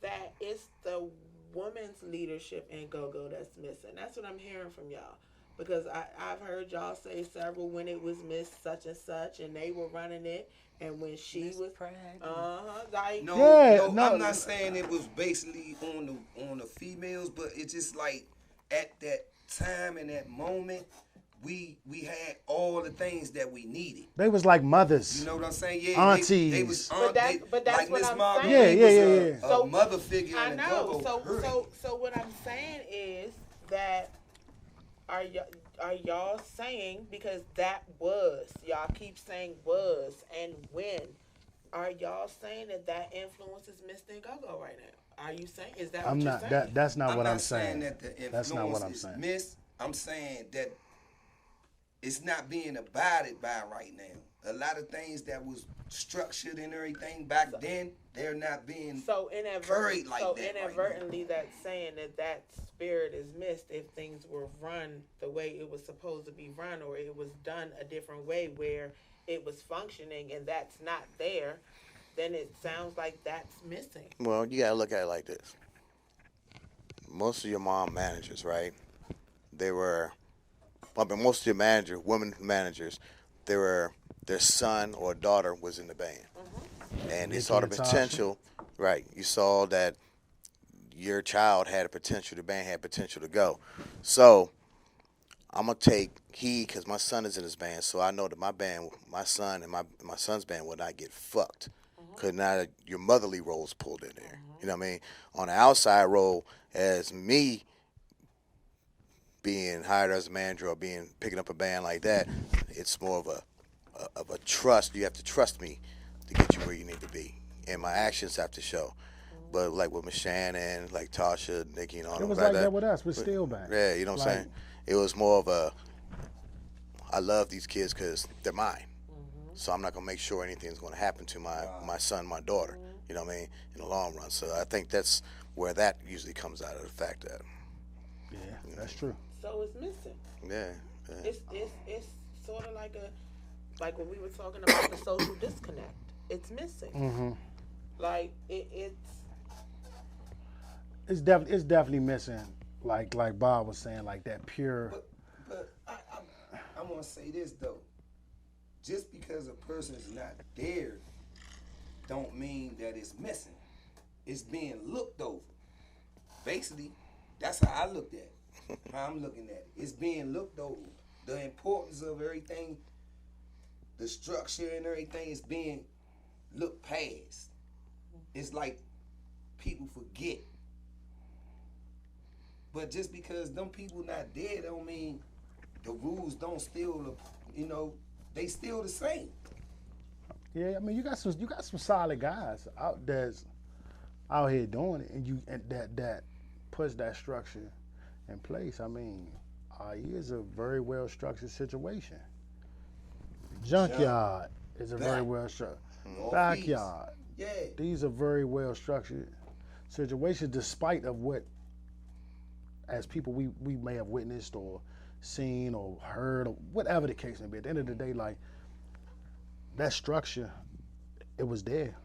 that it's the woman's leadership in go-go that's missing. That's what I'm hearing from y'all. Because I've heard y'all say several when it was Miss such and such and they were running it, and when she was like No, Yeah, no, no. I'm not saying it was basically on the females, but it's just like at that time and that moment, we had all the things that we needed. They was like mothers. You know what I'm saying? Yeah, Aunties. They was But that's like what Miss I'm Marguerite saying. Yeah. was a So- mother figure I in the know. go-go. So what I'm saying is that are y'all saying, because that was, y'all keep saying was and when, are y'all saying that influence is missed in go-go right now? Are you saying, is that I'm what not. you're saying? That's not I'm what not I'm saying. that the influence That's not what I'm is saying. missed. I'm saying that it's not being abided by right now. A lot of things that was structured and everything back then, they're not being So carried like that inadvertently, that's saying that spirit is missed if things were run the way it was supposed to be run, or it was done a different way where it was functioning, and that's not there. Then it sounds like that's missing. Well, you gotta look at it like this. Most of your mom managers, right? They were, most of your women managers, their son or daughter was in the band, and they saw the Natasha. potential. Right, you saw that your child had a potential. The band had potential to go. So I'm gonna take heed because my son is in this band, so I know that my son and my son's band will not get fucked. Because now your motherly role's pulled in there. You know what I mean? On the outside role, as me being hired as a manager or picking up a band like that, it's more of a trust. You have to trust me to get you where you need to be, and my actions have to show. But like with Miss Shannon, like Tasha, Nikki, and all It was like like that with us with Steel Band. Yeah, you know what I'm saying? It was more of I love these kids because they're mine. So I'm not going to make sure anything's going to happen to my son, my daughter, you know what I mean, in the long run. So I think that's where that usually comes out of the fact that. Yeah, that's true. So it's missing. Yeah. It's sort of like when we were talking about the social disconnect. It's missing. Mm-hmm. Like It's definitely missing. Like Bob was saying, like that pure. But I want to say this though. Just because a person's not there, don't mean that it's missing. It's being looked over. Basically, that's how I looked at it. How I'm looking at it. It's being looked over. The importance of everything, the structure and everything is being looked past. It's like people forget. But just because them people not there don't mean the rules don't still, they still the same. Yeah, I mean you got some solid guys out there's out here doing it, and that puts that structure in place. I mean, IE is a very well structured situation. Junkyard is a very well structured. backyard. Yeah. These are very well structured situations, despite of what, as people, we may have witnessed or seen or heard or whatever the case may be. At the end of the day, like, that structure, it was there,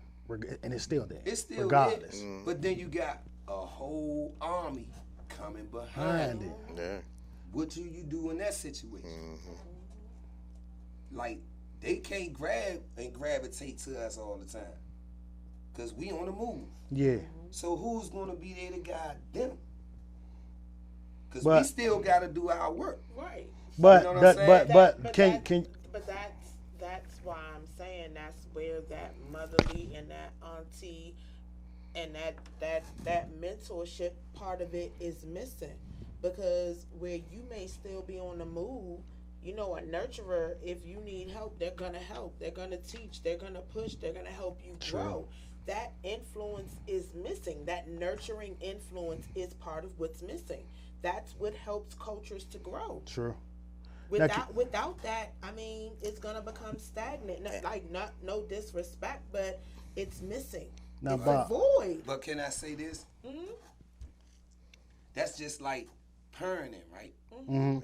and it's still there. It's still regardless. there. But then you got a whole army coming behind it. Yeah. What do you do in that situation? Like, they can't grab and gravitate to us all the time, cause we on the move. Yeah. So who's gonna be there to guide them? Cause we still gotta do our work. Right. But you know what I'm saying? But that's why I'm saying that's where that motherly and that auntie and that mentorship part of it is missing, because where you may still be on the move, you know, a nurturer, if you need help, they're gonna help, they're gonna teach, they're gonna push, they're gonna help you grow. That influence is missing. That nurturing influence is part of what's missing. That's what helps cultures to grow. True. Without that, I mean, it's gonna become stagnant. No disrespect, but it's missing. Now, it's Bob, a void. But can I say this? That's just like parenting, right? Yeah.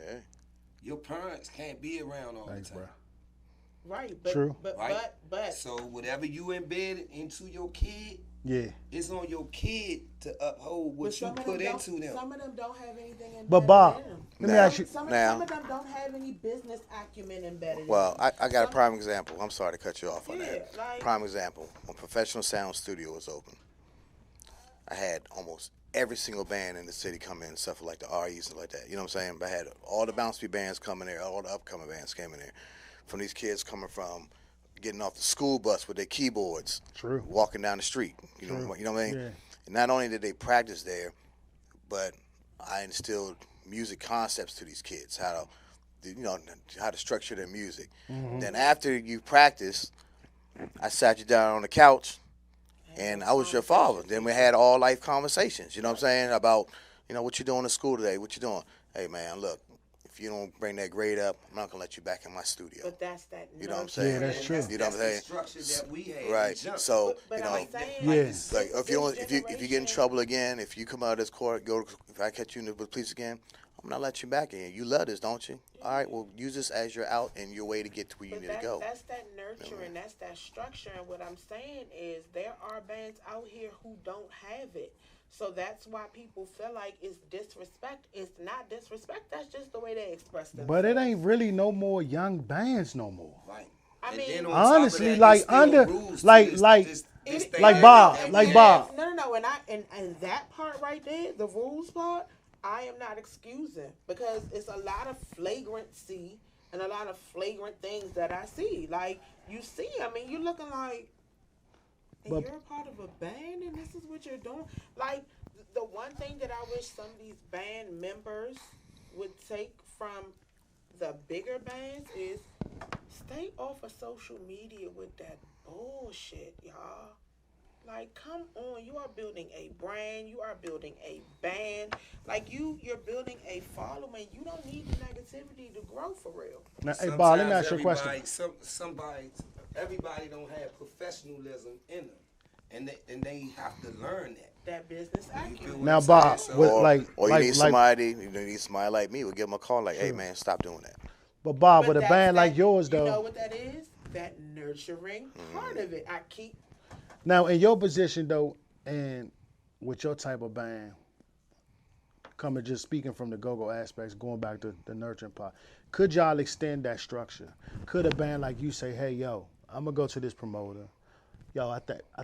Your parents can't be around all the time. bro. Right. But, True. But so whatever you embed into your kid, Yeah. it's on your kid to uphold what you put into them. Some of them don't have anything embedded But Bob, in them. let me ask you. Some of them don't have any business acumen embedded Well, in them. I got a prime example. I'm sorry to cut you off on that. Yeah, like- Prime example. When Professional Sound Studio was open, I had almost every single band in the city come in, stuff like the REs and like that. You know what I'm saying? But I had all the Bounce Beat bands coming there, all the upcoming bands came in there. From these kids coming from getting off the school bus with their keyboards, True. walking down the street. You know what I mean? Yeah. And not only did they practice there, but I instilled music concepts to these kids, how to structure their music. Then after you practice, I sat you down on the couch, and I was your father. Then we had all life conversations. You know what I'm saying? About, what you doing in school today? What you doing? Hey man, look, if you don't bring that grade up, I'm not gonna let you back in my studio. But that's that. You know what I'm saying? Yeah, that's true. You know what I'm saying? The structure that we had. Right. So But I'm saying, like if you get in trouble again, if you come out of this court, if I catch you in the police again, I'm not let you back in. You love this, don't you? All right. Well, use this as your out and your way to get to where you need to go. That's that nurturing. That's that structure. And what I'm saying is, there are bands out here who don't have it. So that's why people feel like it's disrespect. It's not disrespect. That's just the way they express themselves. But it ain't really no more young bands no more. Right. I mean, honestly, like under, like Bob. No. And that part right there, the rules part, I am not excusing, because it's a lot of flagrancy and a lot of flagrant things that I see. Like, you see, I mean, you're looking like, and you're a part of a band and this is what you're doing. Like, the one thing that I wish some of these band members would take from the bigger bands is stay off of social media with that bullshit, y'all. Like, come on, you are building a brand, you are building a band. Like, you're building a following. You don't need the negativity to grow, for real. Now, hey, Bob, let me ask you a question. Everybody don't have professionalism in them, and they have to learn that. That business acumen. Now, Bob, you need somebody like me. We'll give them a call, like, hey man, stop doing that. But Bob, with a band like yours, though, you know what that is? That nurturing part of it. Now, in your position, though, and with your type of band, just speaking from the go-go aspects, going back to the nurturing part, could y'all extend that structure? Could a band like you say, hey, yo, I'm going to go to this promoter. Yo, I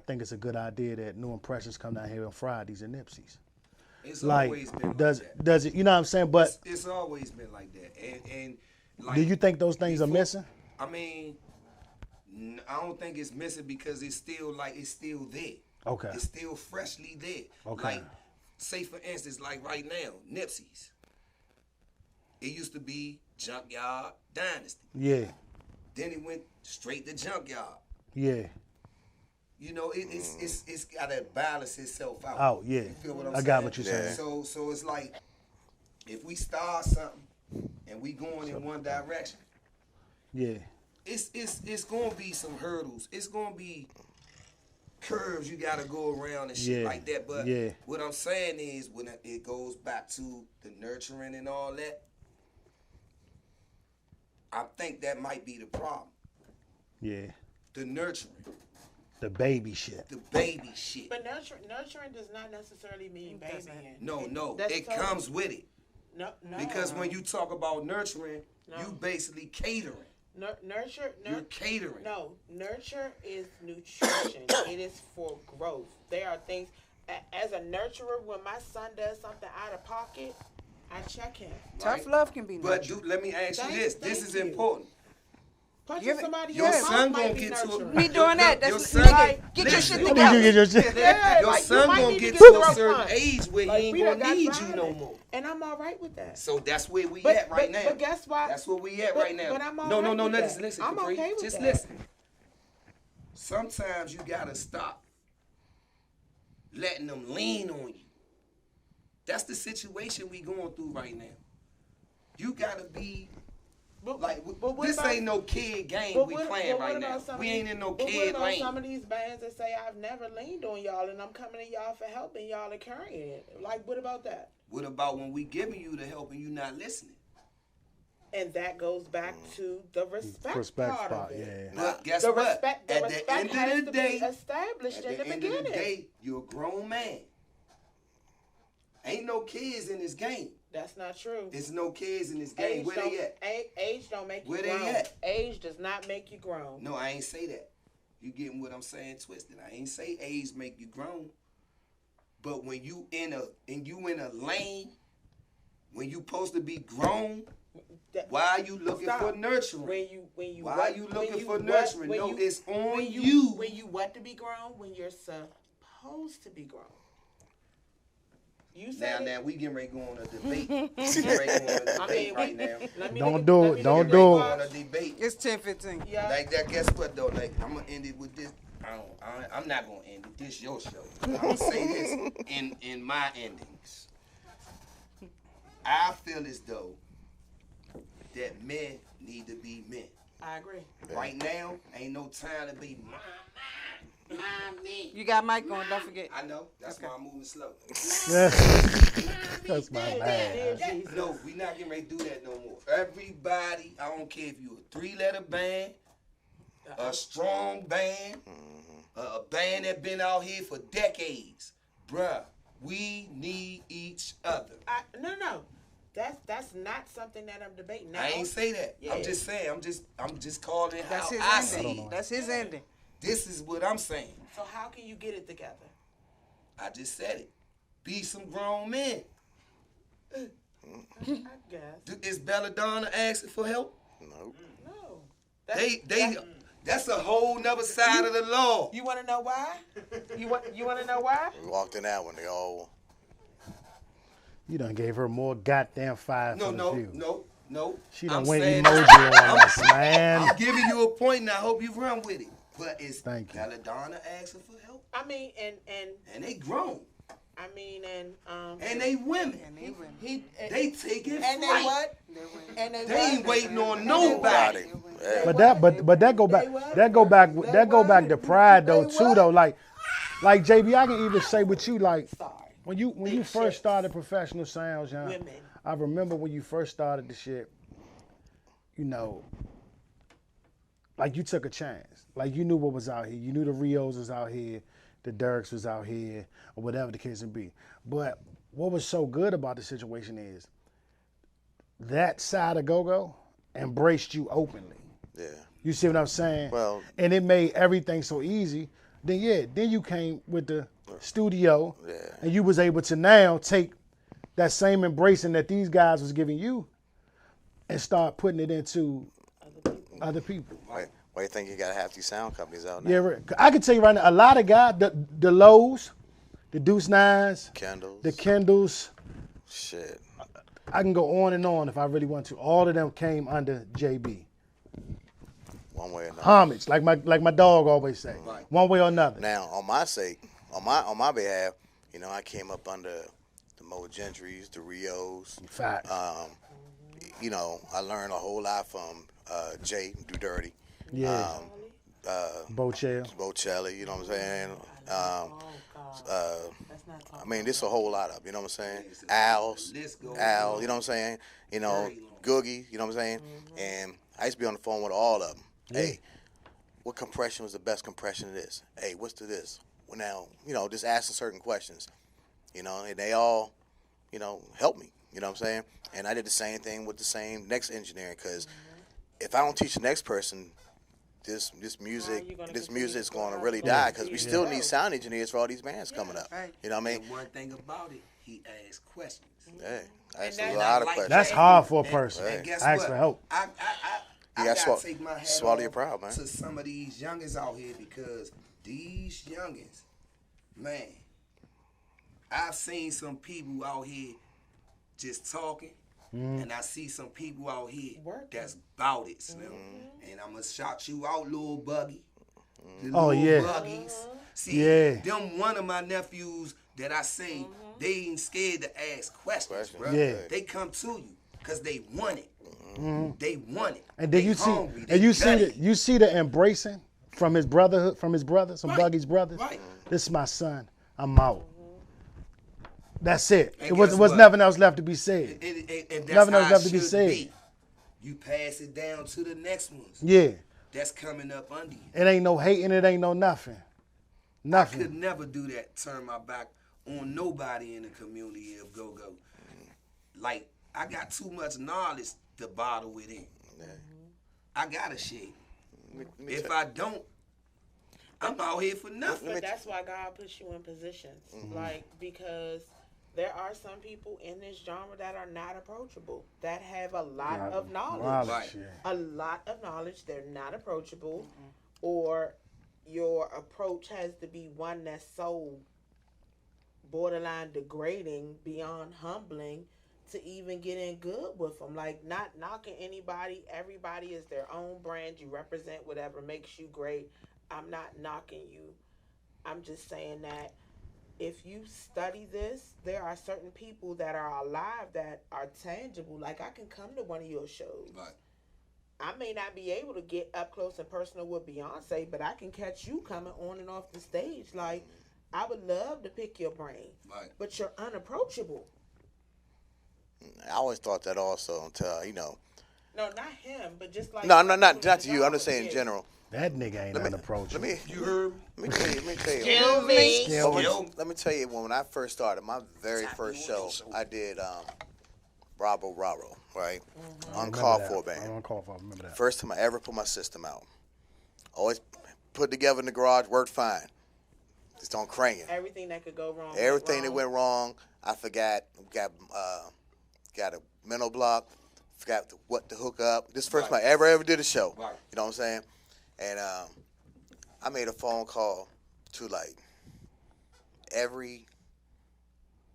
think it's a good idea that New Impressions come down here on Fridays and Nipsey's. It's always been like that. Does it, you know what I'm saying? But it's always been like that. And like, do you think those things are missing? I mean, I don't think it's missing because it's still there. Okay. It's still freshly there. Okay. Like, say for instance, like right now, Nipsey's. It used to be Junkyard Dynasty. Yeah. Then it went straight to Junkyard. Yeah. You know, it's got to balance itself out. Oh, yeah. You feel what I'm I saying? got what you're saying. So it's like, if we start something and we going in one direction, yeah, it's gonna be some hurdles. It's gonna be curves you gotta go around and shit like that. But what I'm saying is, when it goes back to the nurturing and all that, I think that might be the problem. Yeah. The nurturing. The baby shit. The baby shit. But nurturing does not necessarily mean babying. No. It comes with it. No. Because when you talk about nurturing, you basically catering. Nurture. You're catering. No, nurture is nutrition. It is for growth. There are things. As a nurturer, when my son does something out of pocket, I check him. Tough love can be nurtured. But dude, let me ask you this. This is important. Punching somebody your else son might gonna be get nurturing. to Me doing that. your That's son, nigga. Get your shit You together. get your shit. Yeah, your like, son you might gonna need get to to a throat certain punch. age where Like, he ain't we done gonna got need you violent. no more. And I'm all right with that. So that's where we But- at right but- now. but guess what? That's where we at But- right now. but I'm all no, right with listen, that. listen, I'm Capri. okay with Just that. listen. Sometimes you gotta stop letting them lean on you. That's the situation we going through right now. You gotta be like, this ain't no kid game we playing right now. We ain't in no kid lane. Some of these bands that say I've never leaned on y'all and I'm coming to y'all for help and y'all are carrying it. Like, what about that? What about when we giving you the help and you not listening? And that goes back to the respect part of it. But guess The what? respect At the end has of to the day, be established in the beginning. End of the day, you're a grown man. Ain't no kids in this game. That's not true. There's no kids in this game. Where they at? Age don't make you Where grown. they at? Age does not make you grown. No, I ain't say that. You getting what I'm saying twisted. I ain't say age make you grown. But when you in a lane, when you supposed to be grown, why are you looking for nurturing? Why are you looking for nurturing? No, it's on you. When you want to be grown, when you're supposed to be grown. You now we getting ready to go on a debate. We getting ready to go on a debate right now. Don't do it. Don't do it. On a debate. It's 10:15. Yeah. Like that. Guess what though? Like I'm gonna end it with this. I'm not gonna end it. This your show. I'm gonna say this in my endings. I feel as though that men need to be men. I agree. Right now, ain't no time to be me. You got mic on, don't forget. I know. That's why I'm moving slow. That's my bad. No, we not getting ready to do that no more. Everybody, I don't care if you a 3-letter band, a strong band, a band that been out here for decades. Bruh, we need each other. No. That's not something that I'm debating now. I ain't say that. Yeah. I'm just saying. I'm just calling it That's how his I ending. see it. That's his ending. This is what I'm saying. So how can you get it together? I just said it. Be some grown men. I guess. Is Belladonna asking for help? No. No. That's a whole nother side of the law. You want to know why? You want to know why? We walked in that one. They all. You done gave her more goddamn fire for the view. No. She done I'm went saying- emoji on us, man. I'm giving you a point and I hope you run with it. But is Thank you. Belladonna asking for help? I mean, And they grown. I mean, And they women. They taking and they flight. what? And They ain't waiting on nobody. Yeah. But that go back to pride though too though. Like JB, I can even say with you like when you first started Professional Sounds, yeah. Women. I remember when you first started the shit, you know, like you took a chance. Like you knew what was out here. You knew the Rios was out here, the Dirks was out here, or whatever the case may be. But what was so good about the situation is that side of Go-Go embraced you openly. Yeah. You see what I'm saying? Well- and it made everything so easy. Then you came with the studio, and you was able to now take that same embracing that these guys was giving you and start putting it into other people. Why you think you got half these sound companies out now? Yeah, right. I can tell you right now, a lot of guys, the Lows, the Deuce Nines, Kendalls. the Kendalls, Shit. I can go on and on if I really want to. All of them came under JB. One way or another. Homage, like my dog always say. Right. One way or another. Now, on my sake, on my behalf, you know, I came up under the Mo Gentrys, the Rios. Facts. You know, I learned a whole lot from Jay Do Dirty. Yeah. Bocelli, you know what I'm saying? I mean, this a whole lot of, you know what I'm saying? Al, you know what I'm saying? You know, Googie, you know what I'm saying? And I used to be on the phone with all of them. Hey, what compression was the best compression of this? Hey, what's to this? Well, now, you know, just asking certain questions, you know, and they all, you know, helped me, you know what I'm saying? And I did the same thing with the same next engineering, because if I don't teach the next person, this music is going to really die, because we still need sound engineers for all these bands coming up. You know what I mean? And one thing about it, he asked questions. Hey, I asked a lot of questions. That's hard for a person. And guess Ask what? for help. I gotta take my hat swallow your off pride, man. to some of these youngins out here, because these youngins, man, I've seen some people out here just talking, and I see some people out here that's bout it, Slim. And I'm gonna shout you out, little Buggy. The little Buggies. See, them one of my nephews that I say they ain't scared to ask questions, bro. They come to you because they want it. They want it. And then you see the embracing from his brotherhood, from his brothers, from Buggy's brothers. Right. This is my son. I'm out. That's it. And It was nothing else left to be said. And that's Nothing else how left it to be should said. be. You pass it down to the next ones. Yeah. That's coming up under you. It ain't no hating. It ain't no nothing. Nothing. I could never do that, turn my back on nobody in the community of go-go. Like, I got too much knowledge to bottle it in. I gotta share. If I don't, I'm out here for nothing. But that's why God puts you in positions. Like, because there are some people in this genre that are not approachable, that have a lot of knowledge. A lot of knowledge. They're not approachable. Or your approach has to be one that's so borderline degrading, beyond humbling, to even get in good with them. Like, not knocking anybody. Everybody is their own brand. You represent whatever makes you great. I'm not knocking you. I'm just saying that if you study this, there are certain people that are alive that are tangible. Like, I can come to one of your shows. Right. I may not be able to get up close and personal with Beyonce, but I can catch you coming on and off the stage. Like, I would love to pick your brain. Right. But you're unapproachable. I always thought that also until, you know. No, not him, but just like... No, not to you. I'm just saying in general. That nigga ain't unapproachable. You heard Let me tell you. Let me tell you, when I first started, my very first show, I did Bravo, right? Uncalled for band. Uncalled for, remember that. First time I ever put my system out. Always put together in the garage, worked fine. Just don't crank it. Everything that could go wrong. Everything that went wrong, I forgot. Got a mental block. Forgot what to hook up. This first time I ever did a show. Right. You know what I'm saying? And I made a phone call to like every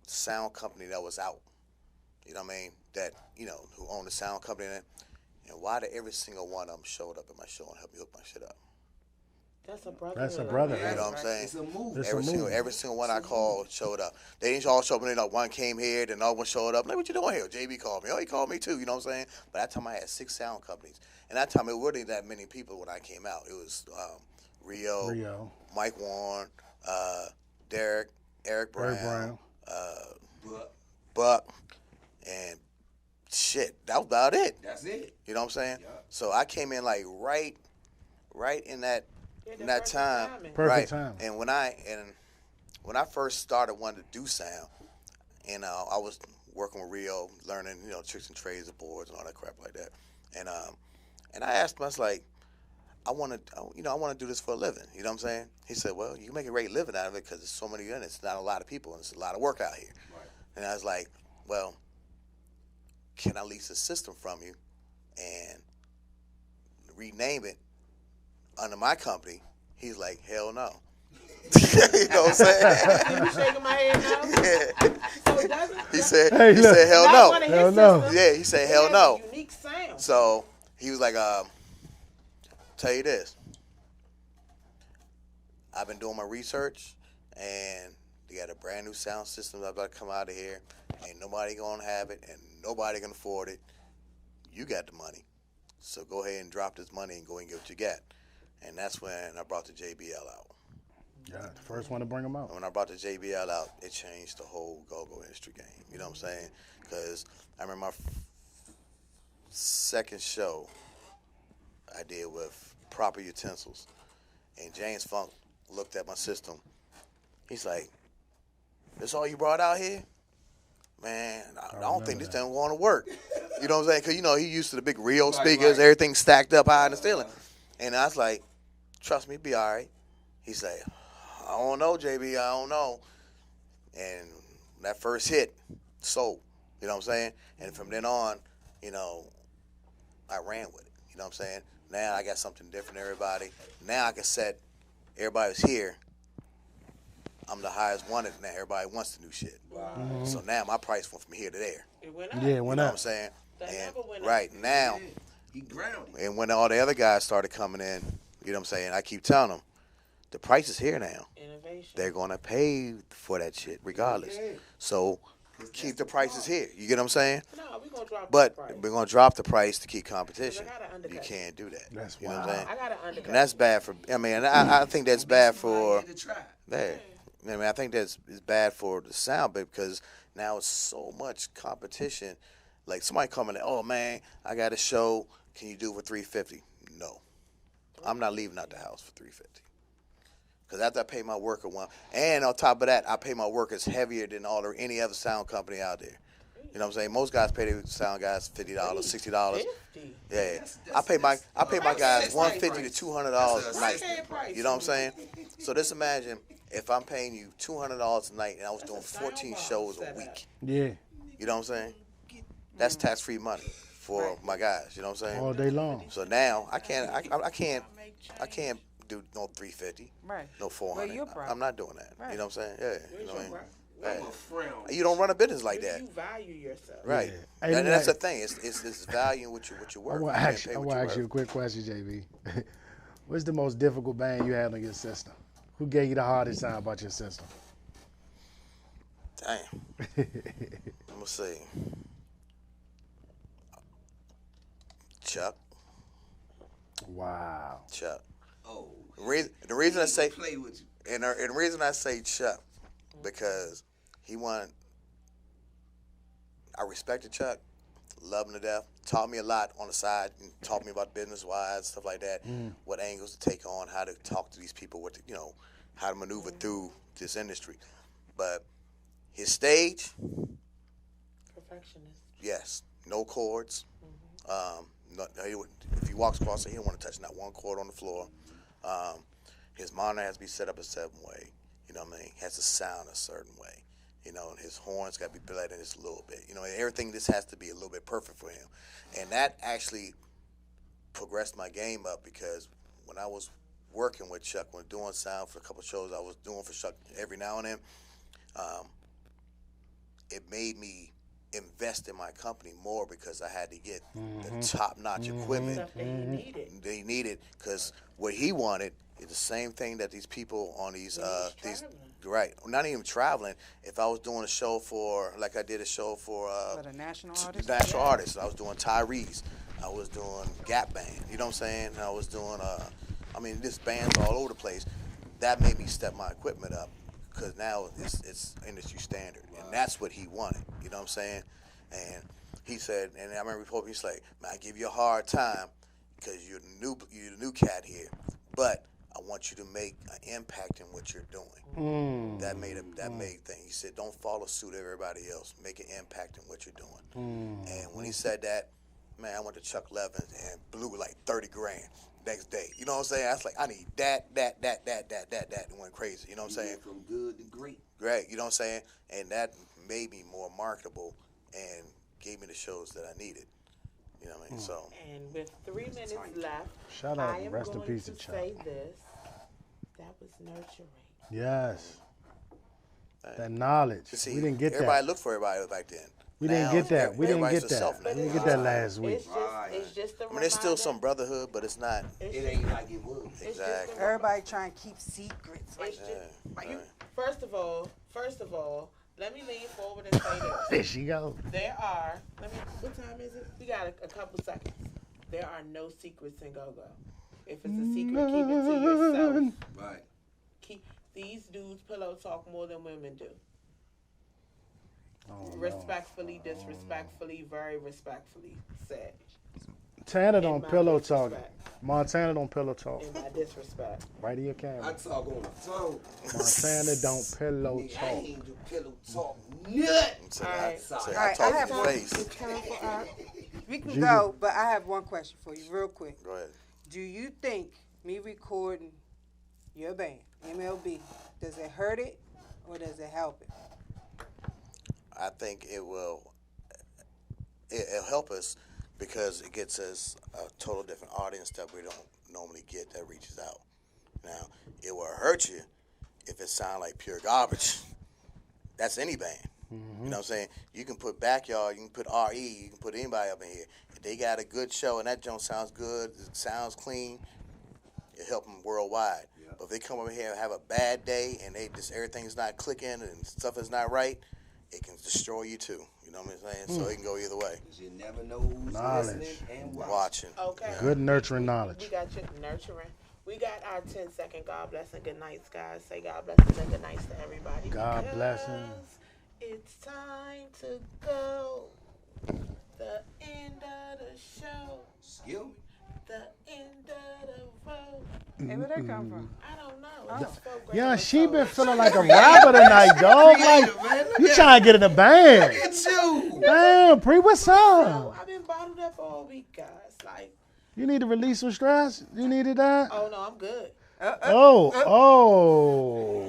sound company that was out. You know what I mean? That, you know, who owned the sound company. And why did every single one of them showed up at my show and helped me hook my shit up? That's a brother. That's a brother. You know what I'm saying? It's a move. Every single one I called showed up. They didn't all show up, and then one came here, then another one showed up. Like, what you doing here? JB called me. Oh, he called me too. You know what I'm saying? But that time I had 6 sound companies. And that time it wasn't that many people when I came out. It was Rio, Mike Warren, Derek, Eric Brown, Buck, and shit. That was about it. That's it. You know what I'm saying? Yeah. So I came in like right in that time. Perfect time. And when I first started wanting to do sound, and I was working with Rio, learning, you know, tricks and trades of boards and all that crap like that. And I asked him, I was like, I want to do this for a living. You know what I'm saying? He said, well, you can make a great living out of it because there's so many units. It's not a lot of people, and it's a lot of work out here. Right. And I was like, well, can I lease a system from you and rename it under my company? He's like, hell no. You know what I'm saying? You shaking my head now? Yeah. So it doesn't. He said, hell no. Hell no. Yeah, he said, hell no. Unique sound. So he was like, tell you this. I've been doing my research, and they got a brand new sound system that's about to come out of here. Ain't nobody gonna have it, and nobody can afford it. You got the money. So go ahead and drop this money and go and get what you got. And that's when I brought the JBL out. Yeah, the first one to bring them out. When I brought the JBL out, it changed the whole go-go industry game. You know what I'm saying? Because I remember my second show I did with Proper Utensils. And James Funk looked at my system. He's like, "This all you brought out here? Man, I don't think this thing going to work." You know what I'm saying? Because, you know, he used to the big Rio speakers, everything stacked up high in the ceiling. And I was like, "Trust me, be all right." He's like, "I don't know, JB, I don't know." And that first hit sold. You know what I'm saying? And from then on, you know, I ran with it. You know what I'm saying? Now I got something different than everybody. Now I can set, everybody was here. I'm the highest wanted now. Everybody wants the new shit. Wow. Mm-hmm. So now my price went from here to there. It went up. Yeah, it went you know up. what I'm saying? That And never went right up. now, He grounded. and when all the other guys started coming in, you know what I'm saying? I keep telling them, the price is here now. Innovation. They're gonna pay for that shit regardless. Yeah. So keep the prices here. You get what I'm saying? No, we're going to drop But the price. we're gonna drop the price to keep competition. I gotta undercut You you. can't do that. That's you know what I'm wild. saying? I got to undercut. And that's bad for. I mean, I think that's bad for. To try. There. I mean, I think that's is bad for the sound bit because now it's so much competition. Like somebody coming in, "Oh man, I got a show. Can you do it for $350?" No, I'm not leaving out the house for $350. Because after I pay my worker one, and on top of that, I pay my workers heavier than any other sound company out there. You know what I'm saying? Most guys pay their sound guys $50, $60. 50. Yeah, I pay my guys $150 to $200 a night. You know what I'm saying? So just imagine if I'm paying you $200 a night and I was doing 14 shows a week. Yeah, You know what I'm saying? That's tax-free money for my guys. You know what I'm saying? all day long. So now I can't do no 350, Right. no 400. your problem. I'm not doing that. Right. You know what I'm saying? Yeah. You know what I mean? I'm a frown. You don't run a business like that. You value yourself. Right. Hey, And that's the like- thing. It's valuing what you work. I want to ask you a quick question, JB. What's the most difficult band you had on your system? Who gave you the hardest time about your system? Damn. Let me see. Chuck. Wow. Chuck. Oh. The reason I say play with you. and the reason I say Chuck because he won. I respected Chuck, loved him to death. Taught me a lot on the side, and taught me about business wise stuff like that. What angles to take on, how to talk to these people, how to maneuver through this industry. But his stage, Perfectionist. yes, no chords. If he walks across it, he don't want to touch not one chord on the floor. His monitor has to be set up a certain way. You know what I mean? He has to sound a certain way. You know, and his horns got to be bled in just a little bit. You know, everything this has to be a little bit perfect for him. And that actually progressed my game up because when I was working with Chuck, when doing sound for a couple of shows I was doing for Chuck every now and then, it made me invest in my company more because I had to get the top-notch equipment Stuff that he needed. they needed because what he wanted is the same thing that these people on these right, not even traveling. If I was doing a show for, like I did a show for For the national artist? national artists, I was doing Tyrese, I was doing Gap Band, you know what I'm saying? I was doing, this bands all over the place. That made me step my equipment up because now it's industry standard, and that's what he wanted, you know what I'm saying? And he said, and I remember before he's like, "Man, I give you a hard time because you're the new cat here, but I want you to make an impact in what you're doing." That made thing. He said, "Don't follow suit of everybody else. Make an impact in what you're doing." And when he said that, man, I went to Chuck Levin and blew like 30 grand next day. You know what I'm saying? I was like, I need that, and went crazy. You know what I'm saying? From good to great. Great. You know what I'm saying? And that made me more marketable and gave me the shows that I needed. You know what I mean? So. And with 3 minutes left, Shout out I and am rest in going peace to to Chuck. say this. That was nurturing. Yes. That knowledge. See, We didn't get everybody that. looked for everybody back then. We didn't Now, get that. We didn't everybody's get a that. self We now. didn't get that last week. It's just a I mean, there's still reminder. some brotherhood, but it's not. It ain't like it was. Exactly. Everybody trying to keep secrets. It's just, Yeah, you, right. first of all, let me lean forward and say this. There she go. There are, what time is it? We got a couple seconds. there are no secrets in go-go. If it's a secret, keep it to yourself. Right. These dudes pillow talk more than women do. Oh, Respectfully, disrespectfully, very respectfully said. Tana In don't my pillow disrespect. talk. Montana don't pillow talk. In my disrespect. Right to your I camera. talk on the phone. Montana don't pillow Nigga, I talk. ain't do pillow talk nothing. Say, Alright. say, All I right, I talk have to your one. face. We can Gigi. go, but I have one question for you, real quick. Go ahead. Do you think me recording your band, MLB, does it hurt it or does it help it? I think it will. It'll help us because it gets us a total different audience that we don't normally get that reaches out. Now, it will hurt you if it sounds like pure garbage. That's any band. You know what I'm saying? You can put Backyard, you can put RE, you can put anybody up in here. If they got a good show and that joint sounds good, it sounds clean, it help them worldwide. Yeah. But if they come over here and have a bad day and they just everything is not clicking and stuff is not right, it can destroy you too. You know what I'm saying? So it can go either way. 'Cause you never know who's Knowledge. listening and watching. Watching. Okay. Good nurturing We knowledge. got you nurturing. We got our 10-second God bless and good nights, guys. Say God bless and good nights to everybody. God bless because him. It's time to go. The end of the show. Excuse me. The end of the road. Hey, where that come from? I don't know. I just felt great Yeah, on she the been soul. feeling like a rapper tonight, dog. Like, Man, look you at- trying to get in the band. Look at you. Damn, Pre, what's So, up? I've been bottled up all week, guys. Like, You need to release some stress? You needed that? oh no, I'm good. Oh.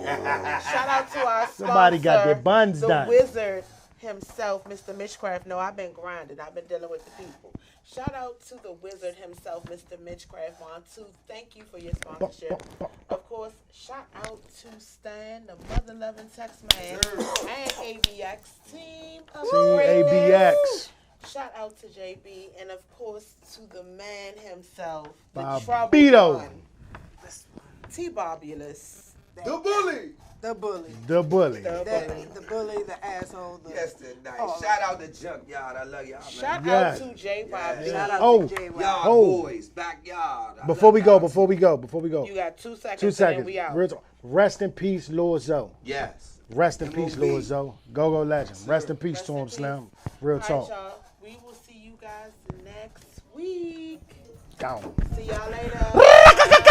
Shout out to our sponsor, Somebody got their buns the done. wizard himself, Mr. Mitchcraft. No, I've been grinding. I've been dealing with the people. Shout out to the wizard himself, Mr. Mitchcraft. Want to thank you for your sponsorship. Of course, shout out to Stan, the mother-loving text man, and ABX team. of Team greatness. ABX. Shout out to JB, and of course to the man himself, the Bobito. trouble one, T-Bobulous. The bully. The bully. The bully. The bully, the asshole. The, Yes, tonight. Oh. Shout out to Junkyard. I love y'all, man. Shout Yes. out to J Bobby. Shout out Oh. to J.Y. Y'all Oh. boys, backyard. I Before love we go, y'all. before we go. You got 2 seconds. 2 And seconds. then we out. Real talk. Rest in peace, Lord Zoe. Yes. Rest in peace, MOB. Lord Zoe. Go legend. Rest in peace Rest to in him, peace. Slim. Real All right, talk. y'all. We will see you guys next week. Gone. See y'all later.